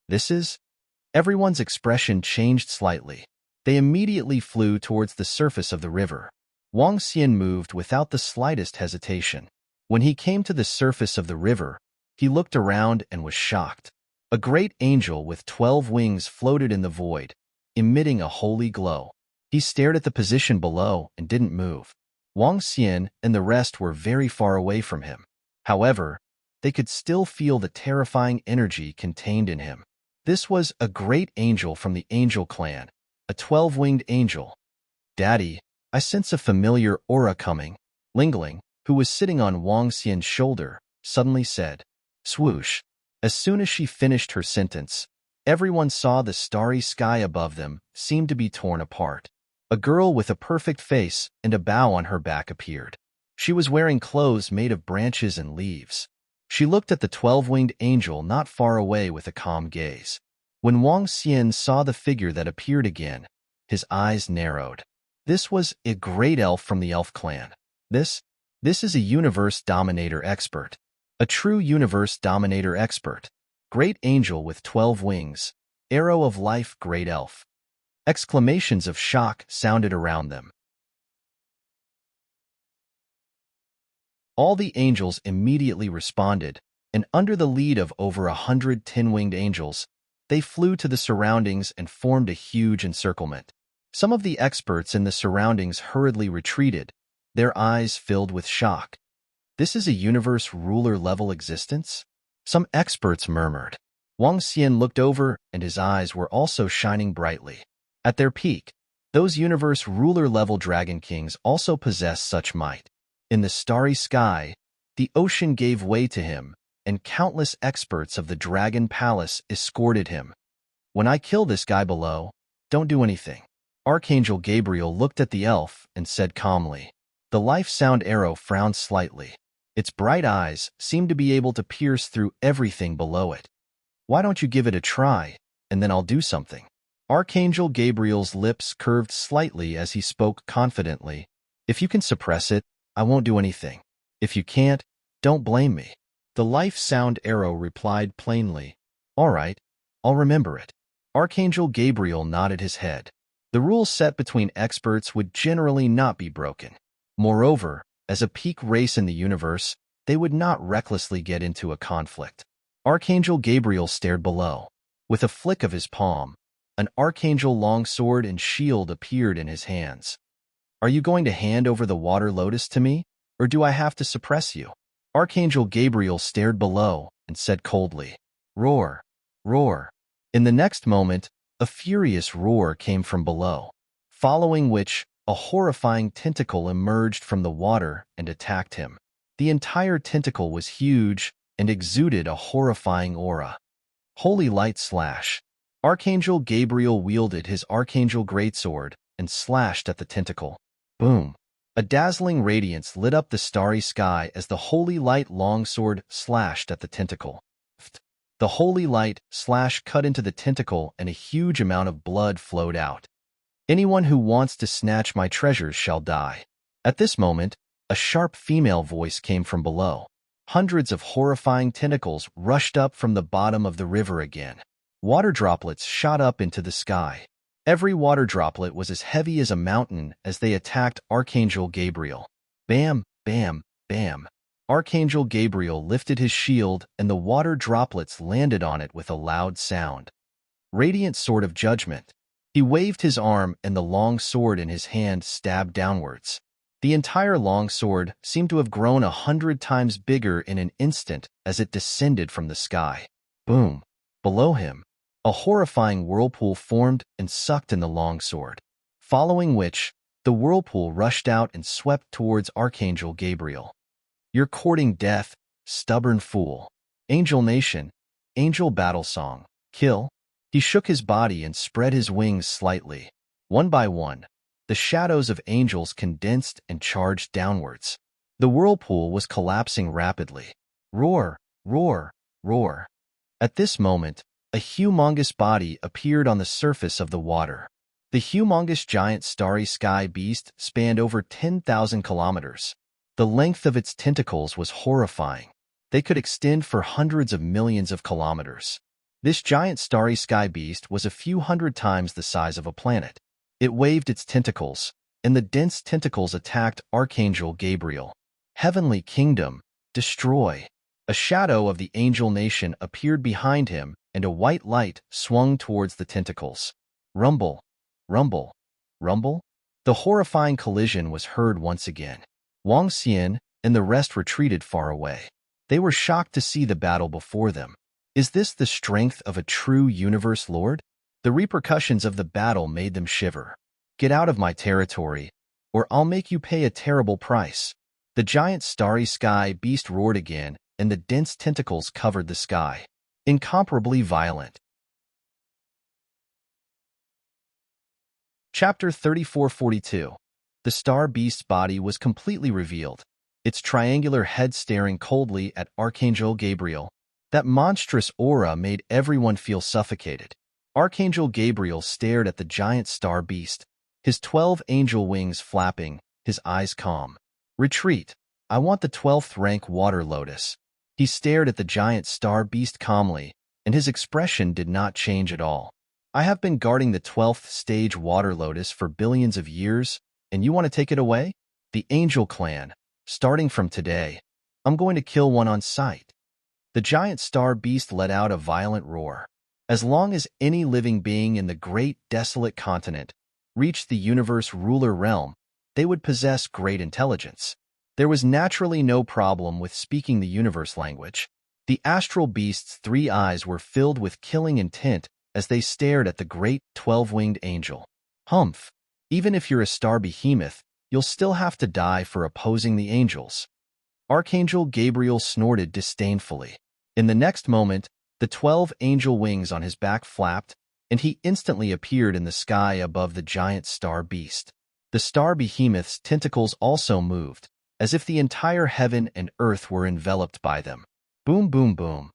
This is? Everyone's expression changed slightly. They immediately flew towards the surface of the river. Wang Xian moved without the slightest hesitation. When he came to the surface of the river, he looked around and was shocked. A great angel with 12 wings floated in the void, emitting a holy glow. He stared at the position below and didn't move. Wang Xian and the rest were very far away from him. However, they could still feel the terrifying energy contained in him. This was a great angel from the angel clan, a 12-winged angel. Daddy, I sense a familiar aura coming. Lingling, who was sitting on Wang Xian's shoulder, suddenly said. Swoosh. As soon as she finished her sentence, everyone saw the starry sky above them seemed to be torn apart. A girl with a perfect face and a bow on her back appeared. She was wearing clothes made of branches and leaves. She looked at the 12-winged angel not far away with a calm gaze. When Wang Xian saw the figure that appeared again, his eyes narrowed. This was a great elf from the elf clan. This is a universe dominator expert. A true universe dominator expert. Great angel with 12 wings. Arrow of life, great elf. Exclamations of shock sounded around them. All the angels immediately responded, and under the lead of over 100 10-winged angels, they flew to the surroundings and formed a huge encirclement. Some of the experts in the surroundings hurriedly retreated, their eyes filled with shock. This is a universe ruler-level existence? Some experts murmured. Wang Xian looked over, and his eyes were also shining brightly. At their peak, those universe ruler-level dragon kings also possess such might. In the starry sky, the ocean gave way to him, and countless experts of the Dragon Palace escorted him. When I kill this guy below, don't do anything. Archangel Gabriel looked at the elf and said calmly. The life-sound arrow frowned slightly. Its bright eyes seemed to be able to pierce through everything below it. Why don't you give it a try, and then I'll do something? Archangel Gabriel's lips curved slightly as he spoke confidently. If you can suppress it, I won't do anything. If you can't, don't blame me. The life-sound arrow replied plainly. All right, I'll remember it. Archangel Gabriel nodded his head. The rules set between experts would generally not be broken. Moreover, as a peak race in the universe, they would not recklessly get into a conflict. Archangel Gabriel stared below. With a flick of his palm, an archangel longsword and shield appeared in his hands. Are you going to hand over the water lotus to me? or do I have to suppress you? Archangel Gabriel stared below and said coldly, "Roar, roar." In the next moment, a furious roar came from below, following which a horrifying tentacle emerged from the water and attacked him. The entire tentacle was huge and exuded a horrifying aura. Holy light slash. Archangel Gabriel wielded his Archangel Greatsword and slashed at the tentacle. Boom. A dazzling radiance lit up the starry sky as the holy light longsword slashed at the tentacle. The holy light slash cut into the tentacle and a huge amount of blood flowed out. Anyone who wants to snatch my treasures shall die. At this moment, a sharp female voice came from below. Hundreds of horrifying tentacles rushed up from the bottom of the river again. Water droplets shot up into the sky. Every water droplet was as heavy as a mountain as they attacked Archangel Gabriel. Bam, bam, bam. Archangel Gabriel lifted his shield and the water droplets landed on it with a loud sound. Radiant Sword of Judgment. He waved his arm and the long sword in his hand stabbed downwards. The entire long sword seemed to have grown 100 times bigger in an instant as it descended from the sky. Boom. Below him, a horrifying whirlpool formed and sucked in the long sword, following which, the whirlpool rushed out and swept towards Archangel Gabriel. You're courting death, stubborn fool. Angel Nation, Angel Battle Song, kill. He shook his body and spread his wings slightly. One by one, the shadows of angels condensed and charged downwards. The whirlpool was collapsing rapidly. Roar, roar, roar. At this moment, a humongous body appeared on the surface of the water. The humongous giant starry sky beast spanned over 10,000 kilometers. The length of its tentacles was horrifying. They could extend for hundreds of millions of kilometers. This giant starry sky beast was a few hundred times the size of a planet. It waved its tentacles, and the dense tentacles attacked Archangel Gabriel. Heavenly Kingdom, destroy. A shadow of the Angel Nation appeared behind him, and a white light swung towards the tentacles. Rumble, rumble, rumble. The horrifying collision was heard once again. Wang Xian and the rest retreated far away. They were shocked to see the battle before them. Is this the strength of a true universe lord? The repercussions of the battle made them shiver. Get out of my territory, or I'll make you pay a terrible price. The giant starry sky beast roared again, and the dense tentacles covered the sky. Incomparably violent. Chapter 3442. The star beast's body was completely revealed, its triangular head staring coldly at Archangel Gabriel. That monstrous aura made everyone feel suffocated. Archangel Gabriel stared at the giant star beast, his 12 angel wings flapping, his eyes calm. Retreat. I want the 12th rank water lotus. He stared at the giant star beast calmly, and his expression did not change at all. I have been guarding the 12th stage water lotus for billions of years, and you want to take it away? The Angel Clan. Starting from today, I'm going to kill one on sight. The giant star beast let out a violent roar. As long as any living being in the great desolate continent reached the universe ruler realm, they would possess great intelligence. There was naturally no problem with speaking the universe language. The astral beast's 3 eyes were filled with killing intent as they stared at the great 12-winged angel. Humph! Even if you're a star behemoth, you'll still have to die for opposing the angels. Archangel Gabriel snorted disdainfully. In the next moment, the 12 angel wings on his back flapped, and he instantly appeared in the sky above the giant star beast. The star behemoth's tentacles also moved, as if the entire heaven and earth were enveloped by them. Boom, boom, boom.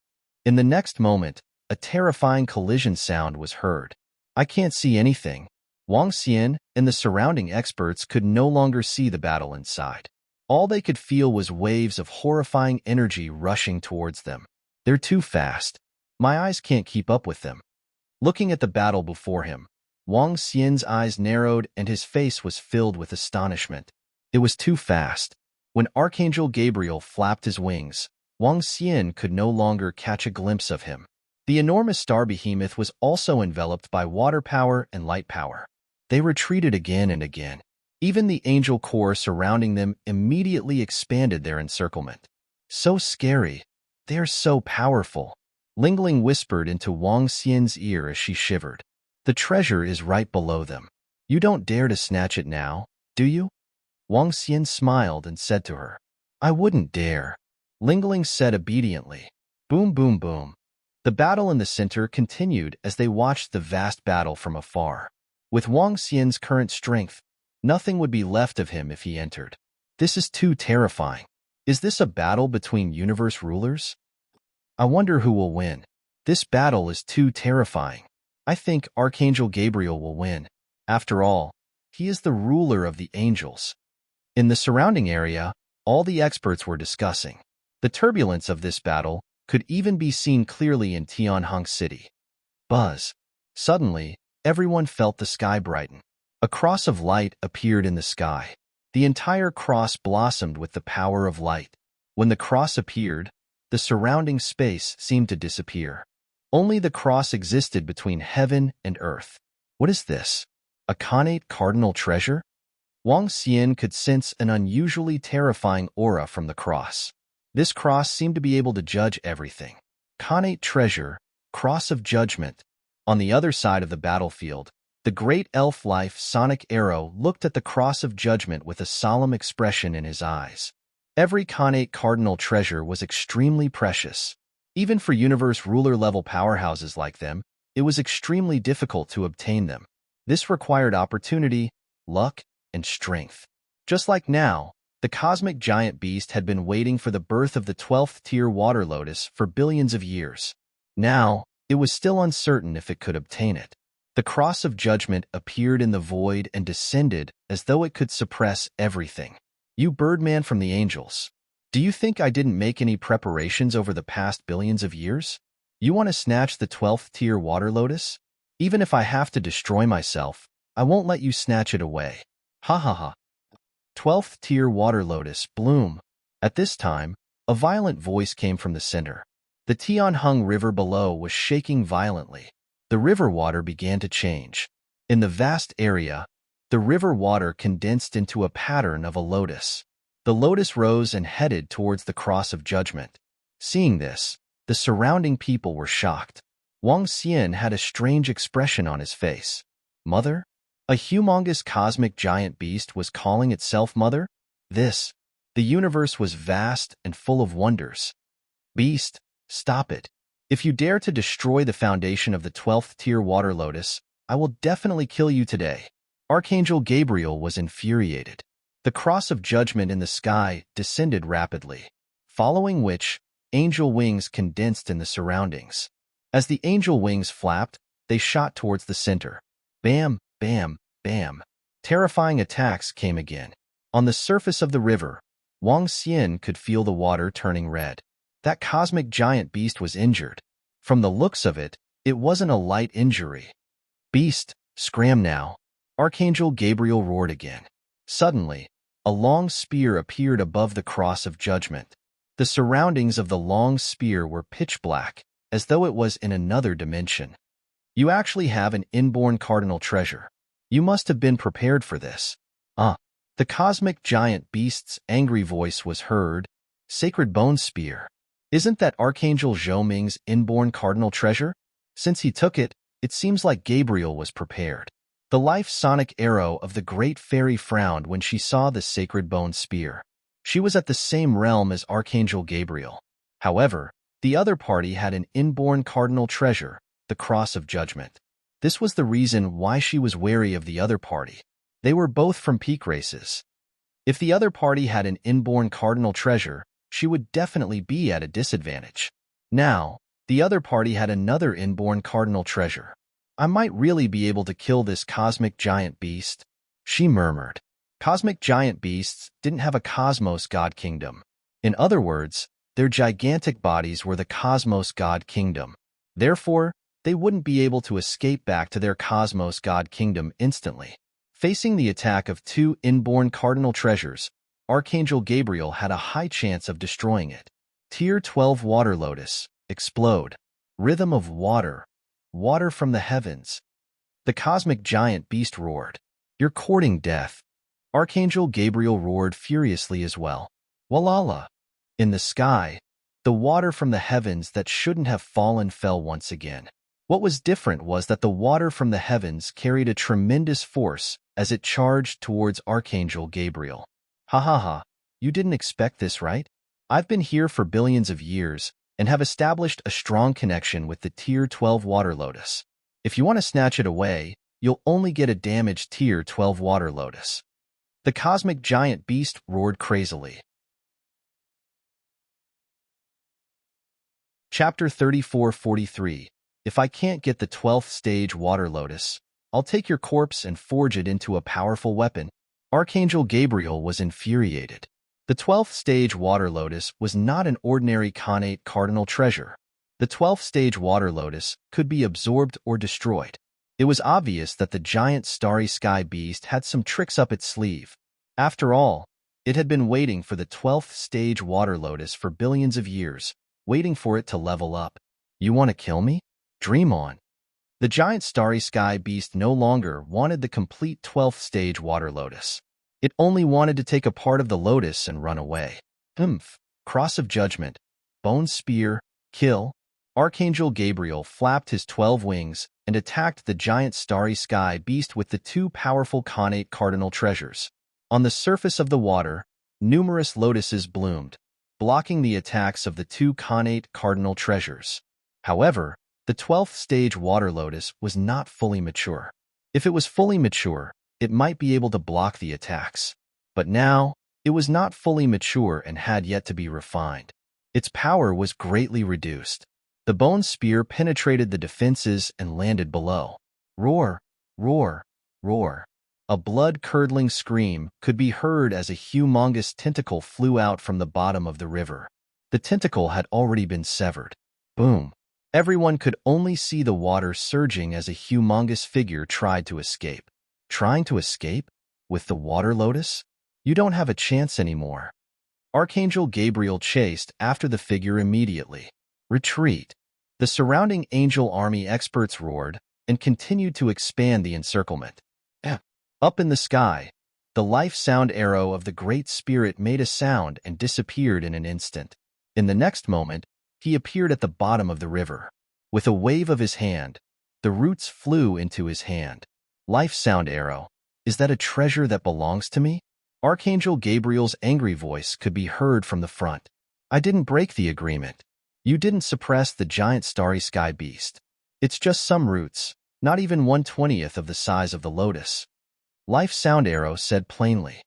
In the next moment, a terrifying collision sound was heard. I can't see anything. Wang Xian and the surrounding experts could no longer see the battle inside. All they could feel was waves of horrifying energy rushing towards them. They're too fast. My eyes can't keep up with them. Looking at the battle before him, Wang Xian's eyes narrowed and his face was filled with astonishment. It was too fast. When Archangel Gabriel flapped his wings, Wang Xian could no longer catch a glimpse of him. The enormous star behemoth was also enveloped by water power and light power. They retreated again and again. Even the angel corps surrounding them immediately expanded their encirclement. So scary. They are so powerful. Lingling whispered into Wang Xian's ear as she shivered. The treasure is right below them. You don't dare to snatch it now, do you? Wang Xian smiled and said to her. I wouldn't dare. Lingling said obediently. Boom, boom, boom. The battle in the center continued as they watched the vast battle from afar. With Wang Xian's current strength, nothing would be left of him if he entered. This is too terrifying. Is this a battle between universe rulers? I wonder who will win. This battle is too terrifying. I think Archangel Gabriel will win. After all, he is the ruler of the angels. In the surrounding area, all the experts were discussing. The turbulence of this battle could even be seen clearly in Tianhong City. Buzz. Suddenly, everyone felt the sky brighten. A cross of light appeared in the sky. The entire cross blossomed with the power of light. When the cross appeared, the surrounding space seemed to disappear. Only the cross existed between heaven and earth. What is this? A connate cardinal treasure? Wang Xian could sense an unusually terrifying aura from the cross. This cross seemed to be able to judge everything. Connate treasure, cross of judgment. On the other side of the battlefield, the great elf-life Sonic Arrow looked at the cross of judgment with a solemn expression in his eyes. Every connate cardinal treasure was extremely precious. Even for universe ruler-level powerhouses like them, it was extremely difficult to obtain them. This required opportunity, luck, and strength. Just like now, the cosmic giant beast had been waiting for the birth of the 12th tier water lotus for billions of years. Now, it was still uncertain if it could obtain it. The cross of judgment appeared in the void and descended as though it could suppress everything. You Birdman from the angels. Do you think I didn't make any preparations over the past billions of years? You want to snatch the 12th tier water lotus? Even if I have to destroy myself, I won't let you snatch it away. Ha ha ha. 12th tier water lotus, bloom. At this time, a violent voice came from the center. The Tianhong River below was shaking violently. The river water began to change. In the vast area, the river water condensed into a pattern of a lotus. The lotus rose and headed towards the cross of judgment. Seeing this, the surrounding people were shocked. Wang Xian had a strange expression on his face. Mother? A humongous cosmic giant beast was calling itself Mother? The universe was vast and full of wonders. Beast, stop it. If you dare to destroy the foundation of the 12th tier water lotus, I will definitely kill you today. Archangel Gabriel was infuriated. The cross of judgment in the sky descended rapidly, following which, angel wings condensed in the surroundings. As the angel wings flapped, they shot towards the center. Bam, bam, bam. Terrifying attacks came again. On the surface of the river, Wang Xian could feel the water turning red. That cosmic giant beast was injured. From the looks of it, it wasn't a light injury. Beast, scram now. Archangel Gabriel roared again. Suddenly, a long spear appeared above the cross of judgment. The surroundings of the long spear were pitch black, as though it was in another dimension. You actually have an inborn cardinal treasure. You must have been prepared for this. The cosmic giant beast's angry voice was heard. Sacred bone spear. Isn't that Archangel Zhou inborn cardinal treasure? Since he took it, it seems like Gabriel was prepared. The life sonic arrow of the great fairy frowned when she saw the sacred bone spear. She was at the same realm as Archangel Gabriel. However, the other party had an inborn cardinal treasure, the cross of judgment. This was the reason why she was wary of the other party. They were both from peak races. If the other party had an inborn cardinal treasure, she would definitely be at a disadvantage. Now, the other party had another inborn cardinal treasure. I might really be able to kill this cosmic giant beast, she murmured. Cosmic giant beasts didn't have a cosmos god kingdom. In other words, their gigantic bodies were the cosmos god kingdom. Therefore, they wouldn't be able to escape back to their cosmos god kingdom instantly. Facing the attack of two inborn cardinal treasures, Archangel Gabriel had a high chance of destroying it. Tier 12 Water Lotus, explode. Rhythm of water. Water from the heavens. The cosmic giant beast roared. You're courting death. Archangel Gabriel roared furiously as well. Walala! In the sky, the water from the heavens that shouldn't have fallen fell once again. What was different was that the water from the heavens carried a tremendous force as it charged towards Archangel Gabriel. Ha ha ha, you didn't expect this, right? I've been here for billions of years and have established a strong connection with the Tier 12 water lotus. If you want to snatch it away, you'll only get a damaged Tier 12 water lotus. The cosmic giant beast roared crazily. Chapter 34:43. If I can't get the 12th stage water lotus, I'll take your corpse and forge it into a powerful weapon. Archangel Gabriel was infuriated. The 12th stage water lotus was not an ordinary connate cardinal treasure. The 12th stage water lotus could be absorbed or destroyed. It was obvious that the giant starry sky beast had some tricks up its sleeve. After all, it had been waiting for the 12th stage water lotus for billions of years, waiting for it to level up. You want to kill me? Dream on. The giant starry sky beast no longer wanted the complete 12th stage water lotus. It only wanted to take a part of the lotus and run away. Cross of judgment. Bone spear. Kill. Archangel Gabriel flapped his 12 wings and attacked the giant starry sky beast with the two powerful connate cardinal treasures. On the surface of the water, numerous lotuses bloomed, blocking the attacks of the two connate cardinal treasures. However, the 12th stage water lotus was not fully mature. If it was fully mature, it might be able to block the attacks. But now, it was not fully mature and had yet to be refined. Its power was greatly reduced. The bone spear penetrated the defenses and landed below. Roar, roar, roar. A blood-curdling scream could be heard as a humongous tentacle flew out from the bottom of the river. The tentacle had already been severed. Boom. Everyone could only see the water surging as a humongous figure tried to escape. Trying to escape? With the water lotus? You don't have a chance anymore. Archangel Gabriel chased after the figure immediately. Retreat. The surrounding angel army experts roared and continued to expand the encirclement. Up in the sky, the life sound arrow of the Great Spirit made a sound and disappeared in an instant. In the next moment, he appeared at the bottom of the river. With a wave of his hand, the roots flew into his hand. Life sound arrow, is that a treasure that belongs to me? Archangel Gabriel's angry voice could be heard from the front. I didn't break the agreement. You didn't suppress the giant starry sky beast. It's just some roots, not even 1/20th of the size of the lotus. Life sound arrow said plainly.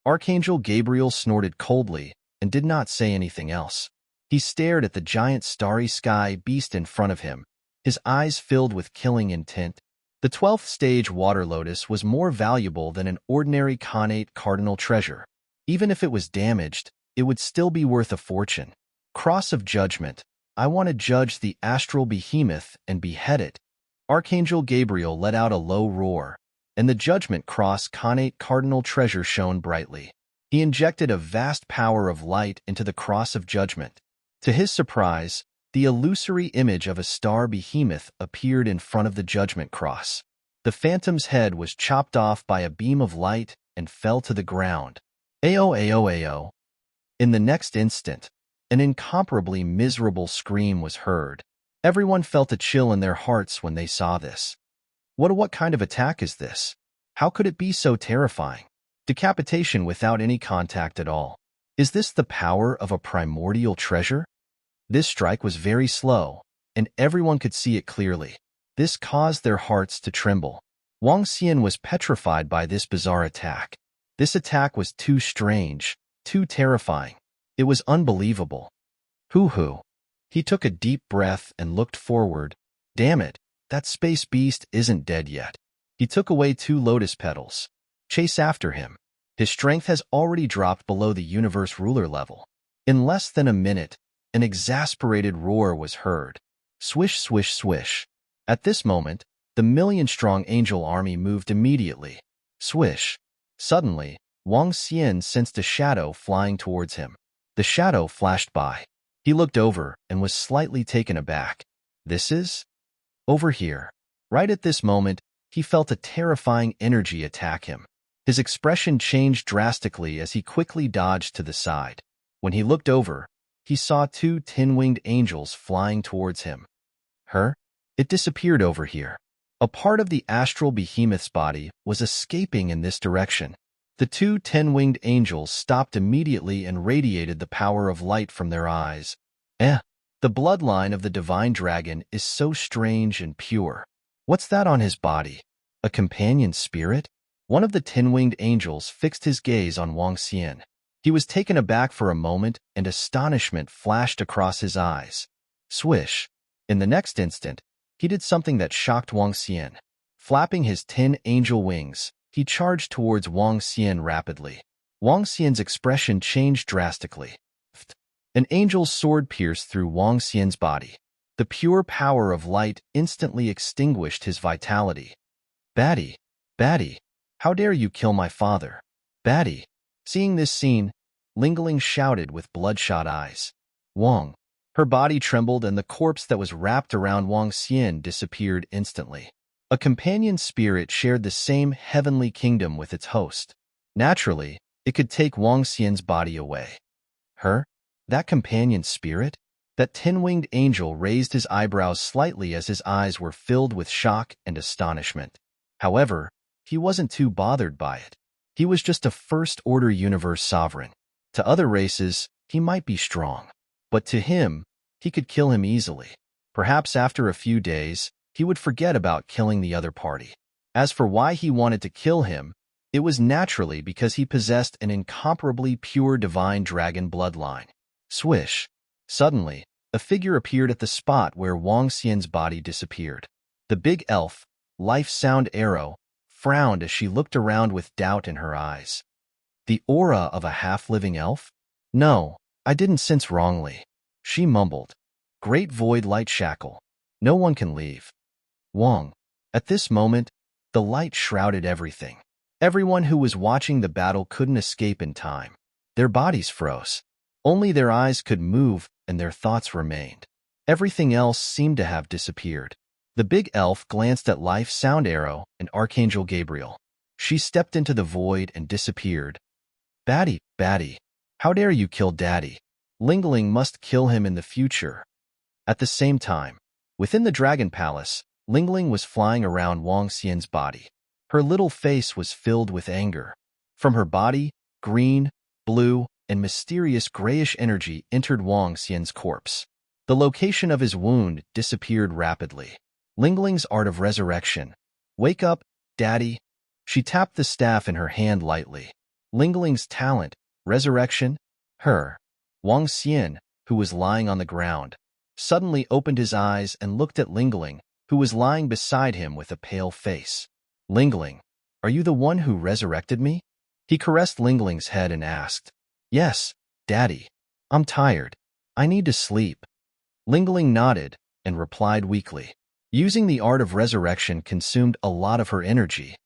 Archangel Gabriel snorted coldly and did not say anything else. He stared at the giant starry sky beast in front of him, his eyes filled with killing intent. The 12th stage water lotus was more valuable than an ordinary connate cardinal treasure. Even if it was damaged, it would still be worth a fortune. Cross of judgment. I want to judge the astral behemoth and behead it. Archangel Gabriel let out a low roar, and the judgment cross connate cardinal treasure shone brightly. He injected a vast power of light into the cross of judgment. To his surprise, the illusory image of a star behemoth appeared in front of the judgment cross. The phantom's head was chopped off by a beam of light and fell to the ground. Ayo, ayo, ayo. In the next instant, an incomparably miserable scream was heard. Everyone felt a chill in their hearts when they saw this. What kind of attack is this? How could it be so terrifying? Decapitation without any contact at all. Is this the power of a primordial treasure? This strike was very slow, and everyone could see it clearly. This caused their hearts to tremble. Wang Xian was petrified by this bizarre attack. This attack was too strange, too terrifying. It was unbelievable. Hoo-hoo. He took a deep breath and looked forward. Damn it, that space beast isn't dead yet. He took away 2 lotus petals. Chase after him. His strength has already dropped below the universe ruler level. In less than a minute, an exasperated roar was heard. Swish, swish, swish. At this moment, the million-strong angel army moved immediately. Swish. Suddenly, Wang Xian sensed a shadow flying towards him. The shadow flashed by. He looked over and was slightly taken aback. This is? Over here. Right at this moment, he felt a terrifying energy attack him. His expression changed drastically as he quickly dodged to the side. When he looked over, he saw two tin-winged angels flying towards him. Her? It disappeared over here. A part of the astral behemoth's body was escaping in this direction. The two ten-winged angels stopped immediately and radiated the power of light from their eyes. The bloodline of the divine dragon is so strange and pure. What's that on his body? A companion spirit? One of the ten-winged angels fixed his gaze on Wang Xian. He was taken aback for a moment, and astonishment flashed across his eyes. Swish! In the next instant, he did something that shocked Wang Xian. Flapping his 10 angel wings, he charged towards Wang Xian rapidly. Wang Xian's expression changed drastically. An angel's sword pierced through Wang Xian's body. The pure power of light instantly extinguished his vitality. Baddie! Baddie! How dare you kill my father? Baddie! Seeing this scene, Lingling shouted with bloodshot eyes. Wang! Her body trembled and the corpse that was wrapped around Wang Xian disappeared instantly. A companion spirit shared the same heavenly kingdom with its host. Naturally, it could take Wang Xian's body away. Her? That companion spirit? That tin-winged angel raised his eyebrows slightly as his eyes were filled with shock and astonishment. However, he wasn't too bothered by it. He was just a first-order universe sovereign. To other races, he might be strong. But to him, he could kill him easily. Perhaps after a few days, he would forget about killing the other party. As for why he wanted to kill him, it was naturally because he possessed an incomparably pure divine dragon bloodline. Swish! Suddenly, a figure appeared at the spot where Wang Xian's body disappeared. The big elf, Life Sound Arrow, frowned as she looked around with doubt in her eyes. The aura of a half-living elf? No, I didn't sense wrongly. She mumbled. Great void light shackle. No one can leave. Wang. At this moment, the light shrouded everything. Everyone who was watching the battle couldn't escape in time. Their bodies froze. Only their eyes could move and their thoughts remained. Everything else seemed to have disappeared. The big elf glanced at Life Sound Arrow and Archangel Gabriel. She stepped into the void and disappeared. Baddie, Baddie, how dare you kill Daddy? Lingling must kill him in the future. At the same time, within the Dragon Palace, Lingling was flying around Wang Xian's body. Her little face was filled with anger. From her body, green, blue, and mysterious grayish energy entered Wang Xian's corpse. The location of his wound disappeared rapidly. Lingling's art of resurrection. Wake up, Daddy. She tapped the staff in her hand lightly. Lingling's talent, resurrection, her. Wang Xian, who was lying on the ground, suddenly opened his eyes and looked at Lingling, who was lying beside him with a pale face. Lingling, are you the one who resurrected me? He caressed Lingling's head and asked. Yes, Daddy. I'm tired. I need to sleep. Lingling nodded and replied weakly. Using the art of resurrection consumed a lot of her energy.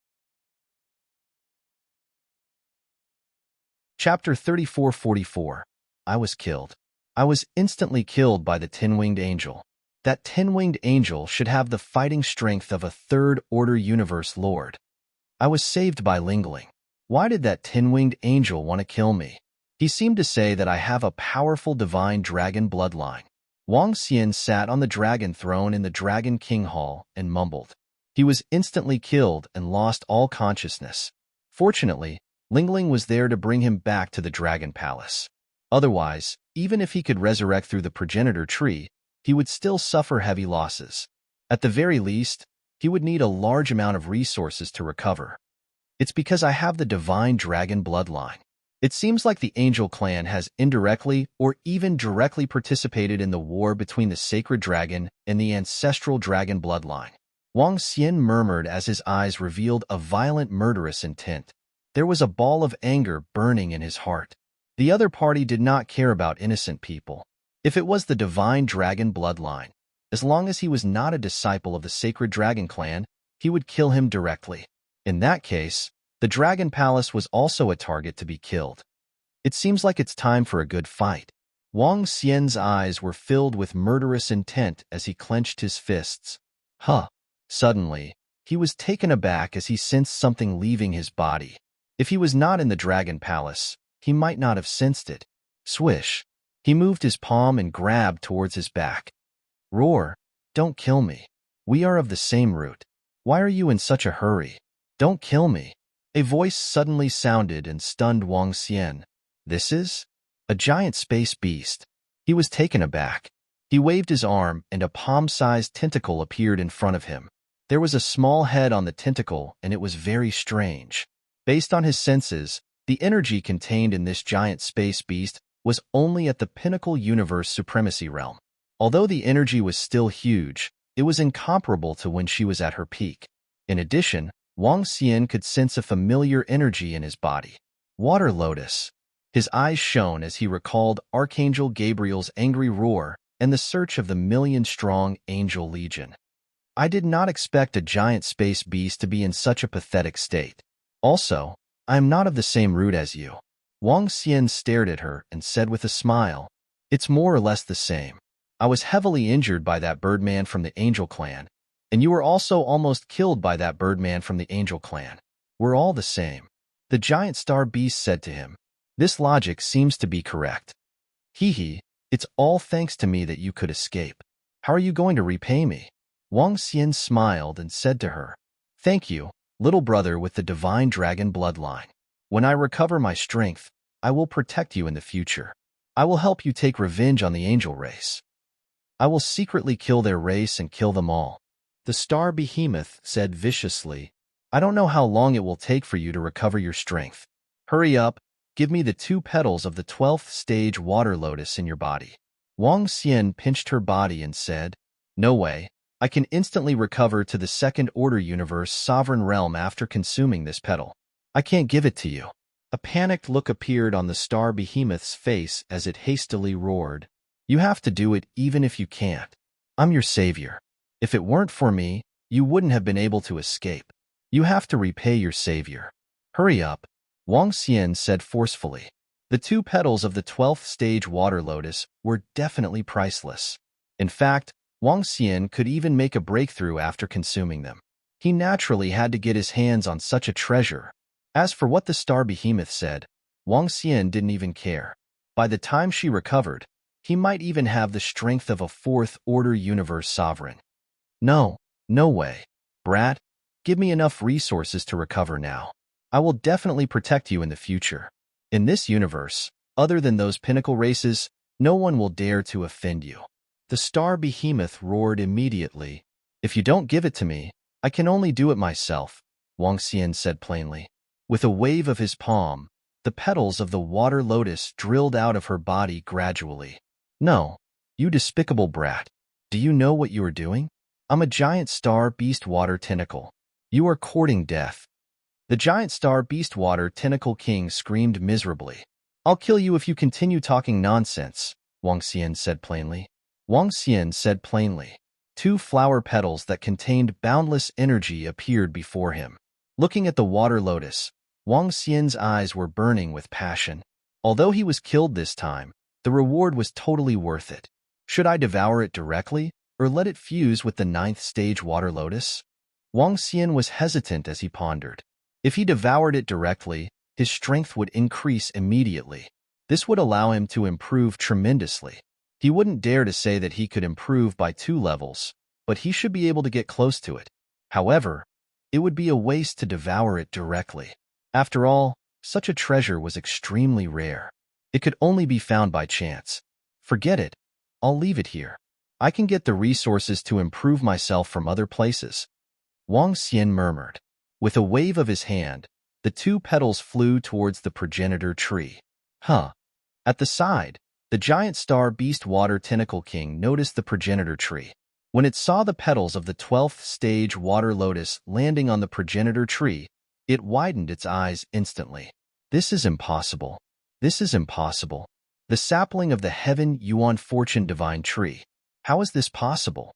Chapter 3444. I was killed. I was instantly killed by the tin-winged angel. That tin-winged angel should have the fighting strength of a third-order universe lord. I was saved by Lingling. Why did that tin-winged angel want to kill me? He seemed to say that I have a powerful divine dragon bloodline. Wang Xian sat on the dragon throne in the Dragon King Hall and mumbled. He was instantly killed and lost all consciousness. Fortunately, Lingling was there to bring him back to the Dragon Palace. Otherwise, even if he could resurrect through the progenitor tree, he would still suffer heavy losses. At the very least, he would need a large amount of resources to recover. It's because I have the divine dragon bloodline. It seems like the Angel clan has indirectly or even directly participated in the war between the sacred dragon and the ancestral dragon bloodline. Wang Xian murmured as his eyes revealed a violent murderous intent. There was a ball of anger burning in his heart. The other party did not care about innocent people. If it was the divine dragon bloodline, as long as he was not a disciple of the sacred dragon clan, he would kill him directly. In that case, the Dragon Palace was also a target to be killed. It seems like it's time for a good fight. Wang Xian's eyes were filled with murderous intent as he clenched his fists. Huh! Suddenly, he was taken aback as he sensed something leaving his body. If he was not in the dragon palace, he might not have sensed it. Swish. He moved his palm and grabbed towards his back. Roar, don't kill me. We are of the same root. Why are you in such a hurry? Don't kill me. A voice suddenly sounded and stunned Wang Xian. This is? A giant space beast. He was taken aback. He waved his arm and a palm-sized tentacle appeared in front of him. There was a small head on the tentacle and it was very strange. Based on his senses, the energy contained in this giant space beast was only at the pinnacle universe supremacy realm. Although the energy was still huge, it was incomparable to when she was at her peak. In addition, Wang Xian could sense a familiar energy in his body. Water lotus. His eyes shone as he recalled Archangel Gabriel's angry roar and the search of the million-strong angel legion. I did not expect a giant space beast to be in such a pathetic state. Also, I am not of the same root as you. Wang Xian stared at her and said with a smile, it's more or less the same. I was heavily injured by that birdman from the angel clan, and you were also almost killed by that birdman from the angel clan. We're all the same. The giant star beast said to him. This logic seems to be correct. Hee, it's all thanks to me that you could escape. How are you going to repay me? Wang Xian smiled and said to her, thank you, little brother with the divine dragon bloodline. When I recover my strength, I will protect you in the future. I will help you take revenge on the angel race. I will secretly kill their race and kill them all. The star behemoth said viciously, I don't know how long it will take for you to recover your strength. Hurry up, give me the 2 petals of the 12th stage water lotus in your body. Wang Xian pinched her body and said, no way, I can instantly recover to the second order universe sovereign realm after consuming this petal. I can't give it to you. A panicked look appeared on the star behemoth's face as it hastily roared. You have to do it even if you can't. I'm your savior. If it weren't for me, you wouldn't have been able to escape. You have to repay your savior. Hurry up, Wang Xian said forcefully. The 2 petals of the 12th stage water lotus were definitely priceless. In fact, Wang Xian could even make a breakthrough after consuming them. He naturally had to get his hands on such a treasure. As for what the star behemoth said, Wang Xian didn't even care. By the time she recovered, he might even have the strength of a 4th order universe sovereign. No way. Brat, give me enough resources to recover now. I will definitely protect you in the future. In this universe, other than those pinnacle races, no one will dare to offend you. The star behemoth roared immediately. If you don't give it to me, I can only do it myself, Wang Xian said plainly. With a wave of his palm, the petals of the water lotus drilled out of her body gradually. No, you despicable brat. Do you know what you are doing? I'm a giant star beast water tentacle. You are courting death. The giant star beast water tentacle king screamed miserably. I'll kill you if you continue talking nonsense, Wang Xian said plainly. Wang Xian said plainly. 2 flower petals that contained boundless energy appeared before him. Looking at the water lotus, Wang Xian's eyes were burning with passion. Although he was killed this time, the reward was totally worth it. Should I devour it directly, or let it fuse with the 9th stage water lotus? Wang Xian was hesitant as he pondered. If he devoured it directly, his strength would increase immediately. This would allow him to improve tremendously. He wouldn't dare to say that he could improve by 2 levels, but he should be able to get close to it. However, it would be a waste to devour it directly. After all, such a treasure was extremely rare. It could only be found by chance. Forget it. I'll leave it here. I can get the resources to improve myself from other places. Wang Xian murmured. With a wave of his hand, the 2 petals flew towards the progenitor tree. At the side, the giant star beast water tentacle king noticed the progenitor tree. When it saw the petals of the 12th stage water lotus landing on the progenitor tree, it widened its eyes instantly. This is impossible. This is impossible. The sapling of the heaven yuan fortune divine tree. How is this possible?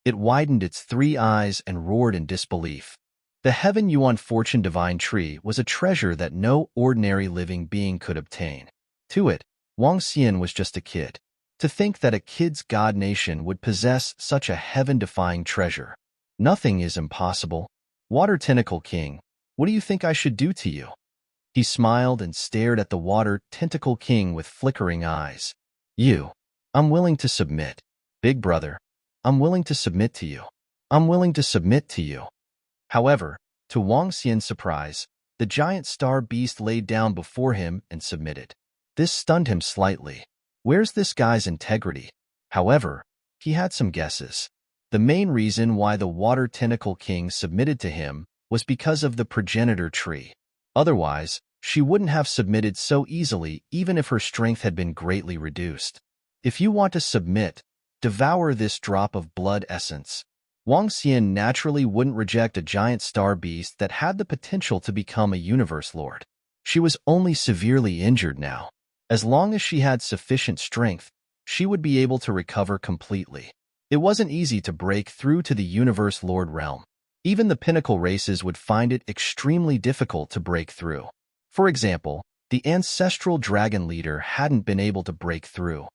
It widened its 3 eyes and roared in disbelief. The heaven yuan fortune divine tree was a treasure that no ordinary living being could obtain. To it, Wang Xian was just a kid. To think that a kid's god nation would possess such a heaven-defying treasure. Nothing is impossible. Water Tentacle King, what do you think I should do to you? He smiled and stared at the water tentacle king with flickering eyes. You. I'm willing to submit. Big brother. I'm willing to submit to you. I'm willing to submit to you. However, to Wang Xian's surprise, the giant star beast laid down before him and submitted. This stunned him slightly. Where's this guy's integrity? However, he had some guesses. The main reason why the water tentacle king submitted to him was because of the progenitor tree. Otherwise, she wouldn't have submitted so easily even if her strength had been greatly reduced. If you want to submit, devour this drop of blood essence. Wang Xian naturally wouldn't reject a giant star beast that had the potential to become a universe lord. She was only severely injured now. As long as she had sufficient strength, she would be able to recover completely. It wasn't easy to break through to the universe lord realm. Even the pinnacle races would find it extremely difficult to break through. For example, the ancestral dragon leader hadn't been able to break through.